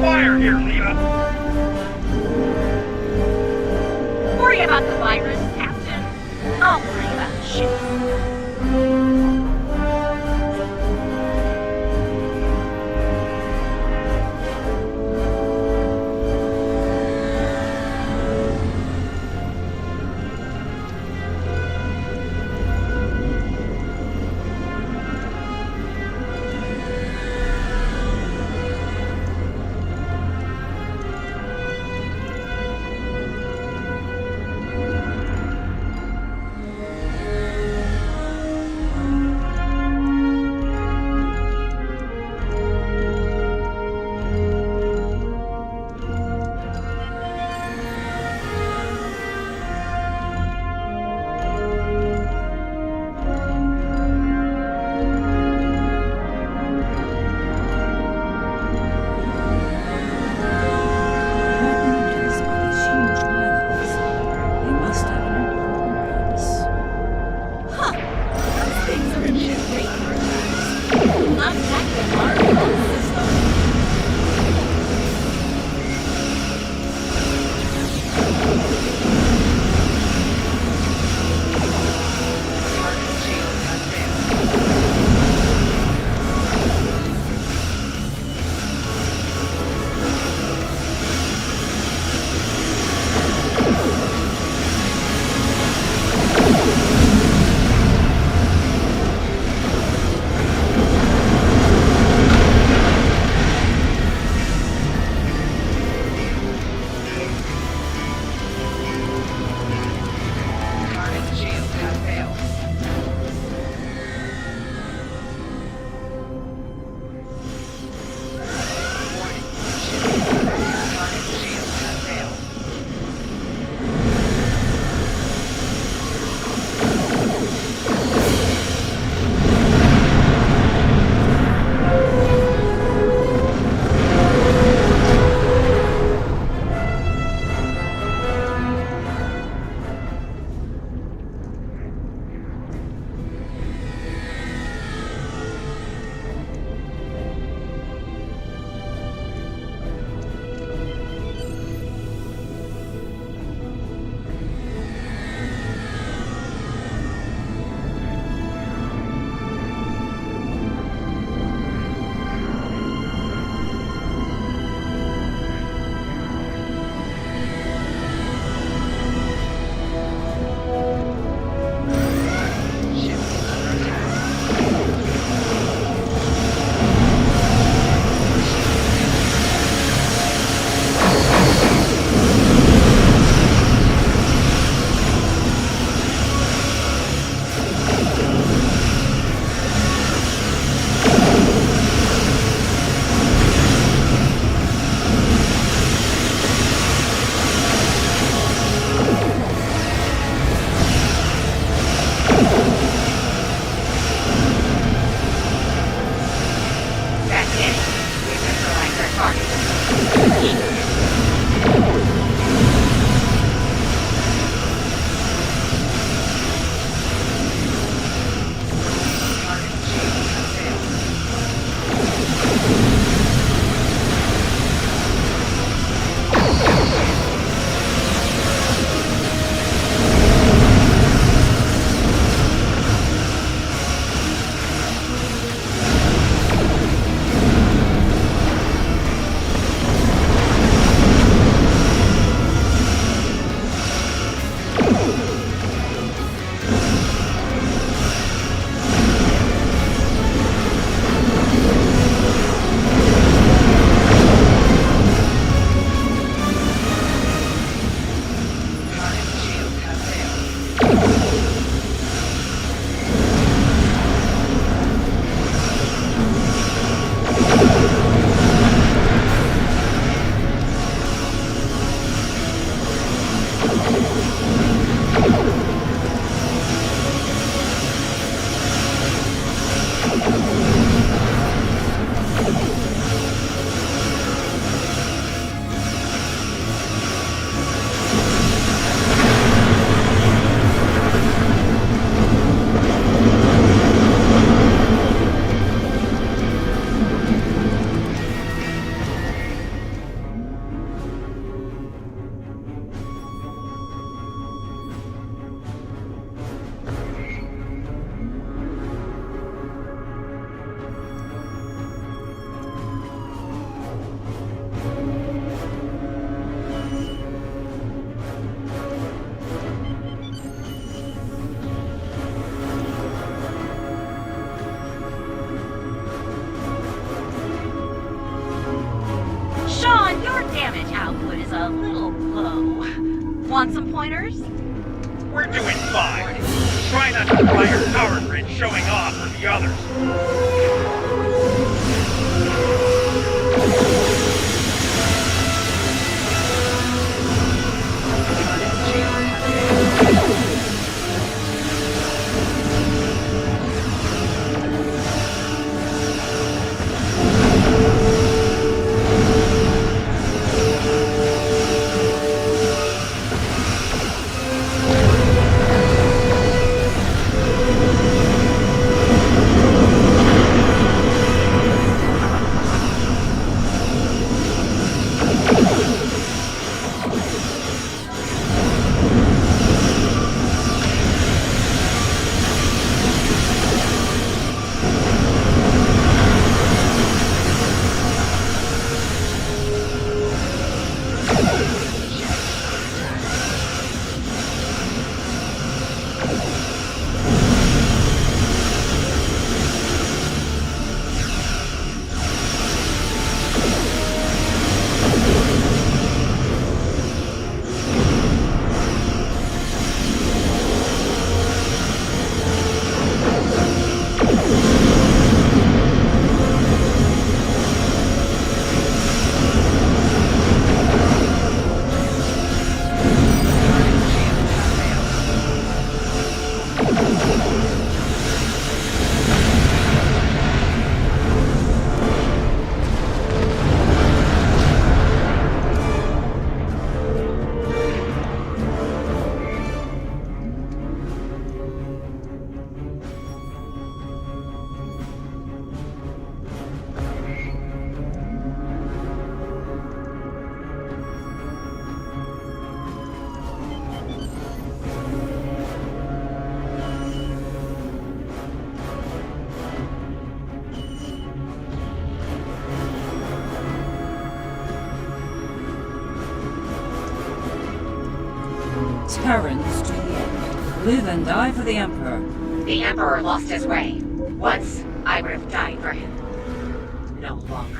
Speaker 9: fire here, Lena!
Speaker 7: Worry about the virus, Captain. I'll worry about the ship. Want some pointers?
Speaker 22: We're doing fine. Try not to fly your power grid showing off for the others.
Speaker 12: Terrans to the end. Live and die for the Emperor.
Speaker 13: The Emperor lost his way. Once, I would have died for him. No longer.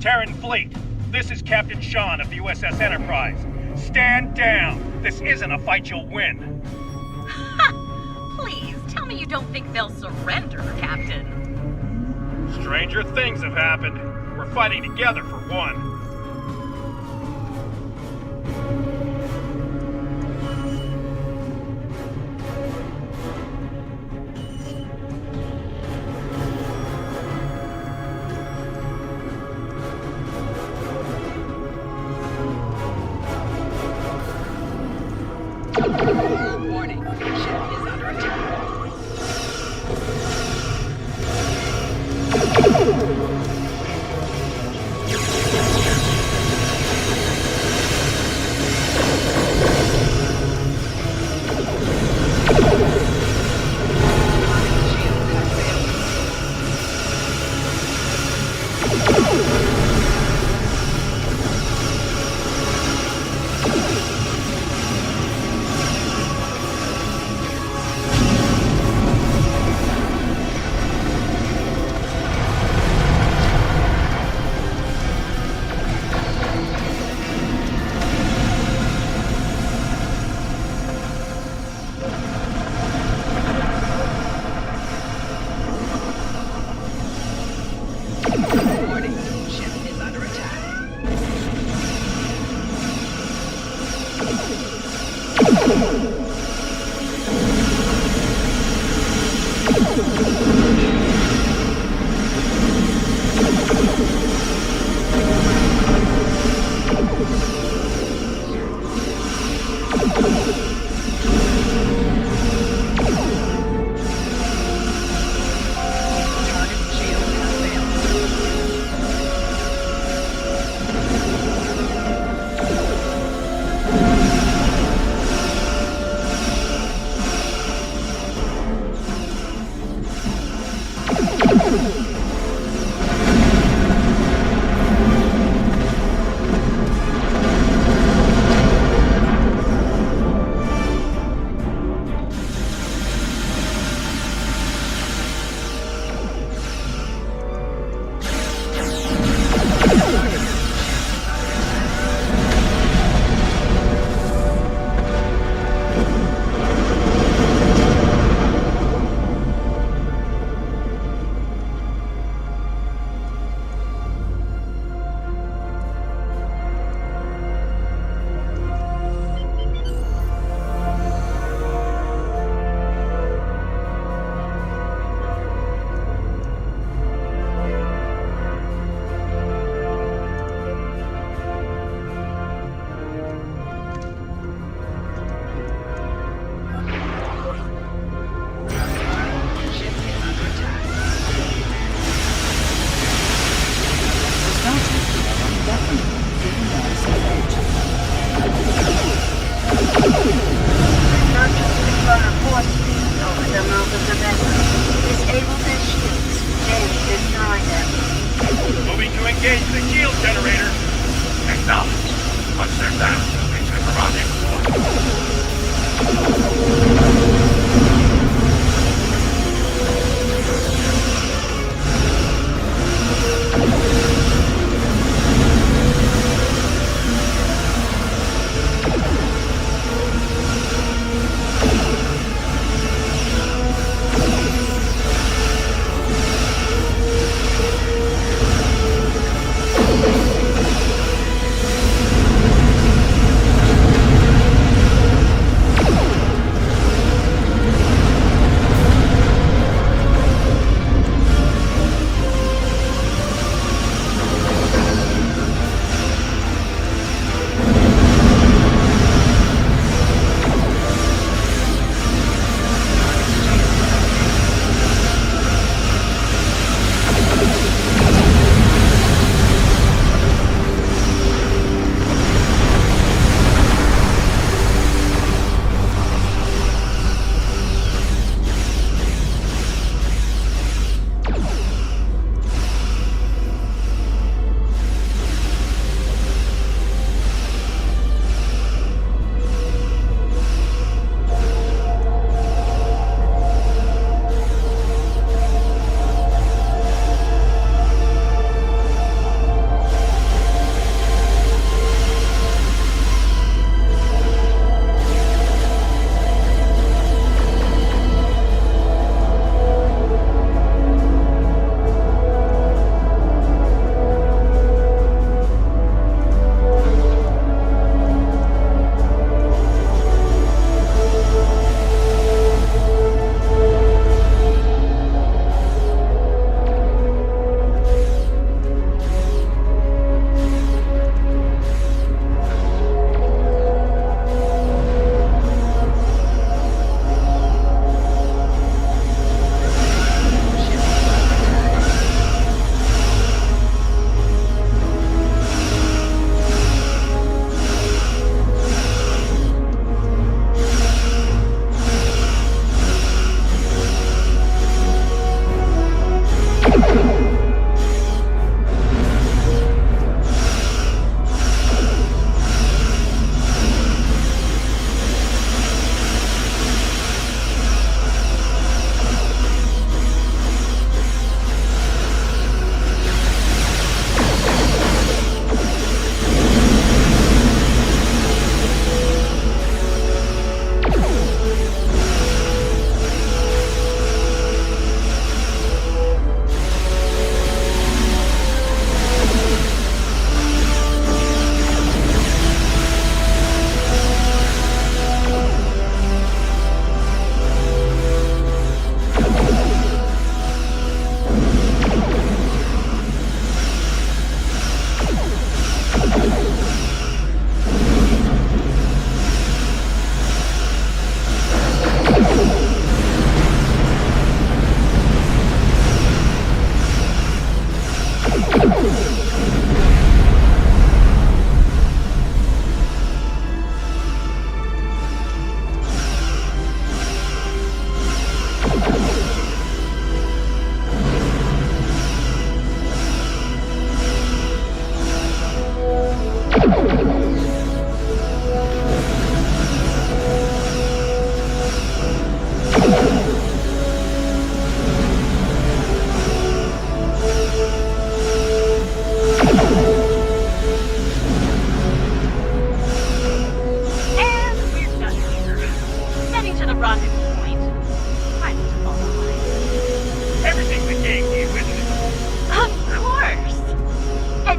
Speaker 22: Terran Fleet, this is Captain Sean of the USS Enterprise. Stand down. This isn't a fight you'll win.
Speaker 7: Please, tell me you don't think they'll surrender, Captain.
Speaker 22: Stranger things have happened. We're fighting together for one.
Speaker 18: Warning, ship is under attack.
Speaker 22: Moving to engage the shield generator.
Speaker 10: Acknowledged. Once they're down, it's a rendezvous.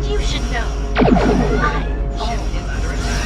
Speaker 7: You should know. My ship is under attack.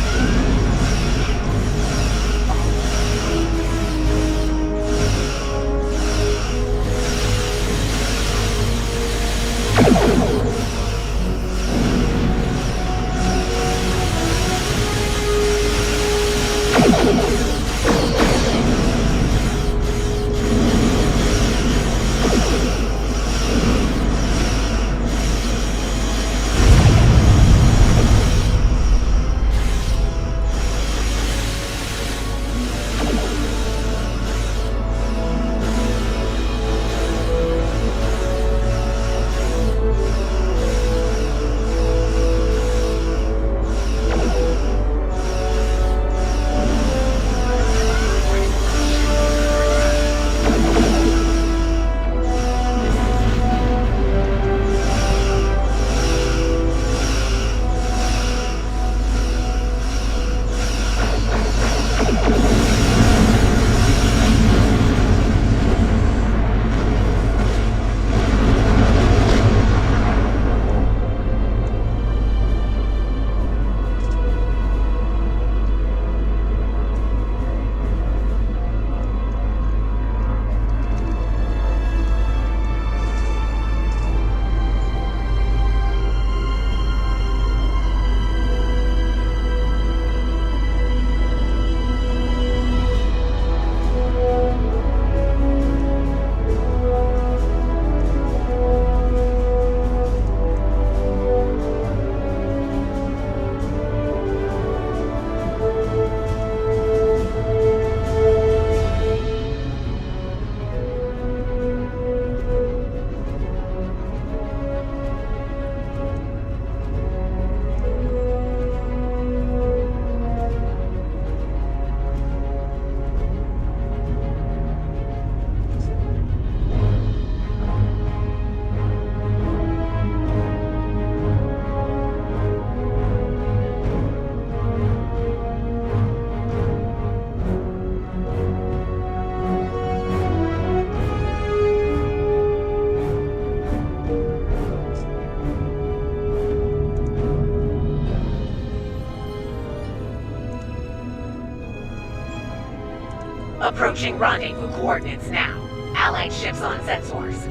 Speaker 13: Approaching rendezvous coordinates now. Allied ships on sensors.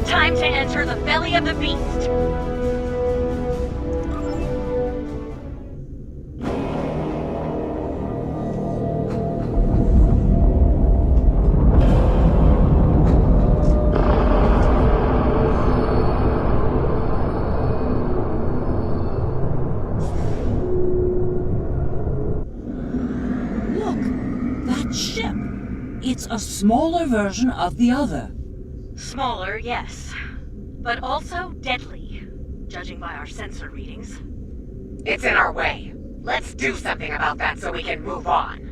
Speaker 7: Time to enter the belly of the beast.
Speaker 12: Look, that ship. It's a smaller version of the other.
Speaker 7: Smaller, yes. But also deadly, judging by our sensor readings.
Speaker 13: It's in our way. Let's do something about that so we can move on.